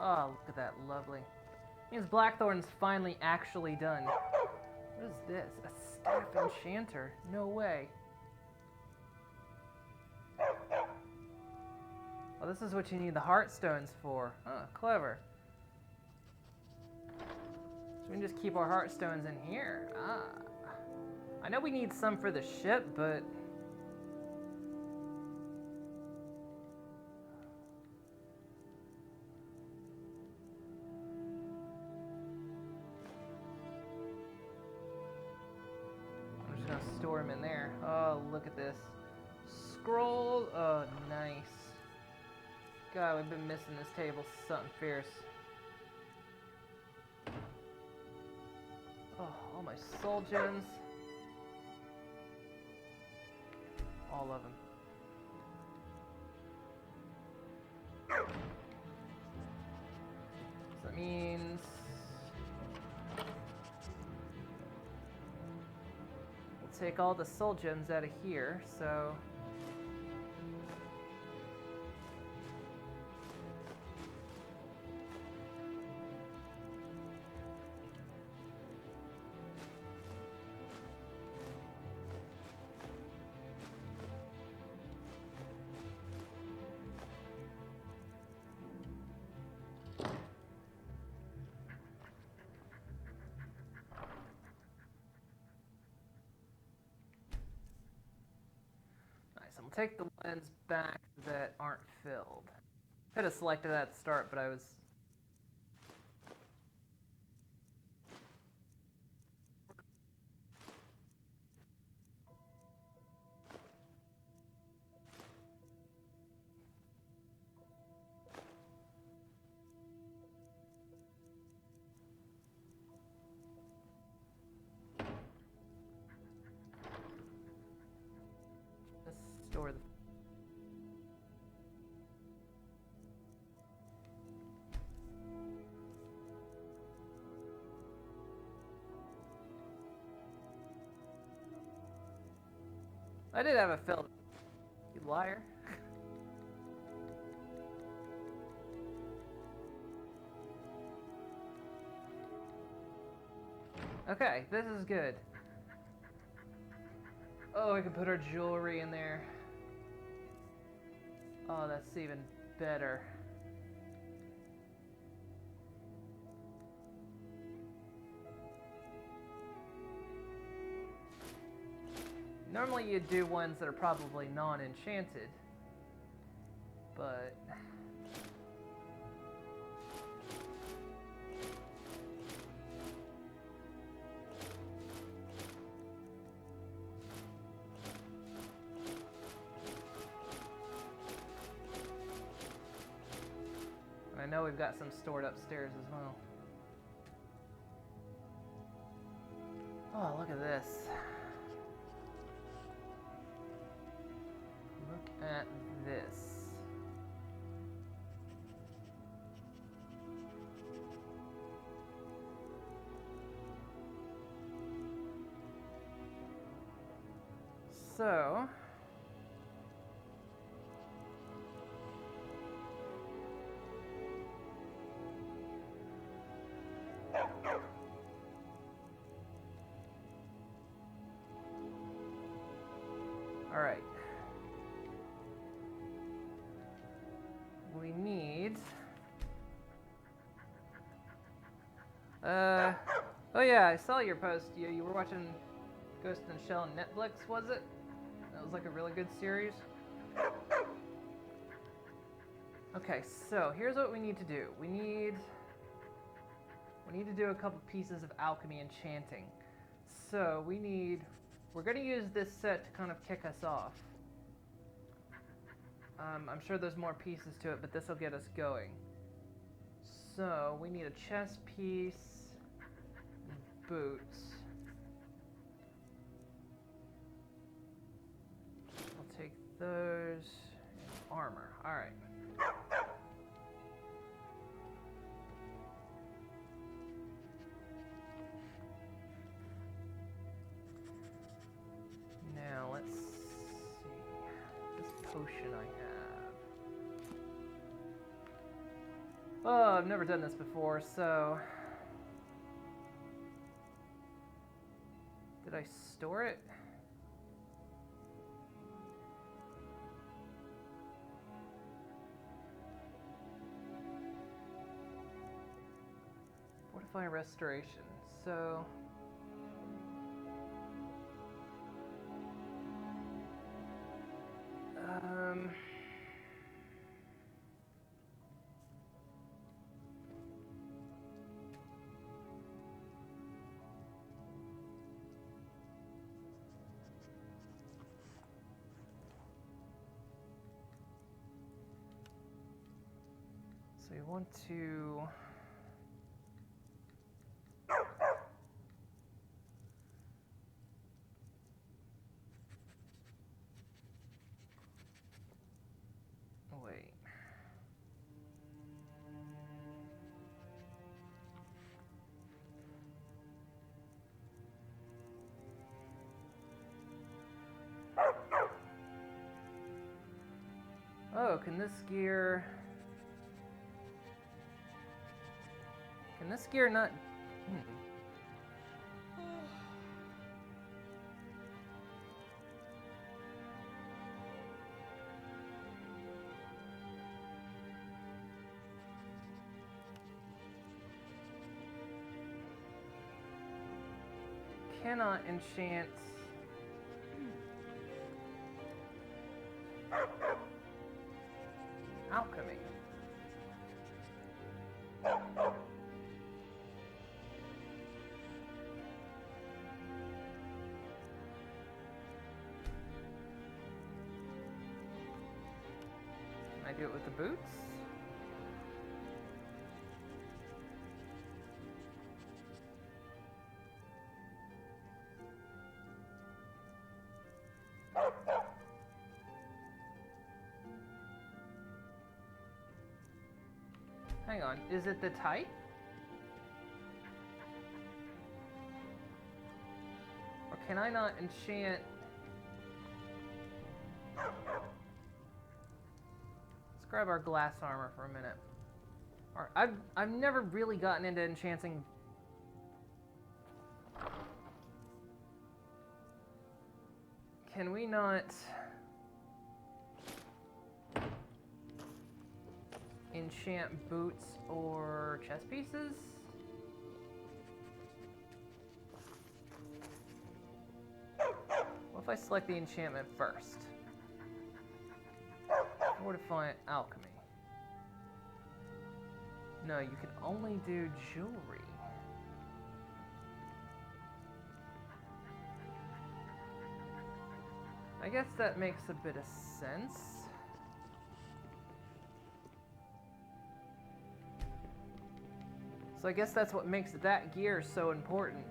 Speaker 1: Oh, look at that, lovely. Means Blackthorn's finally actually done. What is this? A staff enchanter? No way. Well, this is what you need the heartstones for. Huh, clever. So we can just keep our heartstones in here. Ah. I know we need some for the ship, but... I'm just gonna store them in there. Oh, look at this. Scroll. Oh, nice. God, we've been missing this table. Something fierce. Oh, all my soul gems. All of them. So that means we'll take all the soul gems out of here, so nice. I'm gonna take the ones back that aren't filled. Could have selected that at the start, but I was just store the. I did have a filled. You liar. Okay, this is good. Oh, we can put our jewelry in there. Oh, that's even better. Normally you'd do ones that are probably non-enchanted, but I know we've got some stored upstairs as well. Oh, look at this. Look at this. So, all right. We need. Oh yeah, I saw your post. You were watching Ghost in the Shell on Netflix, was it? That was like a really good series. Okay, so here's what we need to do. We need to do a couple pieces of alchemy enchanting. So we're gonna use this set to kind of kick us off. I'm sure there's more pieces to it, but this will get us going. So we need a chest piece, and boots. I'll take those, and armor. All right. Now let's see. This potion I have. Oh, I've never done this before, so did I store it? Fortify restoration. So So you want to... Wait. Oh, can this gear not... Cannot enchant... alchemy. Can I do it with the boots? Hang on, is it the type? Or can I not enchant... Let's grab our glass armor for a minute. Alright, I've never really gotten into enchanting... Can we not... enchant boots or chest pieces? What if I select the enchantment first? Fortify alchemy. No, you can only do jewelry. I guess that makes a bit of sense. So I guess that's what makes that gear so important.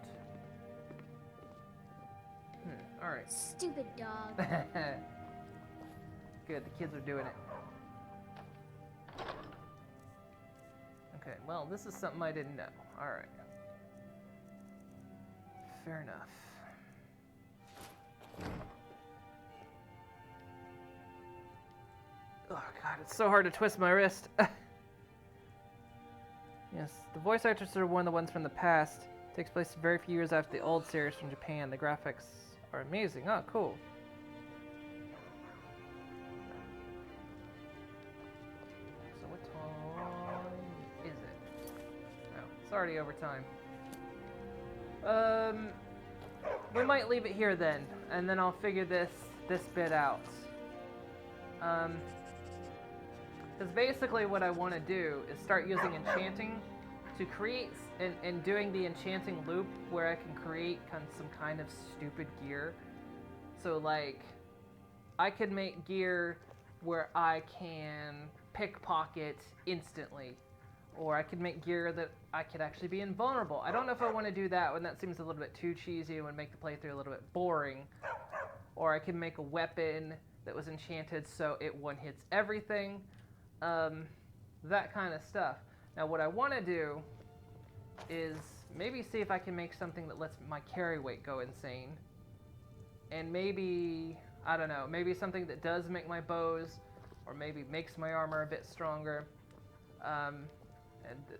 Speaker 1: Alright.
Speaker 7: Stupid dog.
Speaker 1: Good, the kids are doing it. Okay, well, this is something I didn't know. Alright. Fair enough. Oh god, it's so hard to twist my wrist. Yes, the voice actors are one of the ones from the past. Takes place very few years after the old series from Japan. The graphics are amazing. Oh, cool. So what time is it? Oh, it's already over time. We might leave it here then, and then I'll figure this bit out. Because basically what I want to do is start using enchanting to create, and doing the enchanting loop where I can create some kind of stupid gear. So like, I could make gear where I can pickpocket instantly. Or I could make gear that I could actually be invulnerable. I don't know if I want to do that one. That seems a little bit too cheesy and would make the playthrough a little bit boring. Or I could make a weapon that was enchanted so it one-hits everything. That kind of stuff. Now what I want to do is maybe see if I can make something that lets my carry weight go insane. And maybe, I don't know, maybe something that does make my bows, or maybe makes my armor a bit stronger. And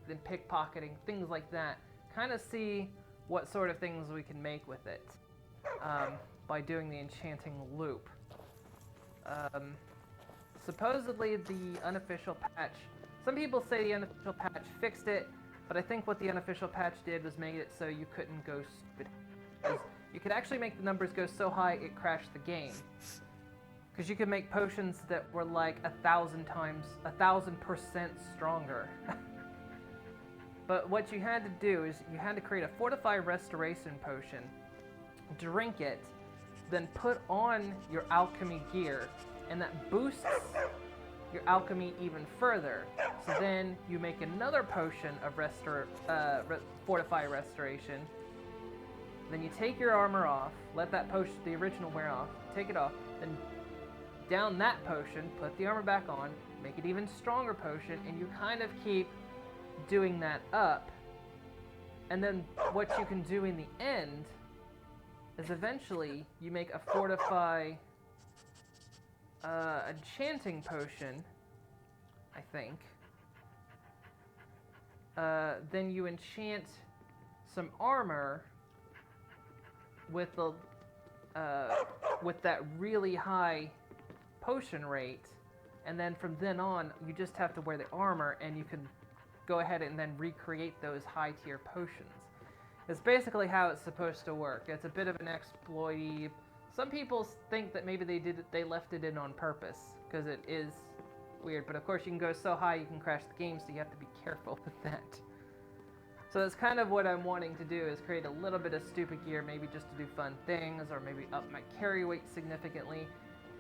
Speaker 1: then pickpocketing, things like that. Kind of see what sort of things we can make with it by doing the enchanting loop. Supposedly the unofficial patch, some people say the unofficial patch fixed it, but I think what the unofficial patch did was make it so you couldn't go stupid. You could actually make the numbers go so high it crashed the game. Because you could make potions that were like 1,000% stronger. But what you had to do is you had to create a Fortify Restoration potion, drink it, then put on your alchemy gear, and that boosts your alchemy even further. So then you make another potion of fortify restoration. Then you take your armor off, let that potion, the original, wear off, take it off, then down that potion, put the armor back on, make it even stronger potion, and you kind of keep doing that up. And then what you can do in the end is eventually you make a fortify enchanting potion, I think. Then you enchant some armor with the with that really high potion rate, and then from then on you just have to wear the armor and you can go ahead and then recreate those high tier potions. It's basically how it's supposed to work. It's a bit of an exploity. Some people think that maybe they left it in on purpose because it is weird, but of course you can go so high you can crash the game, so you have to be careful with that. So that's kind of what I'm wanting to do, is create a little bit of stupid gear, maybe just to do fun things, or maybe up my carry weight significantly,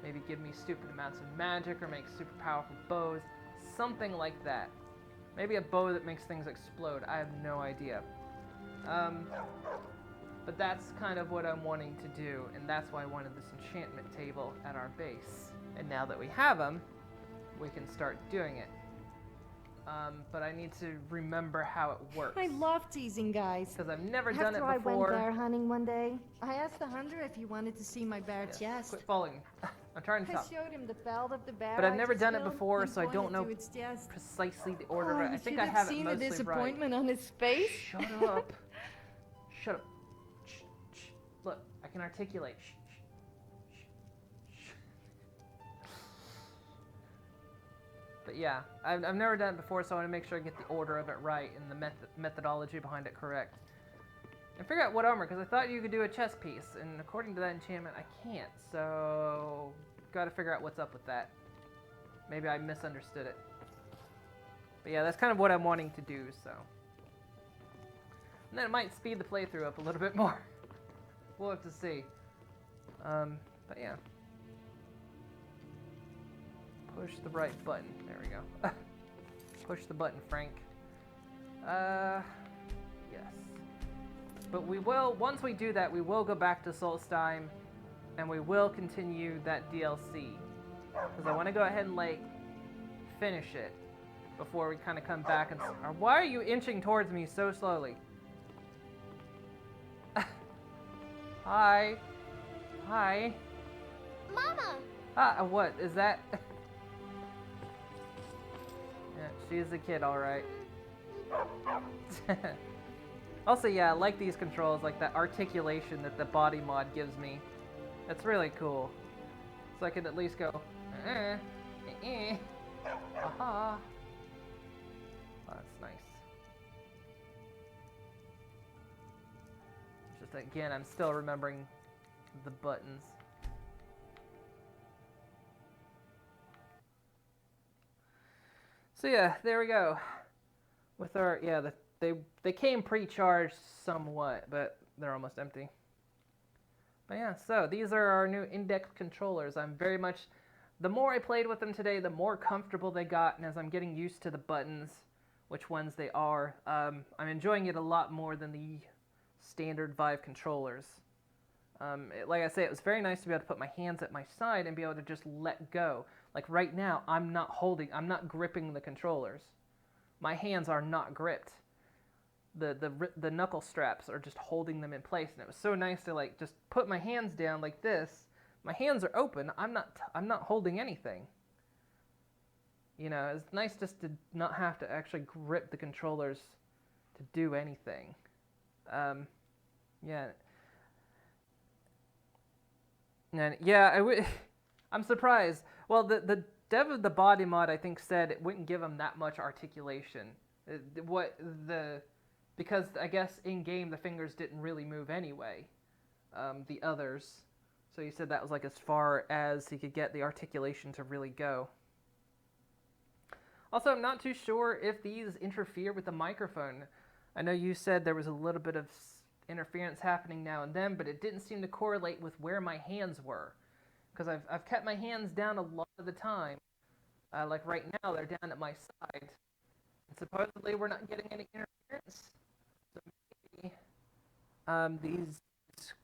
Speaker 1: maybe give me stupid amounts of magic, or make super powerful bows, something like that. Maybe a bow that makes things explode, I have no idea. But that's kind of what I'm wanting to do, and that's why I wanted this enchantment table at our base. And now that we have them, we can start doing it. But I need to remember how it works.
Speaker 2: I love teasing guys.
Speaker 1: Because I've never done it
Speaker 2: After I
Speaker 1: before.
Speaker 2: went bear hunting one day, I asked the hunter if he wanted to see my bare
Speaker 1: Yes,
Speaker 2: chest.
Speaker 1: quit following me. I'm trying to
Speaker 2: I
Speaker 1: stop.
Speaker 2: showed him the felt of the bear.
Speaker 1: But I've
Speaker 2: I
Speaker 1: never
Speaker 2: just
Speaker 1: done it
Speaker 2: killed
Speaker 1: before,
Speaker 2: and
Speaker 1: so I don't
Speaker 2: pointed
Speaker 1: know
Speaker 2: to its chest.
Speaker 1: precisely the order of it. I
Speaker 2: You
Speaker 1: think
Speaker 2: should
Speaker 1: I have it
Speaker 2: seen
Speaker 1: mostly
Speaker 2: the
Speaker 1: right.
Speaker 2: disappointment on his face.
Speaker 1: Shut up. Shut up. Shh, shh. Look, I can articulate. Shh, shh, shh, shh. But yeah, I've never done it before, so I want to make sure I get the order of it right and the methodology behind it correct. And figure out what armor, because I thought you could do a chest piece, and according to that enchantment, I can't. So, gotta figure out what's up with that. Maybe I misunderstood it. But yeah, that's kind of what I'm wanting to do, so. And then it might speed the playthrough up a little bit more. We'll have to see. But yeah. Push the right button. There we go. Push the button, Frank. Yes. But we will, once we do that, we will go back to Solstheim, and we will continue that DLC. Because I want to go ahead and, like, finish it before we kind of come back and... Why are you inching towards me so slowly? Hi. Hi.
Speaker 7: Mama!
Speaker 1: What? Is that... Yeah, she's a kid, alright. Also, yeah, I like these controls, like that articulation that the body mod gives me. That's really cool. So I can at least go, aha. Oh, that's nice. Just again, I'm still remembering the buttons. So yeah, there we go. With our, yeah, they came pre-charged somewhat, but they're almost empty. But yeah, so these are our new index controllers. I'm very much, the more I played with them today, the more comfortable they got, and as I'm getting used to the buttons, which ones they are, I'm enjoying it a lot more than the standard Vive controllers. Like I say, it was very nice to be able to put my hands at my side and be able to just let go. Like right now, I'm not gripping the controllers. My hands are not gripped. The knuckle straps are just holding them in place, and it was so nice to like just put my hands down like this. My hands are open. I'm not holding anything. You know, it's nice just to not have to actually grip the controllers to do anything. Yeah. And yeah, I'm surprised. Well, the dev of the body mod, I think, said it wouldn't give them that much articulation. Because I guess in game the fingers didn't really move anyway. The others, so he said that was like as far as he could get the articulation to really go. Also, I'm not too sure if these interfere with the microphone. I know you said there was a little bit of interference happening now and then, but it didn't seem to correlate with where my hands were. Because I've kept my hands down a lot of the time, Like right now, they're down at my side. And supposedly we're not getting any interference. So maybe these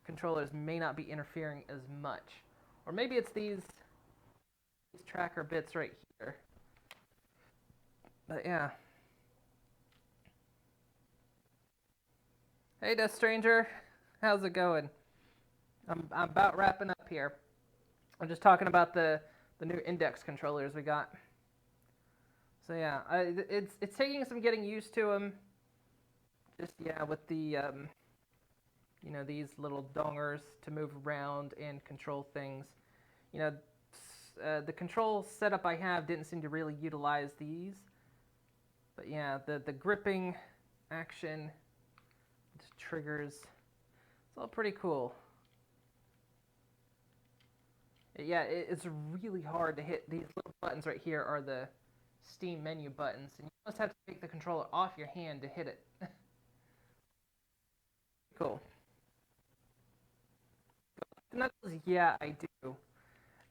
Speaker 1: controllers may not be interfering as much. Or maybe it's these tracker bits right here. But yeah. Hey, Death Stranger. How's it going? I'm about wrapping up here. I'm just talking about the new index controllers we got. So yeah, it's taking some getting used to them. Just yeah, with the you know, these little dongers to move around and control things. You know, the control setup I have didn't seem to really utilize these. But yeah, the gripping action, the triggers, it's all pretty cool. Yeah, it's really hard to hit. These little buttons right here are the Steam menu buttons, and you almost have to take the controller off your hand to hit it. Cool. Knuckles, yeah, I do.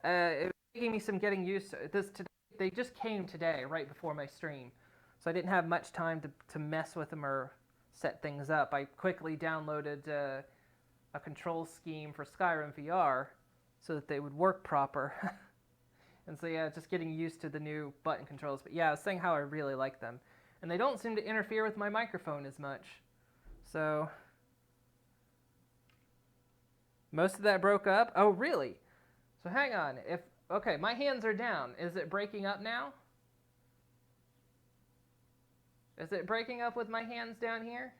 Speaker 1: It was taking me some getting used to this today. They just came today, right before my stream, so I didn't have much time to mess with them or set things up. I quickly downloaded a control scheme for Skyrim VR so that they would work proper. And so yeah, just getting used to the new button controls. But yeah, I was saying how I really like them. And they don't seem to interfere with my microphone as much. So most of that broke up. Oh, really? So hang on. Okay, my hands are down. Is it breaking up now? Is it breaking up with my hands down here?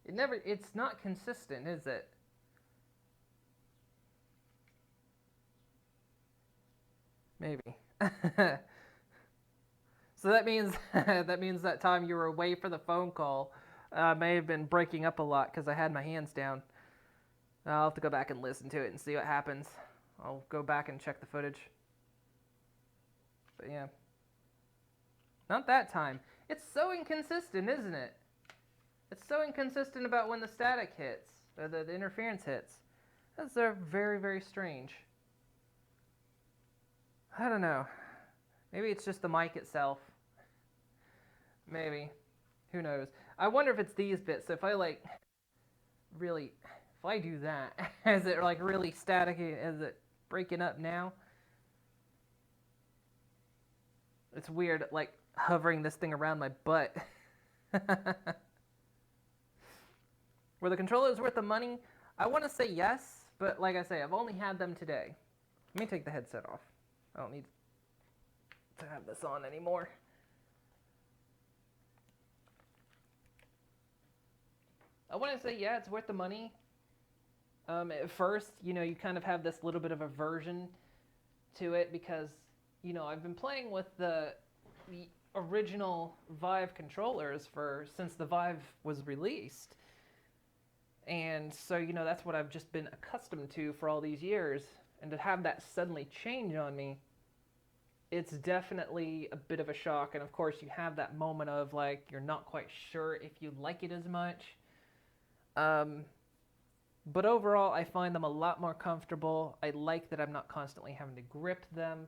Speaker 1: It's not consistent, is it? Maybe. So that means that time you were away for the phone call may have been breaking up a lot because I had my hands down. I'll have to go back and listen to it and see what happens. I'll go back and check the footage. But yeah. Not that time. It's so inconsistent, isn't it? It's so inconsistent about when the static hits, or the interference hits. That's very, very strange. I don't know. Maybe it's just the mic itself. Maybe. Who knows? I wonder if it's these bits. So if I like really, if I do that, is it like really staticky? Is it breaking up now? It's weird, like hovering this thing around my butt. Were the controllers worth the money? I want to say yes, but like I say, I've only had them today. Let me take the headset off. I don't need to have this on anymore. I want to say, yeah, it's worth the money. At first, you know, you kind of have this little bit of aversion to it because, you know, I've been playing with the original Vive controllers since the Vive was released. And so, you know, that's what I've just been accustomed to for all these years. And to have that suddenly change on me, it's definitely a bit of a shock. And of course, you have that moment of like, you're not quite sure if you like it as much. But overall, I find them a lot more comfortable. I like that I'm not constantly having to grip them.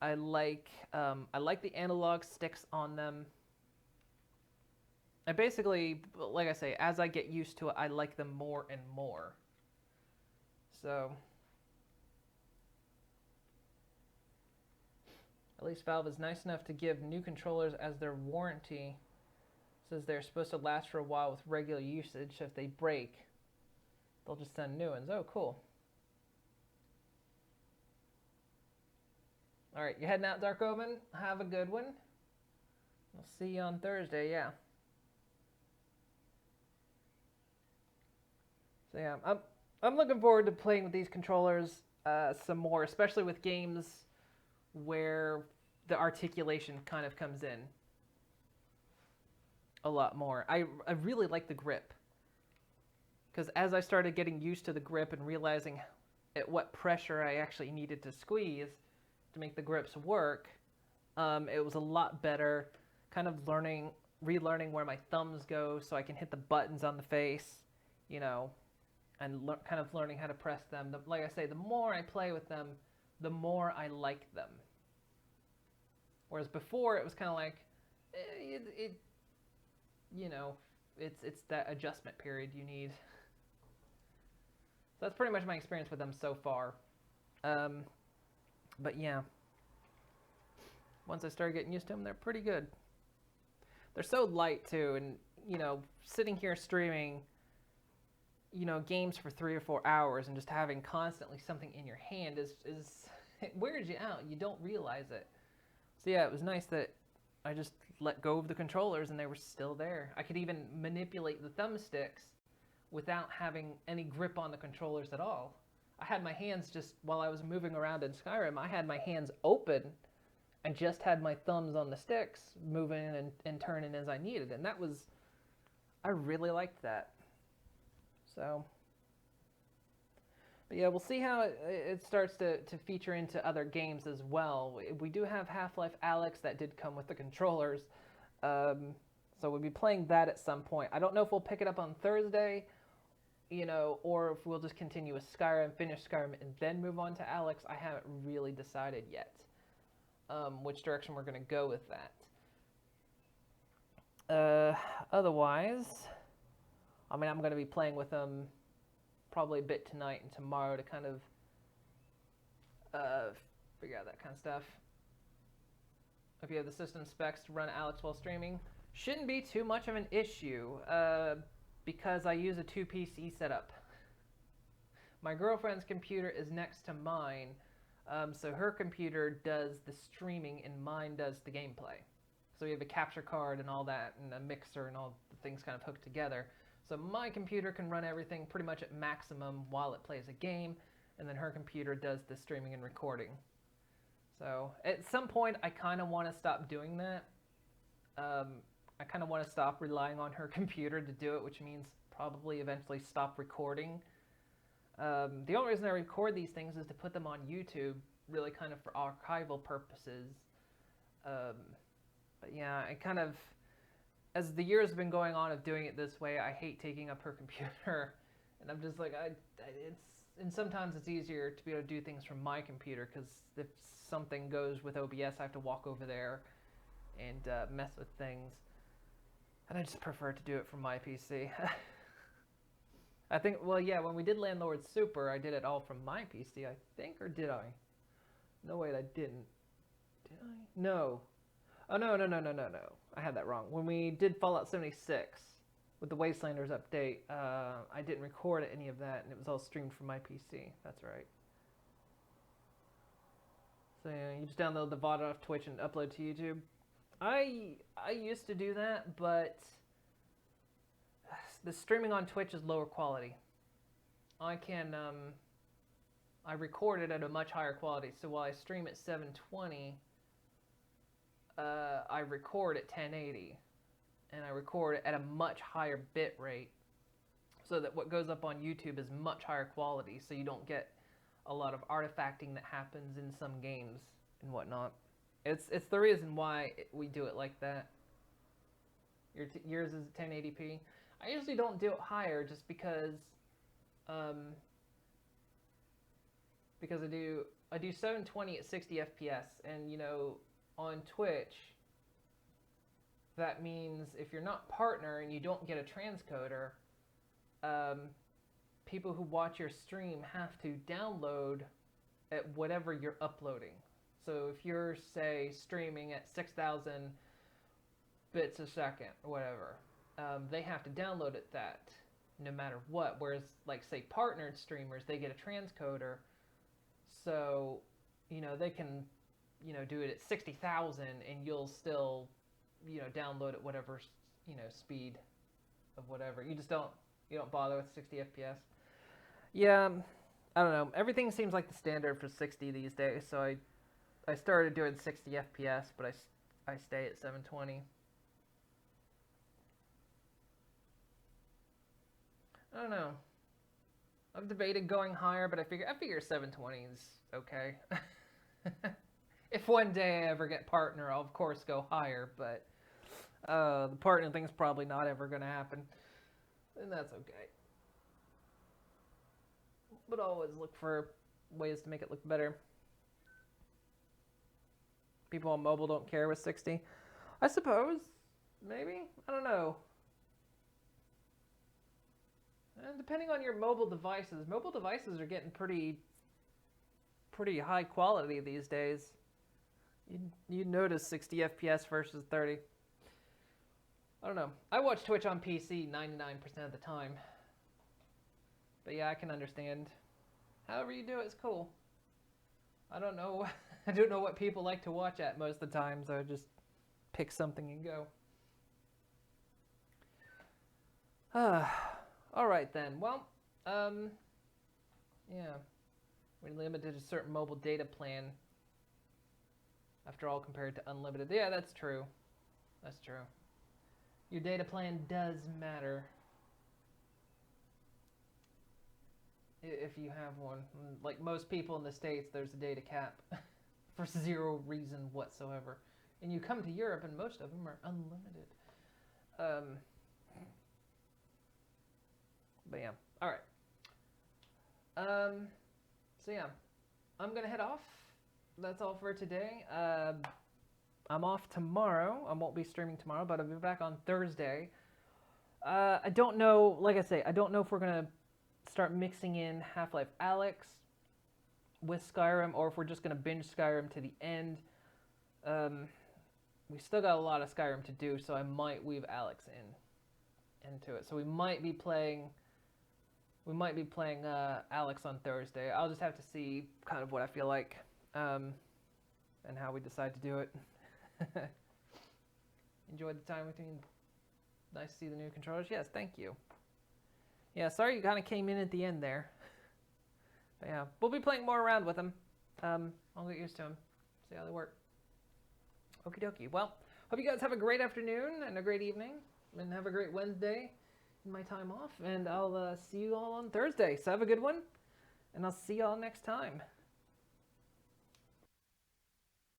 Speaker 1: I like the analog sticks on them. I basically, like I say, as I get used to it, I like them more and more. So, at least Valve is nice enough to give new controllers as their warranty. It says they're supposed to last for a while with regular usage. If they break, they'll just send new ones. Oh, cool. All right, you heading out, Dark Omen? Have a good one. I'll see you on Thursday, yeah. So yeah, I'm looking forward to playing with these controllers some more, especially with games where the articulation kind of comes in a lot more. I really like the grip, because as I started getting used to the grip and realizing at what pressure I actually needed to squeeze to make the grips work, it was a lot better. Kind of relearning where my thumbs go so I can hit the buttons on the face, you know, and kind of learning how to press them. Like I say, the more I play with them, the more I like them. Whereas before it was kind of like, you know, it's that adjustment period you need. So that's pretty much my experience with them so far. But yeah, once I started getting used to them, they're pretty good. They're so light too, and you know, sitting here streaming, you know, games for 3 or 4 hours and just having constantly something in your hand is it wears you out. You don't realize it. So yeah, it was nice that I just let go of the controllers and they were still there. I could even manipulate the thumbsticks without having any grip on the controllers at all. I had my hands just, while I was moving around in Skyrim, I had my hands open and just had my thumbs on the sticks moving and turning as I needed. And that was, I really liked that. So, but yeah, we'll see how it starts to feature into other games as well. We do have Half-Life Alyx that did come with the controllers. So we'll be playing that at some point. I don't know if we'll pick it up on Thursday, you know, or if we'll just continue with Skyrim, finish Skyrim, and then move on to Alyx. I haven't really decided yet which direction we're going to go with that. Otherwise, I mean, I'm going to be playing with them probably a bit tonight and tomorrow to kind of figure out that kind of stuff. If you have the system specs to run Alyx while streaming, shouldn't be too much of an issue because I use a 2 PC setup. My girlfriend's computer is next to mine, so her computer does the streaming and mine does the gameplay. So we have a capture card and all that, and a mixer and all the things kind of hooked together. So my computer can run everything pretty much at maximum while it plays a game, and then her computer does the streaming and recording. So at some point, I kind of want to stop doing that. I kind of want to stop relying on her computer to do it, which means probably eventually stop recording. The only reason I record these things is to put them on YouTube, really kind of for archival purposes. But yeah, I kind of, as the years have been going on of doing it this way, I hate taking up her computer, and I'm just like, and sometimes it's easier to be able to do things from my computer, because if something goes with OBS, I have to walk over there and mess with things, and I just prefer to do it from my PC. I think, well, yeah, when we did Landlord Super, I did it all from my PC, I think, or did I? No, wait, I didn't. Did I? No. Oh, no. I had that wrong. When we did Fallout 76 with the Wastelanders update, I didn't record any of that, and it was all streamed from my PC. That's right. So yeah, you just download the VOD off Twitch and upload to YouTube. I used to do that, but the streaming on Twitch is lower quality. I record it at a much higher quality, so while I stream at 720, I record at 1080, and I record at a much higher bit rate, so that what goes up on YouTube is much higher quality, so you don't get a lot of artifacting that happens in some games and whatnot. It's the reason why we do it like that. Yours is 1080p. I usually don't do it higher just because I do 720 at 60 FPS, and you know, on Twitch, that means if you're not partner and you don't get a transcoder, people who watch your stream have to download at whatever you're uploading. So if you're, say, streaming at 6,000 bits a second or whatever, they have to download it that no matter what. Whereas, like, say, partnered streamers, they get a transcoder, so, you know, they can, you know, do it at 60,000 and you'll still, you know, download at whatever, you know, speed of whatever. You don't bother with 60 FPS. Yeah, I don't know. Everything seems like the standard for 60 these days, so I started doing 60 FPS, but I stay at 720. I don't know. I've debated going higher, but I figure 720 is okay. If one day I ever get partner, I'll of course go higher, but the partner thing's probably not ever going to happen, and that's okay. But always look for ways to make it look better. People on mobile don't care with 60. I suppose. Maybe. I don't know. Depending on your mobile devices are getting pretty high quality these days. You'd notice 60 FPS versus 30. I don't know. I watch Twitch on PC 99% of the time. But yeah, I can understand. However you do it's cool. I don't know. I don't know what people like to watch at most of the time, so I just pick something and go. Alright then. Well, yeah. We're limited to a certain mobile data plan. After all, compared to unlimited. Yeah, that's true. That's true. Your data plan does matter. If you have one. Like most people in the States, there's a data cap. For zero reason whatsoever. And you come to Europe and most of them are unlimited. But yeah. Alright. So yeah. I'm gonna head off. That's all for today. I'm off tomorrow. I won't be streaming tomorrow, but I'll be back on Thursday. I don't know, like I say, I don't know if we're going to start mixing in Half-Life Alyx with Skyrim, or if we're just going to binge Skyrim to the end. We still got a lot of Skyrim to do, so I might weave Alyx into it. So we might be playing Alyx on Thursday. I'll just have to see kind of what I feel like, and how we decide to do it. Enjoyed the time with me. Nice to see the new controllers. Yes, thank you. Yeah, sorry you kind of came in at the end there. But yeah, we'll be playing more around with them. I'll get used to them. See how they work. Okie dokie. Well, hope you guys have a great afternoon and a great evening. And have a great Wednesday in my time off. And I'll see you all on Thursday. So have a good one. And I'll see you all next time.